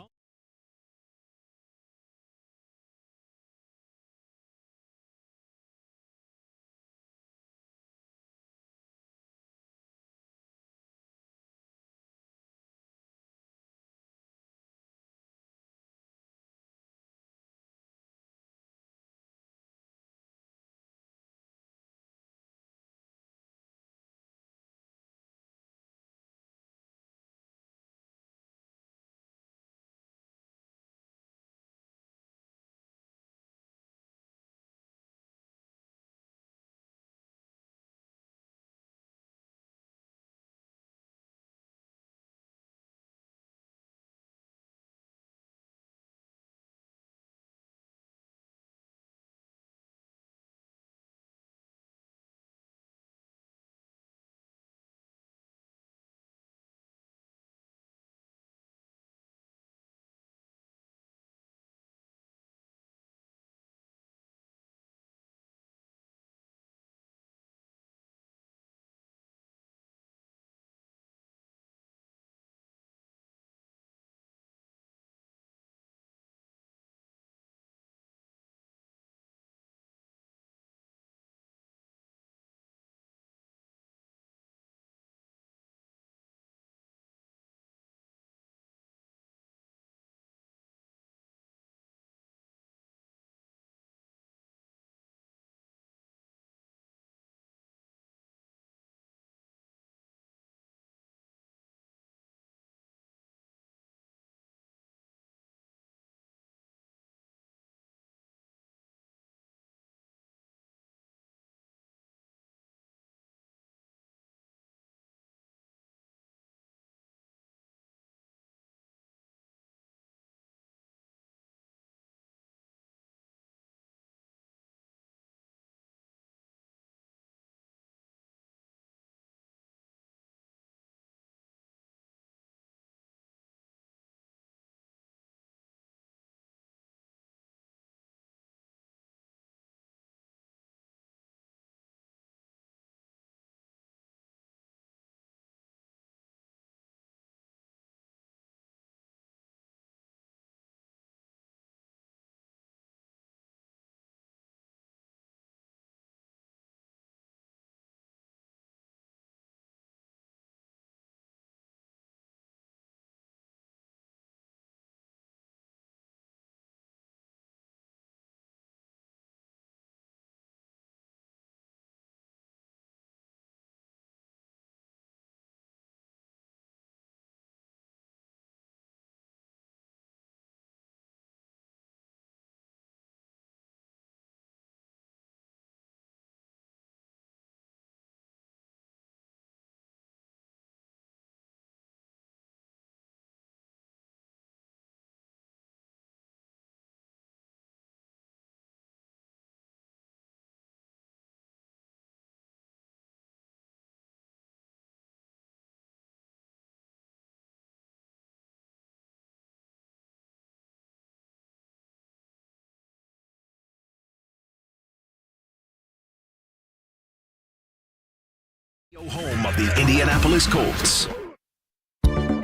Home of the Indianapolis Colts.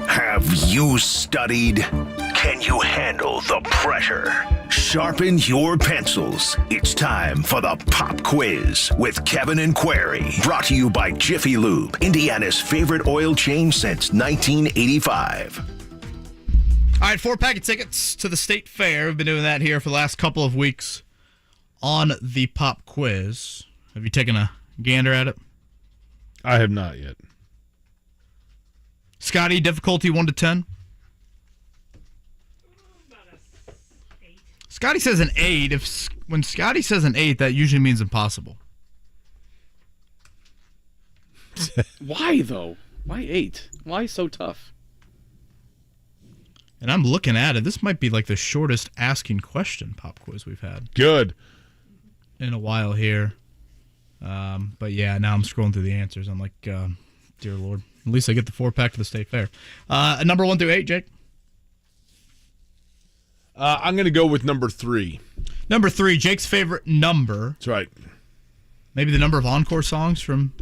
Have you studied? Can you handle the pressure? Sharpen your pencils. It's time for the Pop Quiz with Kevin and Query. Brought to you by Jiffy Lube, Indiana's favorite oil change since 1985. All right, 4-pack of tickets to the State Fair. We've been doing that here for the last couple of weeks on the Pop Quiz. Have you taken a gander at it? I have not yet. Scotty, difficulty 1 to 10? Scotty says an 8. When Scotty says an 8, that usually means impossible. Why, though? Why 8? Why so tough? And I'm looking at it. This might be like the shortest asking question pop quiz we've had. Good. In a while here. But yeah, now I'm scrolling through the answers. I'm like, dear Lord. At least I get the 4-pack to the State Fair. Number 1 through 8, Jake? I'm going to go with number 3. Number 3, Jake's favorite number. That's right. Maybe the number of encore songs from...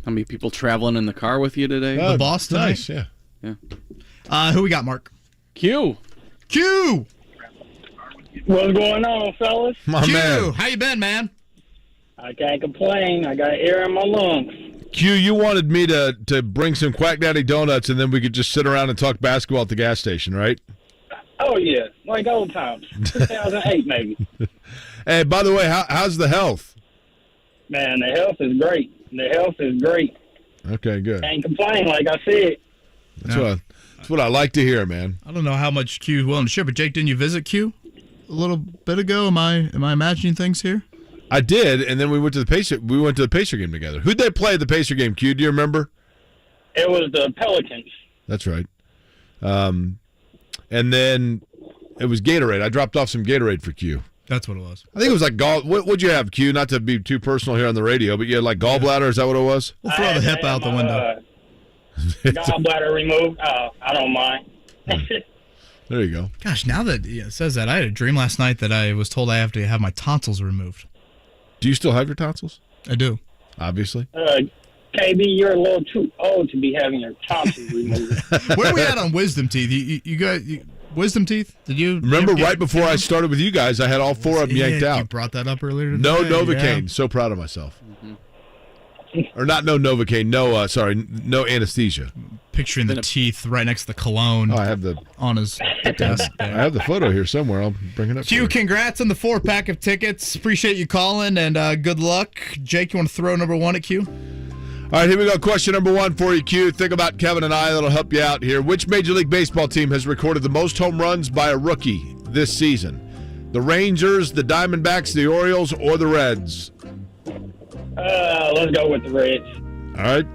How many people traveling in the car with you today? The boss tonight? Nice, yeah. Who we got, Mark? Q. What's going on, fellas? My Q, man. how you been, man? I can't complain. I got air in my lungs. Q, you wanted me to bring some Quack Daddy donuts and then we could just sit around and talk basketball at the gas station, right? Oh, yeah. Like old times. 2008, maybe. Hey, by the way, how's the health? Man, the health is great. Okay, good. Can't complain, like I said. That's what I like to hear, man. I don't know how much Q is willing to share, but Jake, didn't you visit Q a little bit ago? Am I imagining things here? I did, and then we went to the Pacer game together. Who'd they play at the Pacer game, Q? Do you remember? It was the Pelicans. That's right. And then it was Gatorade. I dropped off some Gatorade for Q. That's what it was. I think it was like what'd you have, Q? Not to be too personal here on the radio, but you had like gallbladder. Is that what it was? We'll throw the hip out the window. Gallbladder removed. Oh, I don't mind. There you go. Gosh, now that it says that, I had a dream last night that I was told I have to have my tonsils removed. Do you still have your tonsils? I do. Obviously. KB, you're a little too old to be having your tonsils removed. Where are we at on wisdom teeth? You got wisdom teeth? Did you remember right before I started with you guys? I had all 4 of them yanked out. You brought that up earlier today. No Novocaine. Yeah. So proud of myself. Or not no Novocaine. No anesthesia. Picturing the teeth right next to the cologne. Oh, I have on his desk there. I have the photo here somewhere. I'll bring it up. Q, congrats on the 4-pack of tickets. Appreciate you calling, and good luck. Jake, you want to throw number 1 at Q? All right, here we go. Question number 1 for you, Q. Think about Kevin and I. That'll help you out here. Which Major League Baseball team has recorded the most home runs by a rookie this season? The Rangers, the Diamondbacks, the Orioles, or the Reds? Let's go with the Reds. All right.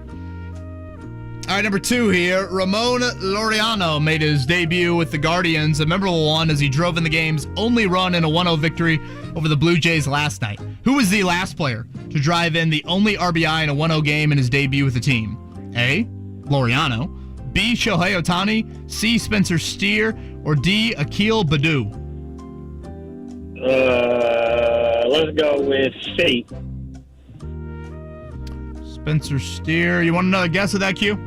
All right, number 2 here. Ramon Laureano made his debut with the Guardians, a memorable one as he drove in the game's only run in a 1-0 victory over the Blue Jays last night. Who was the last player to drive in the only RBI in a 1-0 game in his debut with the team? A. Laureano, B. Shohei Ohtani, C. Spencer Steer, or D. Akil Baddoo? Let's go with C. Spencer Steer. You want another guess at that, Q?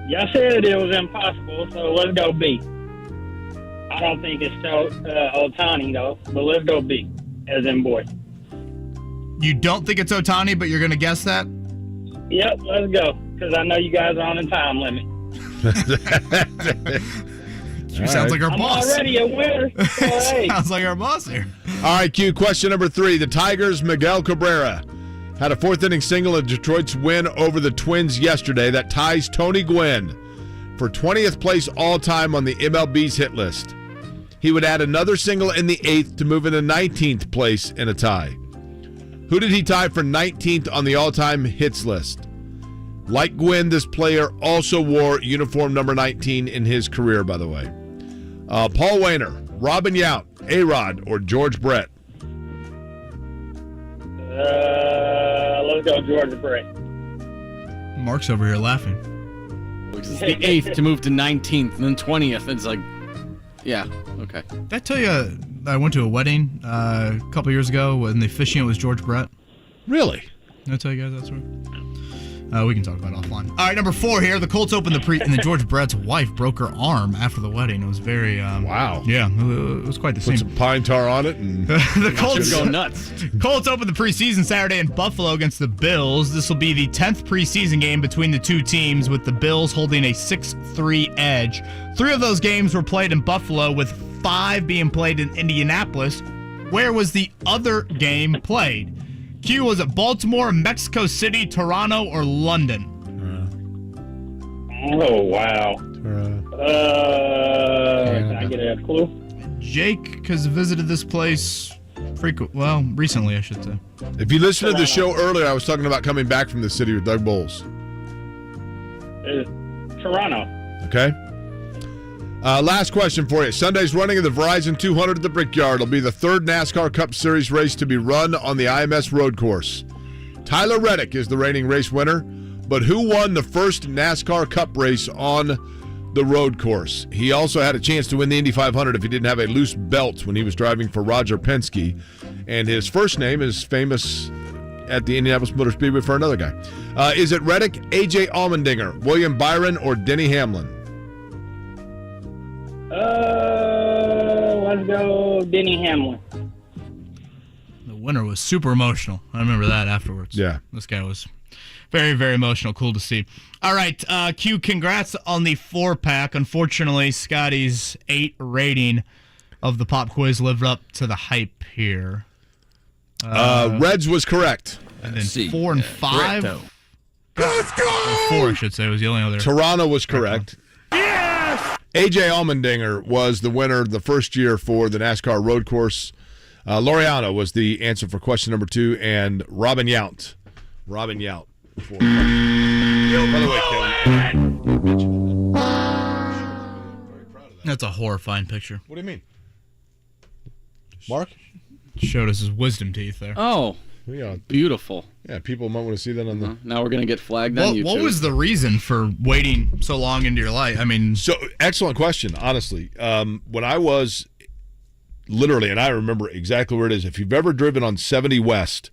Y'all said it was impossible, so let's go B. I don't think it's Ohtani, though, but let's go B, as in boy. You don't think it's Ohtani, but you're going to guess that? Yep, let's go, because I know you guys are on a time limit. Sounds like our boss. I'm already a winner. So, hey. Sounds like our boss here. All right, Q. Question number 3. The Tigers' Miguel Cabrera had a 4th-inning single in Detroit's win over the Twins yesterday that ties Tony Gwynn for 20th place all-time on the MLB's hit list. He would add another single in the 8th to move into 19th place in a tie. Who did he tie for 19th on the all-time hits list? Like Gwynn, this player also wore uniform number 19 in his career, by the way. Paul Wainer, Robin Yount, A-Rod, or George Brett? Let's go George Brett. Mark's over here laughing. It's the 8th to move to 19th, and then 20th. It's like, yeah, okay. Did I tell you I went to a wedding a couple years ago when the officiant was George Brett? Really? Did I tell you guys that's right? We can talk about it offline. All right, number 4 here. The Colts opened and then George Brett's wife broke her arm after the wedding. It was very wow. Yeah, it was quite the scene. Put some pine tar on it and the Colts go nuts. Colts opened the preseason Saturday in Buffalo against the Bills. This will be the 10th preseason game between the two teams, with the Bills holding a 6-3 edge. 3 of those games were played in Buffalo, with 5 being played in Indianapolis. Where was the other game played? Q, was it Baltimore, Mexico City, Toronto, or London? Oh, wow. Can I get a clue? Jake has visited this place recently, I should say. If you listened to the show earlier, I was talking about coming back from the city with Doug Boles. Toronto. Okay. Last question for you. Sunday's running of the Verizon 200 at the Brickyard will be the 3rd NASCAR Cup Series race to be run on the IMS road course. Tyler Reddick is the reigning race winner, but who won the first NASCAR Cup race on the road course? He also had a chance to win the Indy 500 if he didn't have a loose belt when he was driving for Roger Penske, and his first name is famous at the Indianapolis Motor Speedway for another guy. Is it Reddick, A.J. Allmendinger, William Byron, or Denny Hamlin? Let's go Denny Hamlin. The winner was super emotional. I remember that afterwards. Yeah. This guy was very, very emotional. Cool to see. All right, Q, congrats on the 4-pack. Unfortunately, Scotty's 8 rating of the pop quiz lived up to the hype here. Reds was correct. And then 4 and 5. Let's go! 4, I should say, was the only other. Toronto was correct. A.J. Allmendinger was the winner the first year for the NASCAR road course. Laureano was the answer for question number 2, and Robin Yount. By the way, Kevin. That's a horrifying picture. What do you mean? Mark? Showed us his wisdom teeth there. Oh, Yeah. beautiful. Yeah, people might want to see that on the... Now we're going to get flagged on YouTube. What was the reason for waiting so long into your life? I mean... So, excellent question, honestly. When I was literally, and I remember exactly where it is, if you've ever driven on 70 West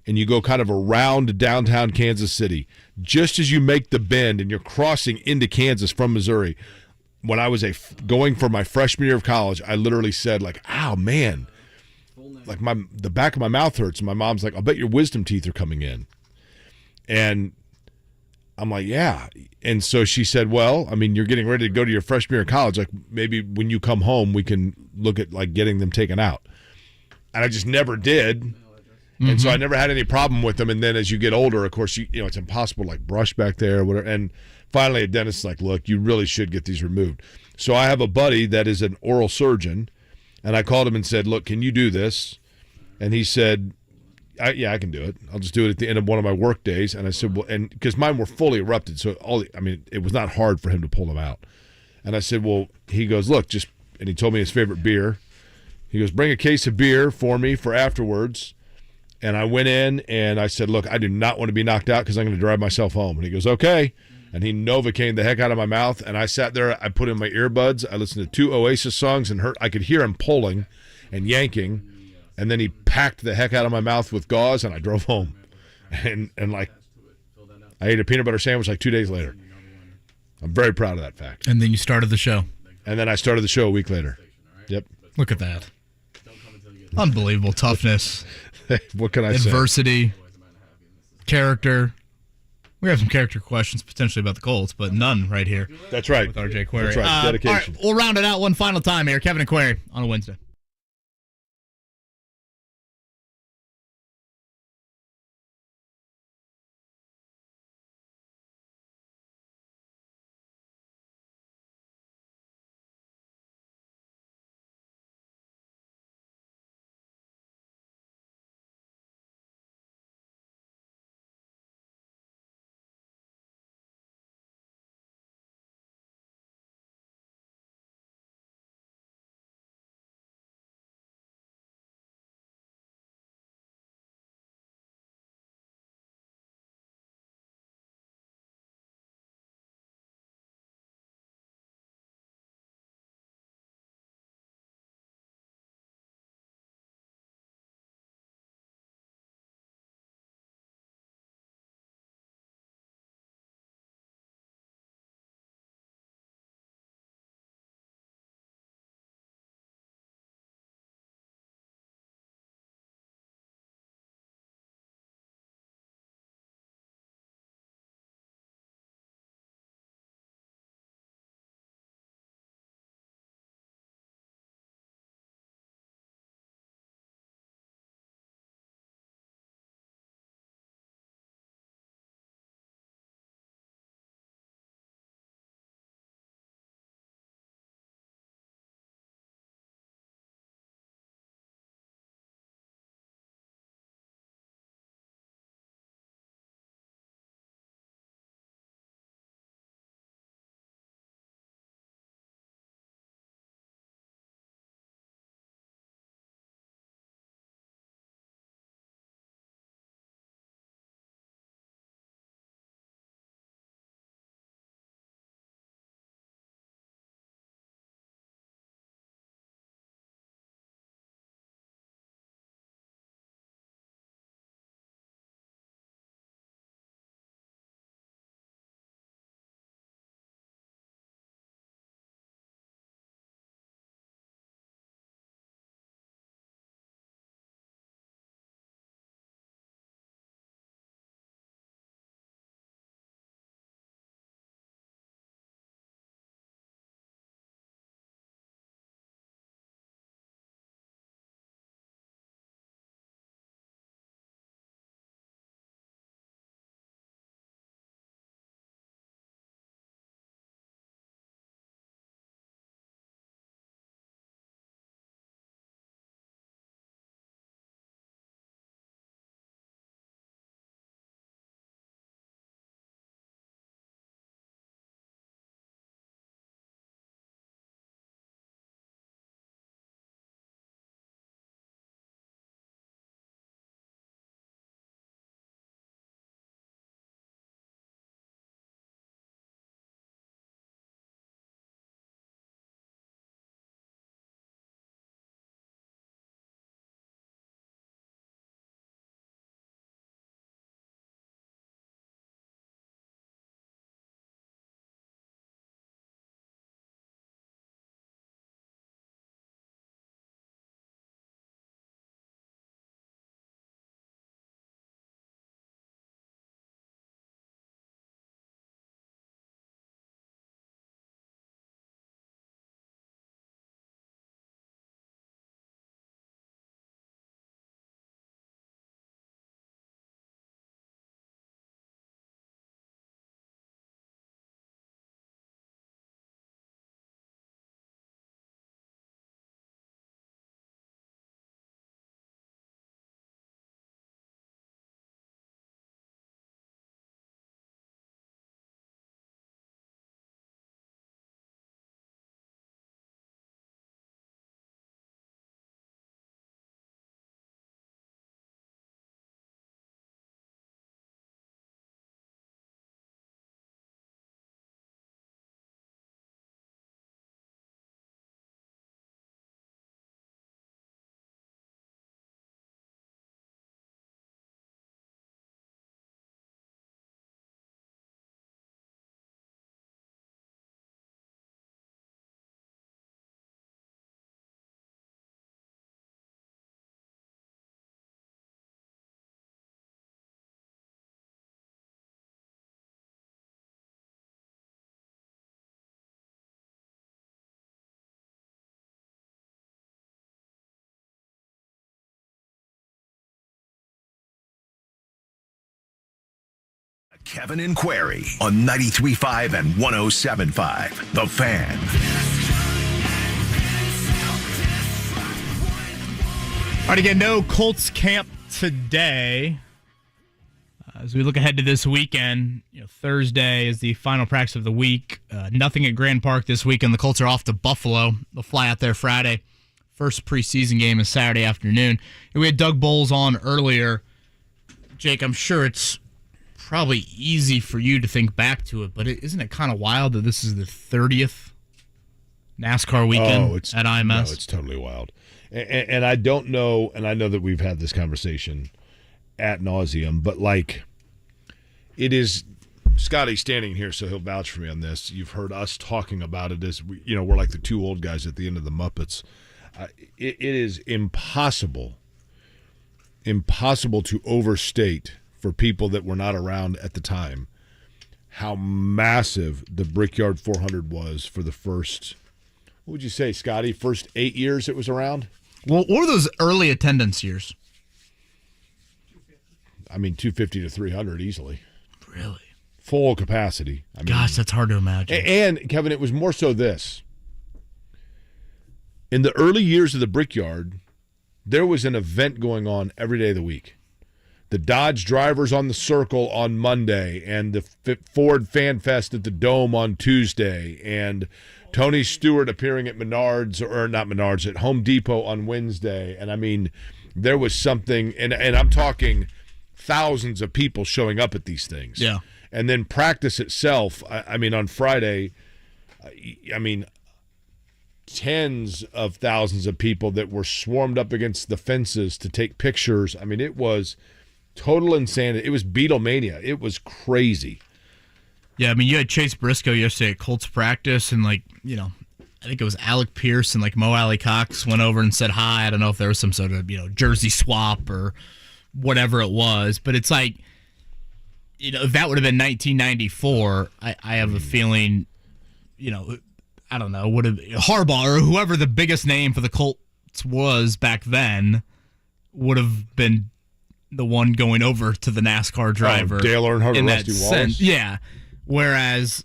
and you go kind of around downtown Kansas City, just as you make the bend and you're crossing into Kansas from Missouri, when I was going for my freshman year of college, I literally said, like, ow, man, like the back of my mouth hurts. And my mom's like, I'll bet your wisdom teeth are coming in. And I'm like, yeah. And so she said, well, I mean, you're getting ready to go to your freshman year of college. Like, maybe when you come home, we can look at, like, getting them taken out. And I just never did. And so I never had any problem with them. And then as you get older, of course, you know, it's impossible to, like, brush back there or whatever. And finally a dentist's like, look, you really should get these removed. So I have a buddy that is an oral surgeon. And I called him and said, look, can you do this? And he said, yeah, I can do it. I'll just do it at the end of one of my work days. And I said, well, and because mine were fully erupted. So it was not hard for him to pull them out. And I said, well, he goes, look, and he told me his favorite beer. He goes, bring a case of beer for me for afterwards. And I went in and I said, look, I do not want to be knocked out because I'm going to drive myself home. And he goes, okay. And he Novocaine the heck out of my mouth. And I sat there, I put in my earbuds. I listened to 2 Oasis songs and I could hear him pulling and yanking. And then he packed the heck out of my mouth with gauze and I drove home. And like, I ate a peanut butter sandwich like 2 days later. I'm very proud of that fact. And then you started the show. And then I started the show a week later. Yep. Look at that. Unbelievable toughness. What can I say? Adversity. Character. We have some character questions potentially about the Colts, but none right here. That's right. With RJ Query. That's right. Dedication. All right, we'll round it out one final time here. Kevin and Query on a Wednesday. Kevin and Query on 93.5 and 107.5. The Fan. All right, again, no Colts camp today. As we look ahead to this weekend, Thursday is the final practice of the week. Nothing at Grand Park this weekend. The Colts are off to Buffalo. They'll fly out there Friday. First preseason game is Saturday afternoon. And we had Doug Boles on earlier. Jake, I'm sure it's probably easy for you to think back to it, but isn't it kind of wild that this is the 30th NASCAR weekend at IMS? No, it's totally wild. And I don't know, and I know that we've had this conversation ad nauseum, but it is Scotty standing here, so he'll vouch for me on this. You've heard us talking about it as we're like the two old guys at the end of the Muppets. It is impossible to overstate for people that were not around at the time how massive the Brickyard 400 was for the first, what would you say, Scotty, first 8 years it was around? Well, or those early attendance years. I mean, 250 to 300 easily. Really? Full capacity. Gosh, that's hard to imagine. And, Kevin, it was more so this. In the early years of the Brickyard, there was an event going on every day of the week. The Dodge Drivers on the Circle on Monday, and the Ford Fan Fest at the Dome on Tuesday, and Tony Stewart appearing at at Home Depot on Wednesday. And, there was something, and I'm talking thousands of people showing up at these things. Yeah. And then practice itself, on Friday, tens of thousands of people that were swarmed up against the fences to take pictures. It was total insanity. It was Beatlemania. It was crazy. Yeah, you had Chase Briscoe yesterday at Colts practice, and I think it was Alec Pierce and Mo Alley Cox went over and said hi. I don't know if there was some sort of jersey swap or whatever it was, but it's if that would have been 1994, I have a feeling, I don't know, would have Harbaugh or whoever the biggest name for the Colts was back then would have been the one going over to the NASCAR driver. Dale Earnhardt and Rusty Wallace. Yeah. Whereas,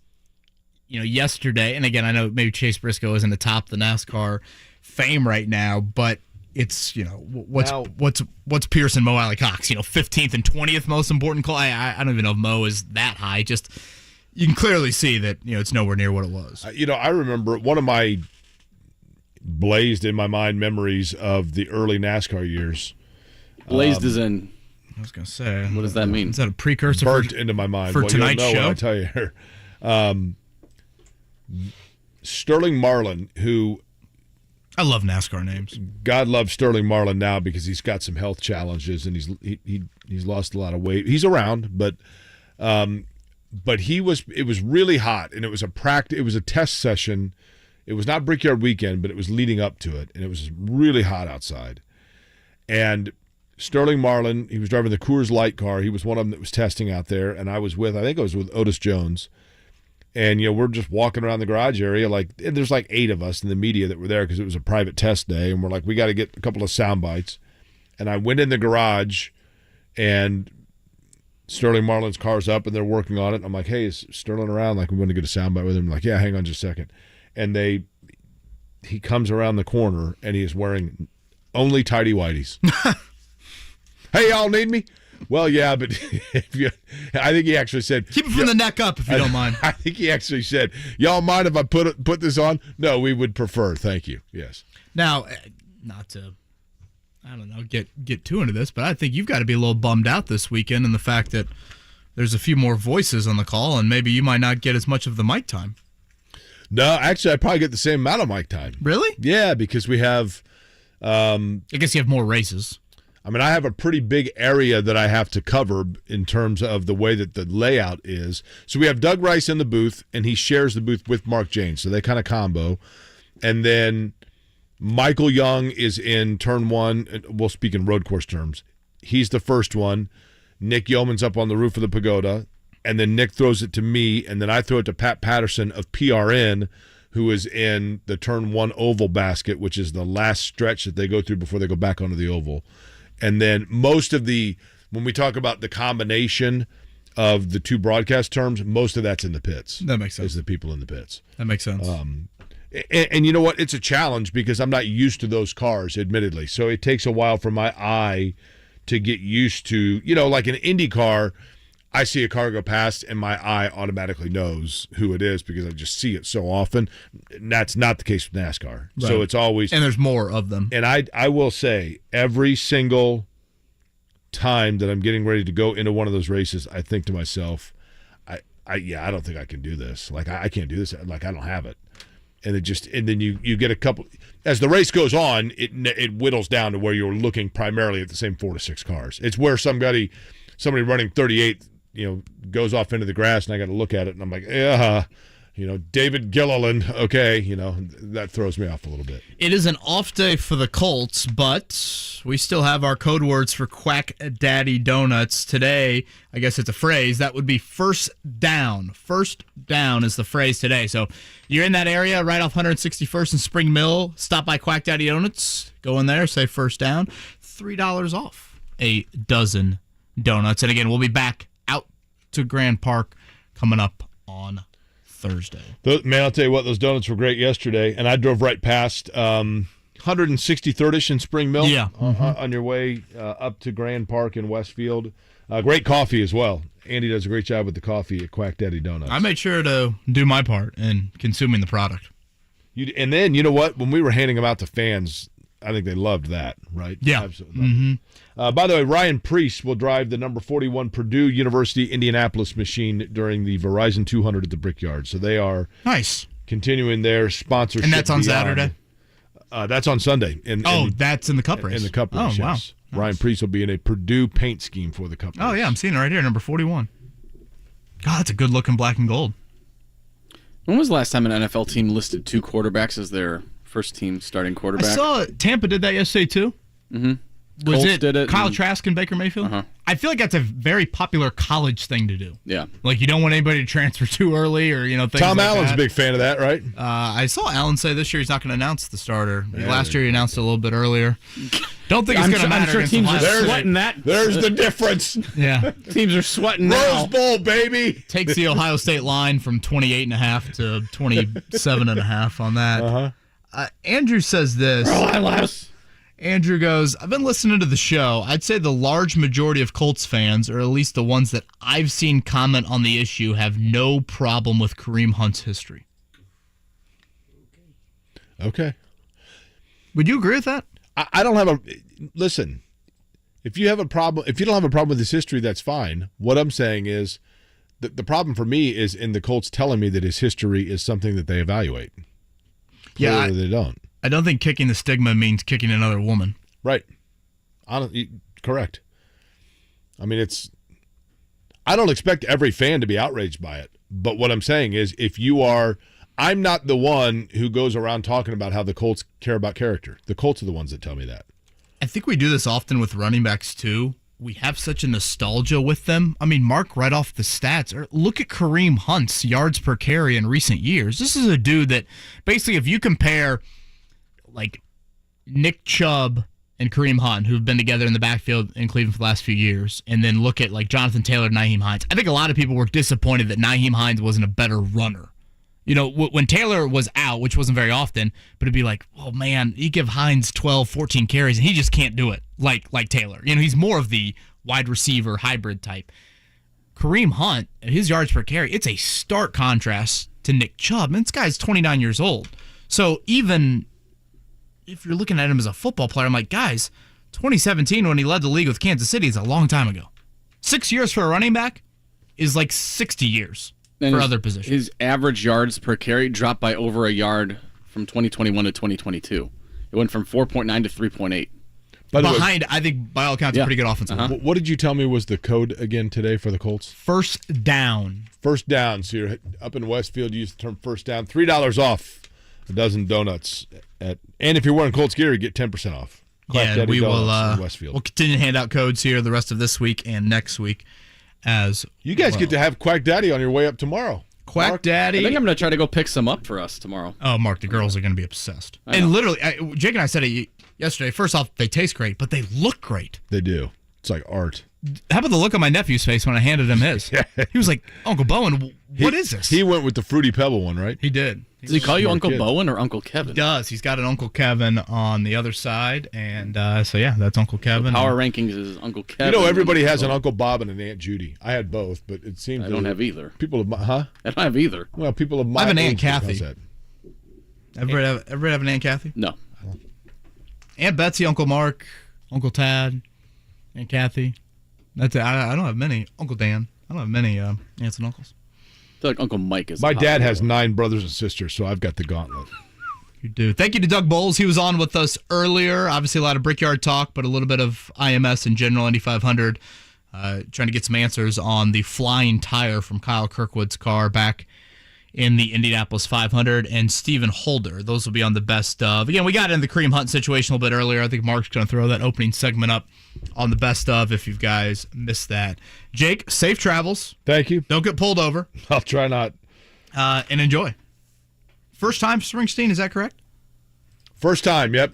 yesterday, and again, I know maybe Chase Briscoe isn't atop the NASCAR fame right now, but it's, what's Pierce and Mo Alley Cox? 15th and 20th most important call. I don't even know if Mo is that high. Just, you can clearly see that, it's nowhere near what it was. I remember one of my blazed in my mind memories of the early NASCAR years. Blazed is in. I was going to say. What does that mean? Is that a precursor burnt into my mind for tonight's you'll know show? When I tell you here. Sterling Marlin, who I love NASCAR names. God loves Sterling Marlin now because he's got some health challenges and he's lost a lot of weight. He's around, but it was really hot, and it was a test session. It was not Brickyard weekend, but it was leading up to it, and it was really hot outside. And Sterling Marlin, he was driving the Coors Light car. He was one of them that was testing out there, and I was with Otis Jones. And, we're just walking around the garage area, and there's 8 of us in the media that were there because it was a private test day, and we're we got to get a couple of sound bites. And I went in the garage, and Sterling Marlin's car's up, and they're working on it. I'm like, hey, is Sterling around? We want to get a sound bite with him. I'm yeah, hang on just a second. And he comes around the corner, and he is wearing only tidy whities. Hey, y'all need me? Well, yeah, but I think he actually said, keep it from the neck up if you don't mind. I think he actually said, y'all mind if I put this on? No, we would prefer. Thank you. Yes. Now, not to, I don't know, get too into this, but I think you've got to be a little bummed out this weekend in the fact that there's a few more voices on the call, and maybe you might not get as much of the mic time. No, actually, I probably get the same amount of mic time. Really? Yeah, because we have. I guess you have more races. I have a pretty big area that I have to cover in terms of the way that the layout is. So we have Doug Rice in the booth, and he shares the booth with Mark Janes. So they kind of combo. And then Michael Young is in turn one. We'll speak in road course terms. He's the first one. Nick Yeoman's up on the roof of the pagoda. And then Nick throws it to me, and then I throw it to Pat Patterson of PRN, who is in the turn one oval basket, which is the last stretch that they go through before they go back onto the oval. And then most of when we talk about the combination of the two broadcast terms, most of that's in the pits. That makes sense. Is the people in the pits. That makes sense. And you know what? It's a challenge because I'm not used to those cars, admittedly. So it takes a while for my eye to get used to, like an Indy car, I see a car go past and my eye automatically knows who it is because I just see it so often. And that's not the case with NASCAR. Right. So it's always... And there's more of them. And I will say, every single time that I'm getting ready to go into one of those races, I think to myself, I don't think I can do this. Like, I can't do this. Like, I don't have it. And then you get a couple as the race goes on, it whittles down to where you're looking primarily at the same 4 to 6 cars. It's where somebody running 38, goes off into the grass and I got to look at it and I'm like, David Gilliland, okay, that throws me off a little bit. It is an off day for the Colts, but we still have our code words for Quack Daddy Donuts today. I guess it's a phrase. That would be first down. First down is the phrase today. So you're in that area right off 161st and Spring Mill. Stop by Quack Daddy Donuts. Go in there, say first down. $3 off a dozen donuts. And again, we'll be back out to Grand Park coming up on Thursday. Man, I'll tell you what, those donuts were great yesterday, and I drove right past 163rd-ish in Spring Mill on your way up to Grand Park in Westfield. Great coffee as well. Andy does a great job with the coffee at Quack Daddy Donuts. I made sure to do my part in consuming the product. And then, you know what? When we were handing them out to fans, I think they loved that, right? Yeah. Absolutely. Mm-hmm. By the way, Ryan Priest will drive the number 41 Purdue University Indianapolis machine during the Verizon 200 at the Brickyard. So they are continuing their sponsorship. And that's on Saturday? That's on Sunday. That's in the Cup race. In the Cup race, wow. yes. Nice. Ryan Priest will be in a Purdue paint scheme for the Cup race. Oh, yeah, I'm seeing it right here, number 41. God, that's a good-looking black and gold. When was the last time an NFL team listed 2 quarterbacks as their first team starting quarterback? I saw Tampa did that yesterday, too. Mm-hmm. Was Colts did it, Kyle Trask and Baker Mayfield? Uh-huh. I feel like that's a very popular college thing to do. Yeah. Like, you don't want anybody to transfer too early or, things Tom like Allen's that. a big fan of that, right? I saw Allen say this year he's not going to announce the starter. Last year he announced it a little bit earlier. Don't think it's going to matter. I'm sure against teams Ohio are State. sweating that. There's the difference. Yeah. Teams are sweating now. Rose Bowl, baby. Takes the Ohio State line from 28.5 to 27.5 on that. Uh-huh. Andrew says this. Andrew goes, I've been listening to the show. I'd say the large majority of Colts fans, or at least the ones that I've seen comment on the issue, have no problem with Kareem Hunt's history. Okay. Would you agree with that? I don't have a... Listen, if you don't have a problem with his history, that's fine. What I'm saying is the problem for me is in the Colts telling me that his history is something that they evaluate. Clearly they don't. I don't think kicking the stigma means kicking another woman. Right. Correct. I mean, I don't expect every fan to be outraged by it. But what I'm saying is I'm not the one who goes around talking about how the Colts care about character. The Colts are the ones that tell me that. I think we do this often with running backs, too. We have such a nostalgia with them. I mean, Mark, right off the stats, look at Kareem Hunt's yards per carry in recent years. This is a dude that basically, if you compare like Nick Chubb and Kareem Hunt, who've been together in the backfield in Cleveland for the last few years, and then look at like Jonathan Taylor and Nyheim Hines, I think a lot of people were disappointed that Nyheim Hines wasn't a better runner. When Taylor was out, which wasn't very often, but it'd be like, oh man, you give Hines 12, 14 carries, and he just can't do it like Taylor. He's more of the wide receiver hybrid type. Kareem Hunt, his yards per carry, it's a stark contrast to Nick Chubb. And this guy's 29 years old. So even if you're looking at him as a football player, I'm like, guys, 2017 when he led the league with Kansas City is a long time ago. 6 years for a running back is like 60 years for other positions. His average yards per carry dropped by over a yard from 2021 to 2022. It went from 4.9 to 3.8. I think, by all accounts, a pretty good offensive. Uh-huh. What did you tell me was the code again today for the Colts? First down. First down. So you're up in Westfield, you use the term first down. $3 off a dozen donuts. And if you're wearing Colts gear, you get 10% off. We will Westfield. We'll continue to hand out codes here the rest of this week and next week as you guys get to have Quack Daddy on your way up tomorrow. Quack Daddy. I think I'm going to try to go pick some up for us tomorrow. Oh, Mark, the girls are going to be obsessed. And literally, Jake and I said it yesterday. First off, they taste great, but they look great. They do. It's like art. How about the look on my nephew's face when I handed him his? He was like, Uncle Bowen, what is this? He went with the Fruity Pebble one, right? He did. Does he call you Uncle kid. Bowen or Uncle Kevin? He does. He's got an Uncle Kevin on the other side. And so, yeah, that's Uncle Kevin. Power rankings is Uncle Kevin. You know, everybody has an Uncle Bob and an Aunt Judy. I had both, but it seems I don't have either. People of my, huh? I don't have either. Well, people of my I have an age Aunt Kathy. does that. Everybody have an Aunt Kathy? No. Aunt Betsy, Uncle Mark, Uncle Tad, Aunt Kathy. That's it. I don't have many. Uncle Dan. I don't have many aunts and uncles. I feel like Uncle Mike is. My dad has 9 brothers and sisters, so I've got the gauntlet. You do. Thank you to Doug Boles. He was on with us earlier. Obviously, a lot of Brickyard talk, but a little bit of IMS in general, Indy 500. Trying to get some answers on the flying tire from Kyle Kirkwood's car back in the Indianapolis 500, and Stephen Holder. Those will be on the best of. Again, we got into the Kareem Hunt situation a little bit earlier. I think Mark's going to throw that opening segment up on the best of if you guys missed that. Jake, safe travels. Thank you. Don't get pulled over. I'll try not. And enjoy. First time Springsteen, is that correct? First time, yep.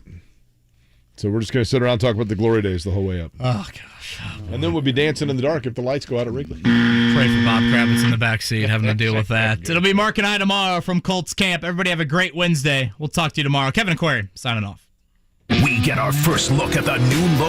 So we're just going to sit around and talk about the glory days the whole way up. Oh, gosh. And then we'll be dancing in the dark if the lights go out at Wrigley. Pray for Bob Kravitz in the backseat having to deal with that. It'll be Mark and I tomorrow from Colts Camp. Everybody have a great Wednesday. We'll talk to you tomorrow. Kevin Aquarium signing off. We get our first look at the new look.